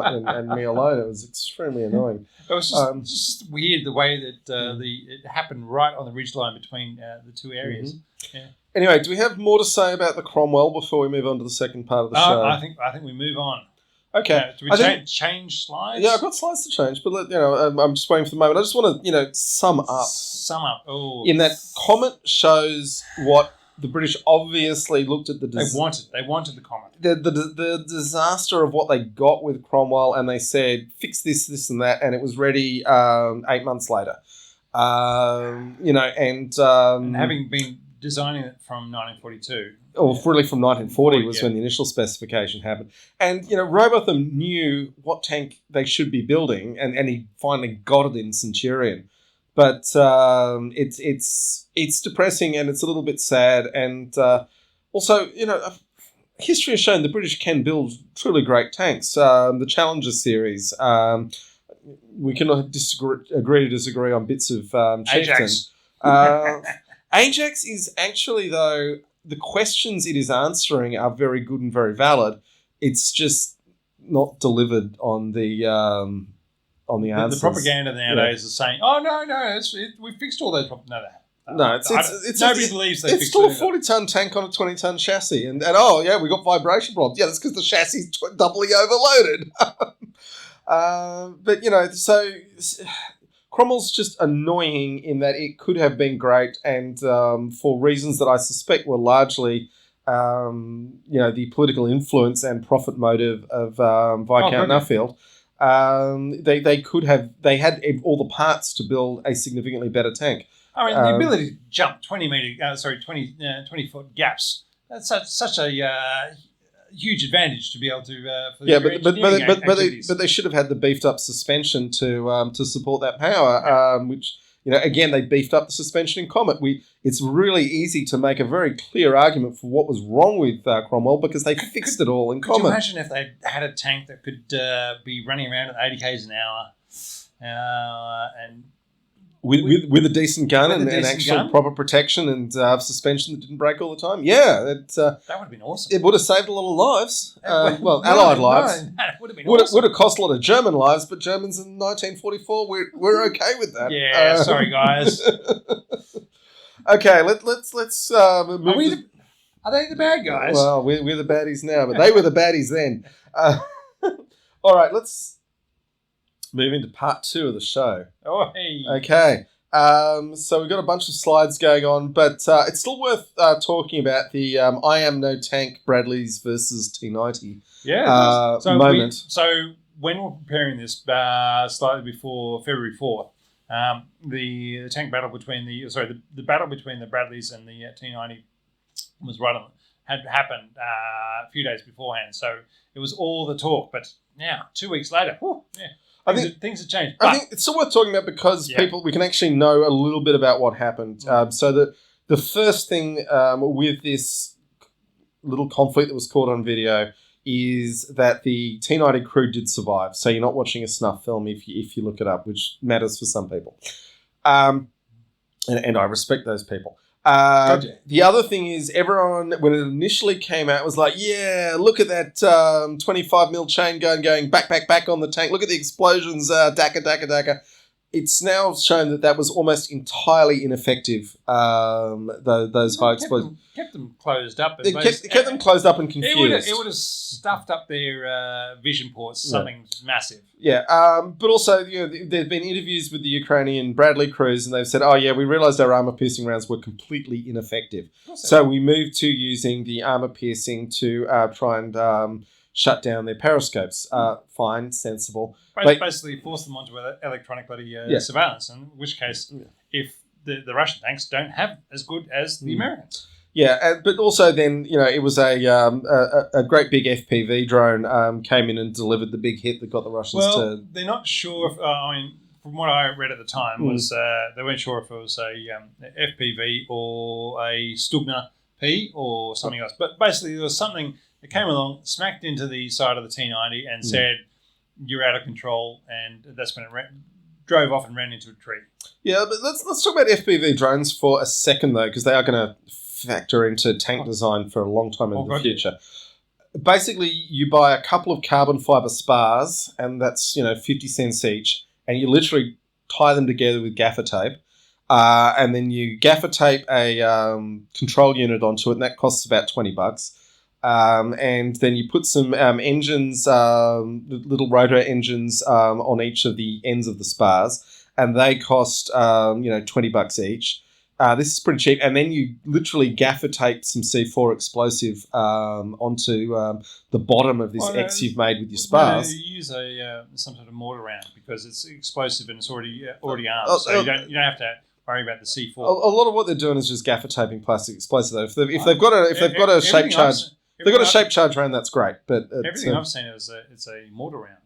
me alone. It was extremely annoying. It was just weird the way that it happened right on the ridgeline between the two areas. Mm-hmm. Yeah. Anyway, do we have more to say about the Cromwell before we move on to the second part of the show? I think we move on. Okay. Do we change slides? Yeah, I've got slides to change, but I'm just waiting for the moment. I just want to sum up. Oh, in that Comet shows what the British obviously looked at They wanted the Comet. The disaster of what they got with Cromwell, and they said fix this, and that, and it was ready 8 months later. And having been designing it from 1942. Or really from 1940 was when the initial specification happened. And, Robotham knew what tank they should be building, and he finally got it in Centurion. But it's depressing, and it's a little bit sad. And also, history has shown the British can build truly great tanks. The Challenger series, we can agree to disagree on bits of Chieftain. Ajax. Ajax is actually, though, the questions it is answering are very good and very valid. It's just not delivered on the answers. The propaganda nowadays is saying, "Oh no, we fixed all those problems." No, nobody believes they fixed it. It's still a 40-ton tank on a 20-ton chassis, and we got vibration problems. Yeah, that's because the chassis is doubly overloaded. So Cromwell's just annoying in that it could have been great, and for reasons that I suspect were largely, the political influence and profit motive of Viscount Nuffield. They had all the parts to build a significantly better tank. I mean, the ability to jump 20 foot gaps. That's such a huge advantage to be able to. But they should have had the beefed up suspension to support that power. Which again they beefed up the suspension in Comet. It's really easy to make a very clear argument for what was wrong with Cromwell because they fixed it all in Comet. Could you imagine if they had a tank that could be running around at 80 k's an hour and with a decent gun and actual proper protection and suspension that didn't break all the time? Yeah, that would have been awesome. It would have saved a lot of lives. Allied lives. No, it would have been awesome. Would have cost a lot of German lives, but Germans in 1944 we're okay with that. Yeah, sorry guys. Okay, let's move. Are they the bad guys? Well, we're the baddies now, but they were the baddies then. All right, let's move into part 2 of the show. Oh, hey. Okay. So we've got a bunch of slides going on, but it's still worth talking about the I Am No Tank Bradleys versus T90 moment. So when we're preparing this, slightly before February 4th, the tank battle between the battle between the Bradleys and the T90 was had happened a few days beforehand. So it was all the talk, but now 2 weeks later, things have changed. I think it's still worth talking about because we can actually know a little bit about what happened. So the first thing with this little conflict that was caught on video is that the T90 crew did survive. So you're not watching a snuff film if you look it up, which matters for some people. And I respect those people. The other thing is everyone, when it initially came out, was like, yeah, look at that 25mm chain gun going back on the tank. Look at the explosions, daka. It's now shown that was almost entirely ineffective, those high explosions. Kept them closed up. Kept them closed up and confused. It would have stuffed up their vision ports, something massive. Yeah, but also, there've been interviews with the Ukrainian Bradley crews, and they've said, we realised our armour-piercing rounds were completely ineffective. So we moved to using the armour-piercing to try and shut down their periscopes. Fine, sensible. Basically force them onto electronic surveillance, in which case, if the Russian tanks don't have as good as the Americans. Yeah, but also then, it was a great big FPV drone came in and delivered the big hit that got the Russians to... they're not sure if, from what I read at the time, was they weren't sure if it was a FPV or a Stugner P or something else. But basically, there was something that came along, smacked into the side of the T-90 and said, "You're out of control," and that's when it drove off and ran into a tree. Yeah, but let's talk about FPV drones for a second, though, because they are going to factor into tank design for a long time in the future. Basically, you buy a couple of carbon fibre spars, and that's 50 cents each, and you literally tie them together with gaffer tape, and then you gaffer tape a control unit onto it, and that costs about $20. And then you put some engines, little rotor engines, on each of the ends of the spars, and they cost $20 each. This is pretty cheap, and then you literally gaffer tape some C4 explosive onto the bottom of this X you've made with your spars. You use some sort of mortar round because it's explosive and it's already armed, so you don't have to worry about the C4. A lot of what they're doing is just gaffer taping plastic explosive. Though, if they've got a shape charge. They've got a shape charge round, that's great. But everything I've seen is it's a mortar round.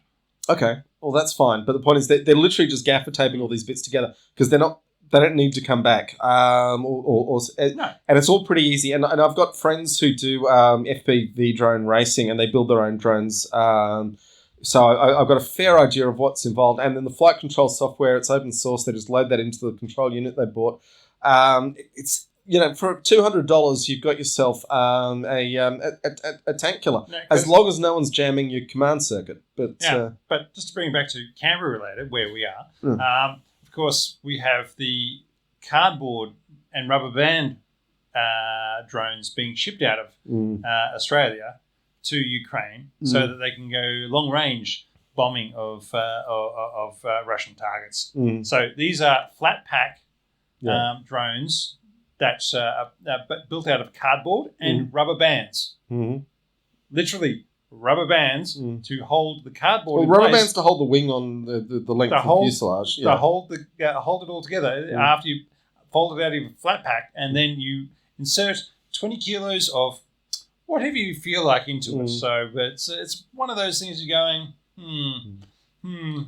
Okay, well that's fine. But the point is that they're literally just gaffer taping all these bits together because they don't need to come back. No. And it's all pretty easy. And I've got friends who do FPV drone racing and they build their own drones. So I've got a fair idea of what's involved. And then the flight control software, it's open source. They just load that into the control unit they bought. It's for $200, you've got yourself a tank killer, as long as no one's jamming your command circuit. But just to bring it back to Canberra related, where we are, of course, we have the cardboard and rubber band drones being shipped out of Australia to Ukraine so that they can go long range bombing of Russian targets. So these are flat pack drones that's built out of cardboard and rubber bands. Literally rubber bands to hold the cardboard in place. Rubber bands to hold the wing on the length of the fuselage. To hold it all together after you fold it out of your flat pack, and then you insert 20 kilos of whatever you feel like into it. So it's one of those things you're going,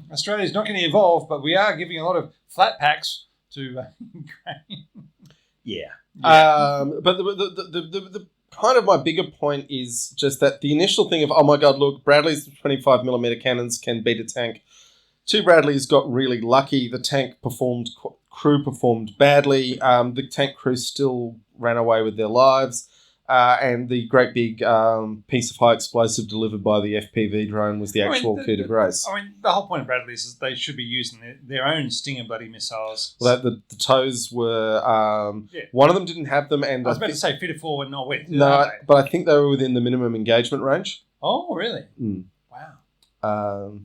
Australia's not going to evolve, but we are giving a lot of flat packs to Ukraine. But the kind of my bigger point is just that the initial thing of, oh my God, look, Bradley's 25mm cannons can beat a tank. Two Bradleys got really lucky. The tank crew performed badly. The tank crew still ran away with their lives. And the great big piece of high explosive delivered by the FPV drone was the actual coup de grace. The whole point of Bradley's is they should be using their own Stinger bloody missiles. Well, the toes were... One of them didn't have them. And I was about to say fitted forward, not with. No, but I think they were within the minimum engagement range. Oh, really? Wow.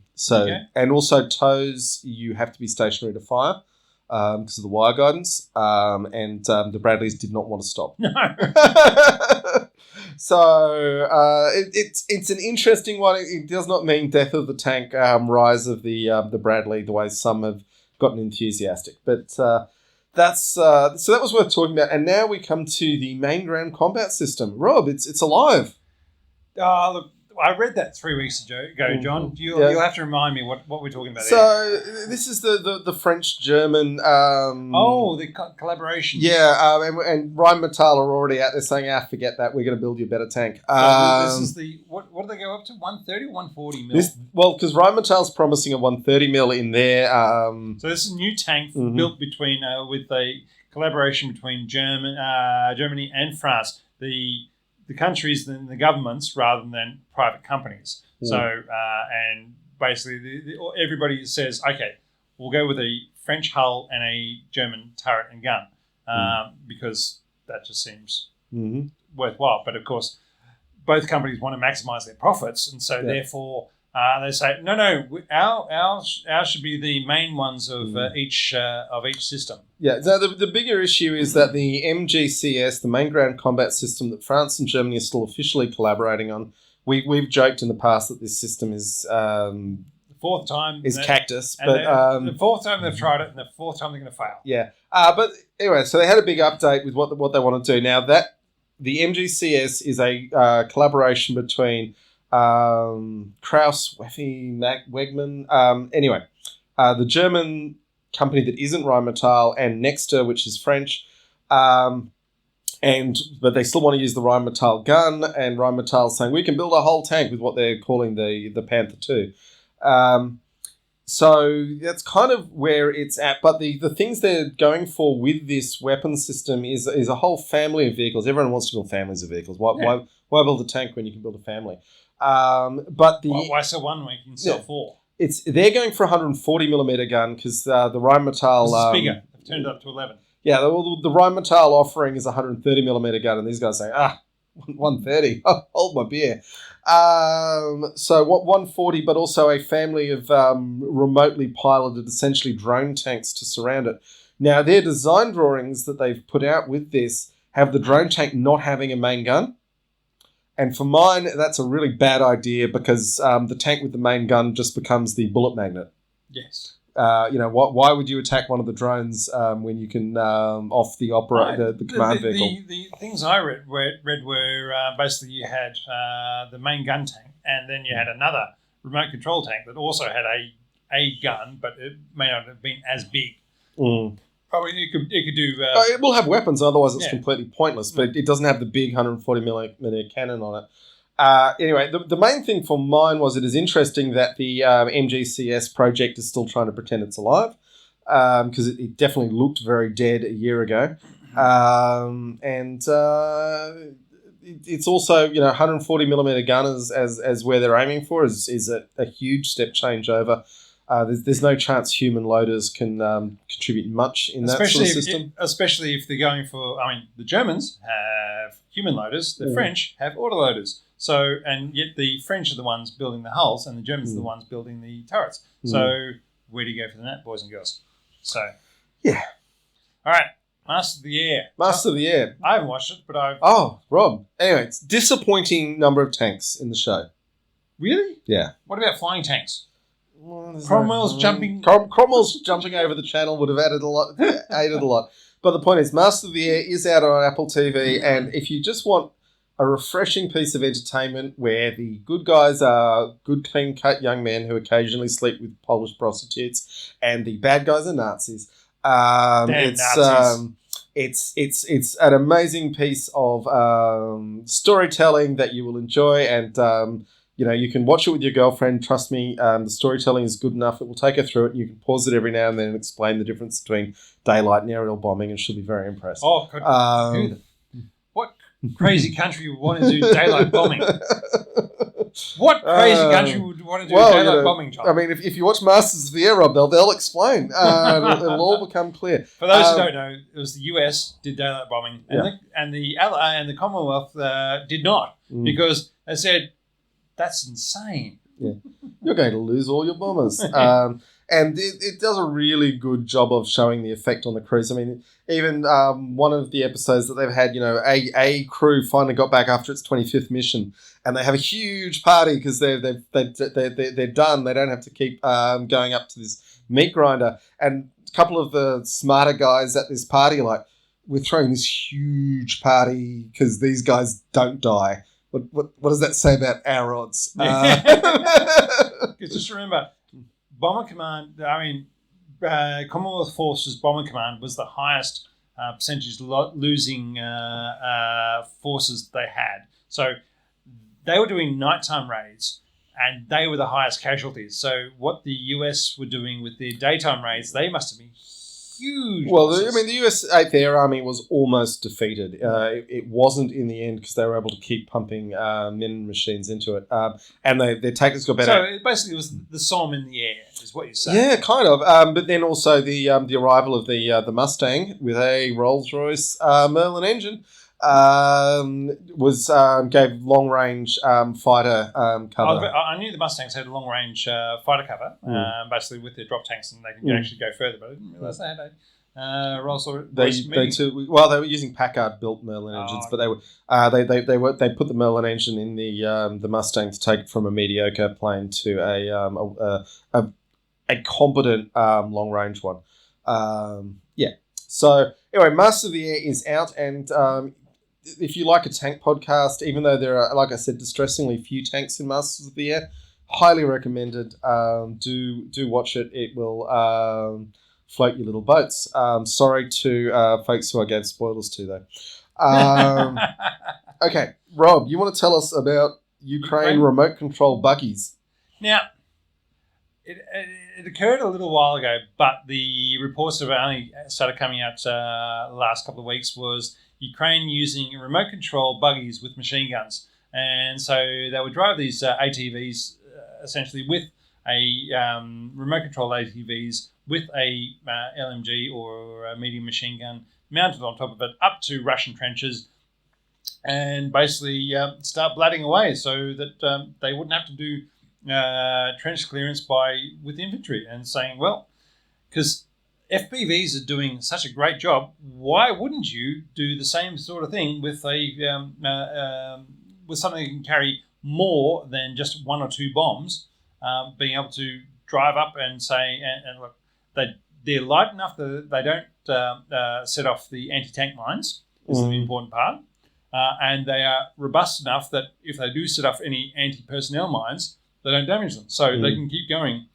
And also toes, you have to be stationary to fire. Because of the wire guidance, and the Bradleys did not want to stop. No. So it's an interesting one. It does not mean death of the tank, rise of the Bradley, the way some have gotten enthusiastic. But so that was worth talking about. And now we come to the main ground combat system. Rob, it's alive. Look. I read that 3 weeks ago, John. You'll have to remind me what we're talking about. So this is the French-German... the collaboration. Yeah, and Rheinmetall are already out there saying, forget that, we're going to build you a better tank. This is the... What do they go up to? 130 or 140 mil? Because Rheinmetall's promising a 130 mil in there. So this is a new tank built between with a collaboration between Germany and France. The countries and the governments rather than private companies. So, and basically everybody says, okay, we'll go with a French hull and a German turret and gun because that just seems worthwhile. But of course, both companies want to maximize their profits. And so therefore they say, no, our should be the main ones of each system. Yeah, so the bigger issue is that the MGCS, the main ground combat system that France and Germany are still officially collaborating on, we've joked in the past that this system is... the fourth time... is cactus. But the fourth time they've tried it and the fourth time they're going to fail. Yeah. But anyway, so they had a big update with what they want to do. Now, that the MGCS is a collaboration between Kraus, Weffe, Wegmann. Anyway, the German company that isn't Rheinmetall and Nexter, which is French, but they still want to use the Rheinmetall gun, and Rheinmetall saying we can build a whole tank with what they're calling the Panther II. So that's kind of where it's at. But the things they're going for with this weapon system is a whole family of vehicles. Everyone wants to build families of vehicles. Why build a tank when you can build a family? But why sell one when you can sell four? They're going for a 140 millimeter gun because the Rheinmetall it's bigger. They've turned it up to 11. Yeah, the Rheinmetall offering is a 130 millimeter gun, and these guys say 130. Hold my beer. So what 140, but also a family of remotely piloted, essentially drone tanks to surround it. Now, their design drawings that they've put out with this have the drone tank not having a main gun. And for mine, that's a really bad idea because the tank with the main gun just becomes the bullet magnet. Yes. Why would you attack one of the drones when you can off the the command vehicle? The things I read were basically you had the main gun tank, and then you had another remote control tank that also had a gun, but it may not have been as big. Probably it could do. It will have weapons, otherwise it's completely pointless. But it doesn't have the big 140 millimeter cannon on it. Anyway, the main thing for mine was it is interesting that the MGCS project is still trying to pretend it's alive because it definitely looked very dead a year ago. It's also, 140 millimeter gun as where they're aiming for is a huge step change over. There's no chance human loaders can contribute much in that sort of system. Especially if they're going for, the Germans have human loaders, the French have autoloaders. So, and yet the French are the ones building the hulls and the Germans are the ones building the turrets. So, where do you go for that, boys and girls? So, yeah. All right. Master of the Air. Master of the Air. I haven't watched it, but I've... Oh, Rob. Anyway, it's disappointing number of tanks in the show. Really? Yeah. What about flying tanks? Cromwell's jumping... Cromwell's jumping over the channel would have added a lot. But the point is, Master of the Air is out on Apple TV, and if you just want a refreshing piece of entertainment where the good guys are good, clean-cut young men who occasionally sleep with Polish prostitutes, and the bad guys are Nazis. It's an amazing piece of storytelling that you will enjoy, and you can watch it with your girlfriend. Trust me, the storytelling is good enough. It will take her through it, and you can pause it every now and then and explain the difference between daylight and aerial bombing, and she'll be very impressed. Oh, what crazy country would want to do daylight bombing? What crazy country would want to do daylight bombing, John? I mean, if you watch Masters of the Air, Rob, they'll explain. It'll all become clear. For those who don't know, it was the US did daylight bombing, and the Commonwealth did not because they said that's insane. Yeah, you're going to lose all your bombers. And it does a really good job of showing the effect on the crews. I mean, even one of the episodes that they've had, a crew finally got back after its 25th mission, and they have a huge party because they're done. They don't have to keep going up to this meat grinder. And a couple of the smarter guys at this party are like, we're throwing this huge party because these guys don't die. What does that say about our odds? Just remember, Bomber Command, Commonwealth Forces Bomber Command was the highest percentage losing forces they had. So they were doing nighttime raids, and they were the highest casualties. So what the US were doing with their daytime raids, they must have been huge. Well, the US 8th Air Army was almost defeated. It wasn't in the end because they were able to keep pumping men machines into it. And their tactics got better. So it basically was the Somme in the air, is what you're saying. Yeah, kind of. But then also the arrival of the Mustang with a Rolls-Royce Merlin engine gave long-range fighter cover. I knew the Mustangs had long-range fighter cover, basically with their drop tanks, and they can actually go further. But I didn't realise they had a Rolls-Royce. They were using Packard-built Merlin engines, but they put the Merlin engine in the Mustang to take it from a mediocre plane to a competent long-range one. So anyway, Master of the Air is out, and if you like a tank podcast, even though there are, like I said, distressingly few tanks in Masters of the Air, highly recommended. Do watch it. It will float your little boats. Sorry to folks who I gave spoilers to, though. Okay, Rob, you want to tell us about Ukraine remote control buggies? Now, it occurred a little while ago, but the reports have only started coming out the last couple of weeks, was Ukraine using remote control buggies with machine guns. And so they would drive these ATVs essentially with a remote control ATVs with a LMG or a medium machine gun mounted on top of it up to Russian trenches, and basically start blatting away so that they wouldn't have to do trench clearance with infantry, and saying, well, because FPVs are doing such a great job, why wouldn't you do the same sort of thing with with something that can carry more than just one or two bombs, being able to drive up and say, and look, they're light enough that they don't set off the anti-tank mines, is the important part. And they are robust enough that if they do set off any anti-personnel mines, they don't damage them. So they can keep going.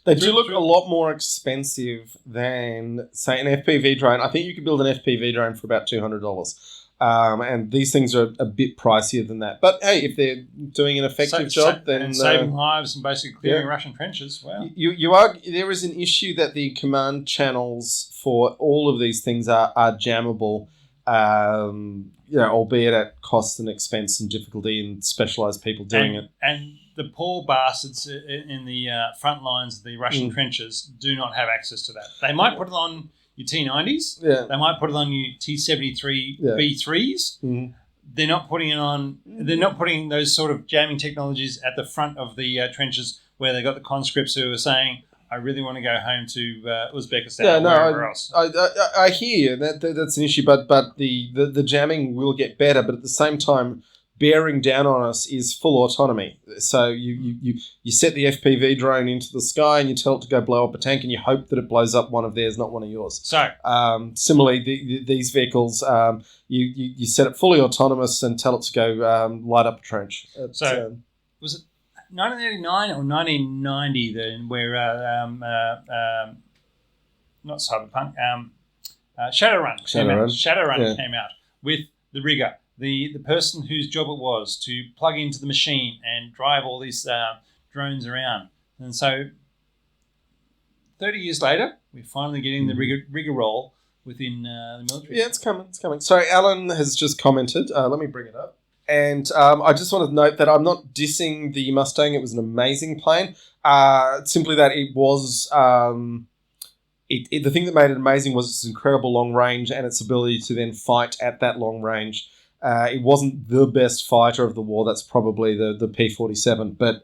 They do look a lot more expensive than, say, an FPV drone. I think you could build an FPV drone for about $200. And these things are a bit pricier than that. But, hey, if they're doing an effective job, then... And saving lives and basically clearing Russian trenches, wow. There is an issue that the command channels for all of these things are jammable, albeit at cost and expense and difficulty and specialised people doing it. And the poor bastards in the front lines of the Russian trenches do not have access to that. They might put it on your T90s. Yeah. They might put it on your T73 B3s. Mm. They're not putting it on. They're not putting those sort of jamming technologies at the front of the trenches where they got the conscripts who are saying, I really want to go home to Uzbekistan or wherever else. I hear you. That's an issue, but the jamming will get better. But at the same time, bearing down on us is full autonomy. So you set the FPV drone into the sky and you tell it to go blow up a tank, and you hope that it blows up one of theirs, not one of yours. So similarly, these vehicles, you set it fully autonomous and tell it to go light up a trench. Was it 1989 or 1990 then, where not Cyberpunk, Shadowrun came out with the rigger, the person whose job it was to plug into the machine and drive all these drones around. And so 30 years later, we're finally getting the rigger role within the military. Yeah, it's coming. Sorry, Alan has just commented. Let me bring it up. And I just want to note that I'm not dissing the Mustang. It was an amazing plane. Simply that it was... the thing that made it amazing was its incredible long range and its ability to then fight at that long range. It wasn't the best fighter of the war. That's probably the P-47. But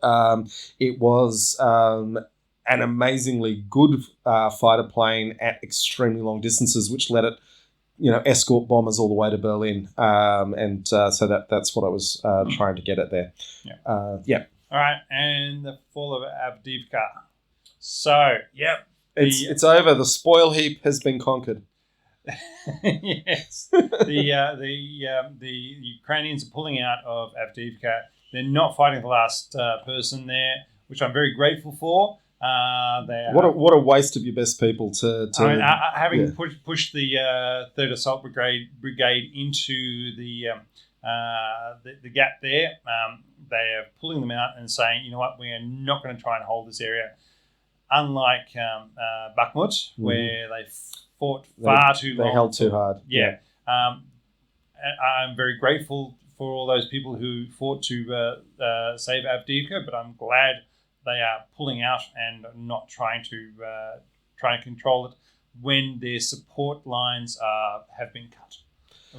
it was an amazingly good fighter plane at extremely long distances, which let it escort bombers all the way to Berlin. So that's what I was trying to get at there. Yeah. All right. And the fall of Avdiivka. So, yep. It's over. The spoil heap has been conquered. Yes. The Ukrainians are pulling out of Avdiivka. They're not fighting the last person there, which I'm very grateful for. What a waste of your best people to having pushed the 3rd Assault Brigade into the gap there. They are pulling them out and saying, you know what, we are not going to try and hold this area. Unlike Bakhmut, where they fought far too long. They held too hard. Yeah. I'm very grateful for all those people who fought to save Avdiivka, but I'm glad they are pulling out and not trying to control it when their support lines have been cut,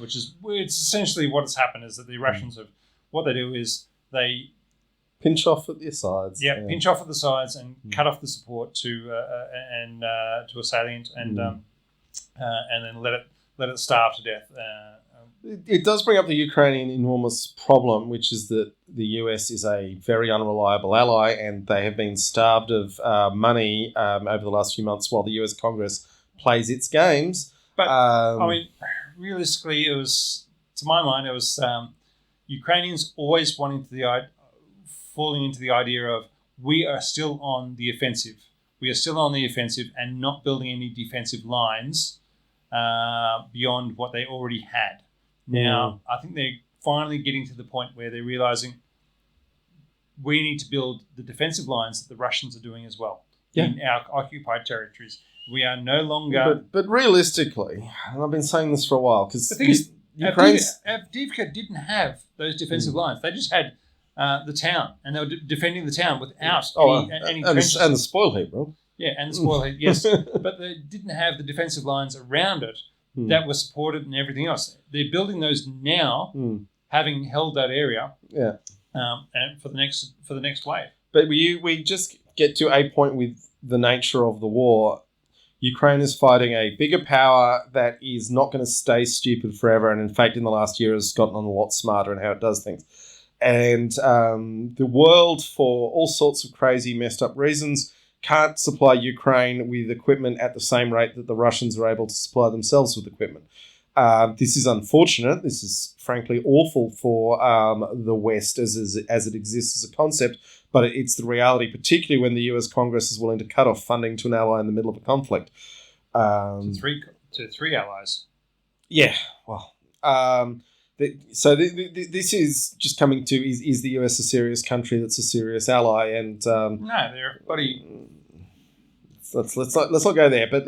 it's essentially what has happened is that the Russians what they do is they pinch off at the sides. Yeah, pinch off at the sides and cut off the support to a salient and then let it starve to death. It does bring up the Ukrainian enormous problem, which is that the US is a very unreliable ally, and they have been starved of money over the last few months while the US Congress plays its games. But realistically, it was, to my mind, it was Ukrainians always falling into the idea of we are still on the offensive. We are still on the offensive and not building any defensive lines beyond what they already had. Now, I think they're finally getting to the point where they're realizing we need to build the defensive lines that the Russians are doing as well in our occupied territories. We are no longer... But realistically, and I've been saying this for a while, because the thing is, Ukraine's... Avdiivka didn't have those defensive lines. They just had the town, and they were defending the town without any trenches. And the spoil heap, bro. Yeah, and the spoil heap, yes. But they didn't have the defensive lines around it that were supported and everything else. They're building those now, having held that area, and for the next wave. But we just get to a point with the nature of the war. Ukraine is fighting a bigger power that is not going to stay stupid forever, and in fact, in the last year, has gotten a lot smarter in how it does things. And the world, for all sorts of crazy, messed up reasons, can't supply Ukraine with equipment at the same rate that the Russians are able to supply themselves with equipment. This is unfortunate. This is frankly awful for the West as it exists as a concept, but it's the reality, particularly when the US Congress is willing to cut off funding to an ally in the middle of a conflict. To three allies. Yeah, well... this is just coming to is the US a serious country that's a serious ally? And no, they're bloody. Let's not go there. But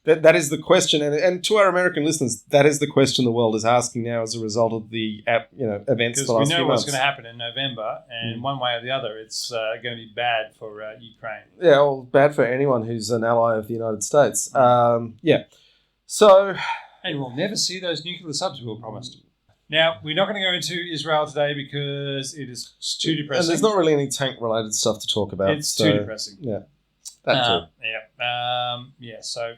that is the question, and to our American listeners, that is the question the world is asking now as a result of the events. Because we know what's going to happen in November, and one way or the other, it's going to be bad for Ukraine. Yeah, well, bad for anyone who's an ally of the United States. So, and we'll never see those nuclear subs we were promised. Now, we're not going to go into Israel today because it is too depressing. And there's not really any tank-related stuff to talk about. It's too depressing. Yeah, that too. Yeah. So,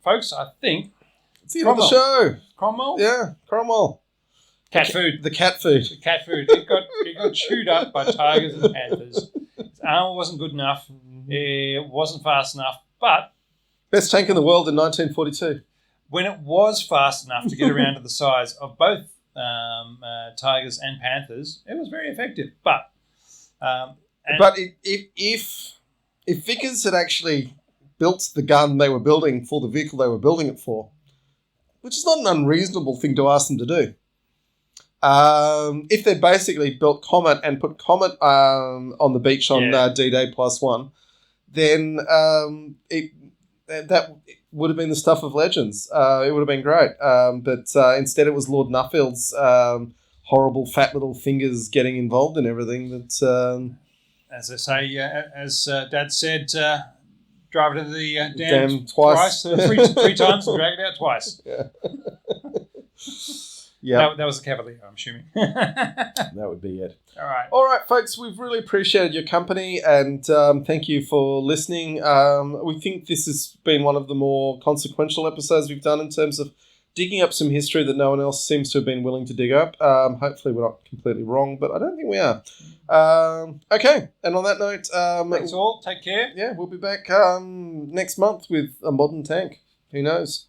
folks, I think it's the end of the show. Cromwell. Yeah, Cromwell. Cat food. The cat food. The cat food. It got chewed up by tigers and panthers. Its armor wasn't good enough. It wasn't fast enough. But best tank in the world in 1942. When it was fast enough to get around to the size of both tigers and panthers, it was very effective. But if Vickers had actually built the gun they were building for the vehicle they were building it for, which is not an unreasonable thing to ask them to do, if they basically built Comet and put Comet on the beach on D-Day +1, then that would have been the stuff of legends. It would have been great. But instead it was Lord Nuffield's horrible fat little fingers getting involved in everything. That, as I say, as Dad said, drive it to the dam twice. Three times and drag it out twice. Yeah. That was a Cavalier, I'm assuming. That would be it. All right, folks. We've really appreciated your company, and thank you for listening. We think this has been one of the more consequential episodes we've done in terms of digging up some history that no one else seems to have been willing to dig up. Hopefully we're not completely wrong, but I don't think we are. Okay, and on that note... thanks all. Take care. Yeah, we'll be back next month with a modern tank. Who knows?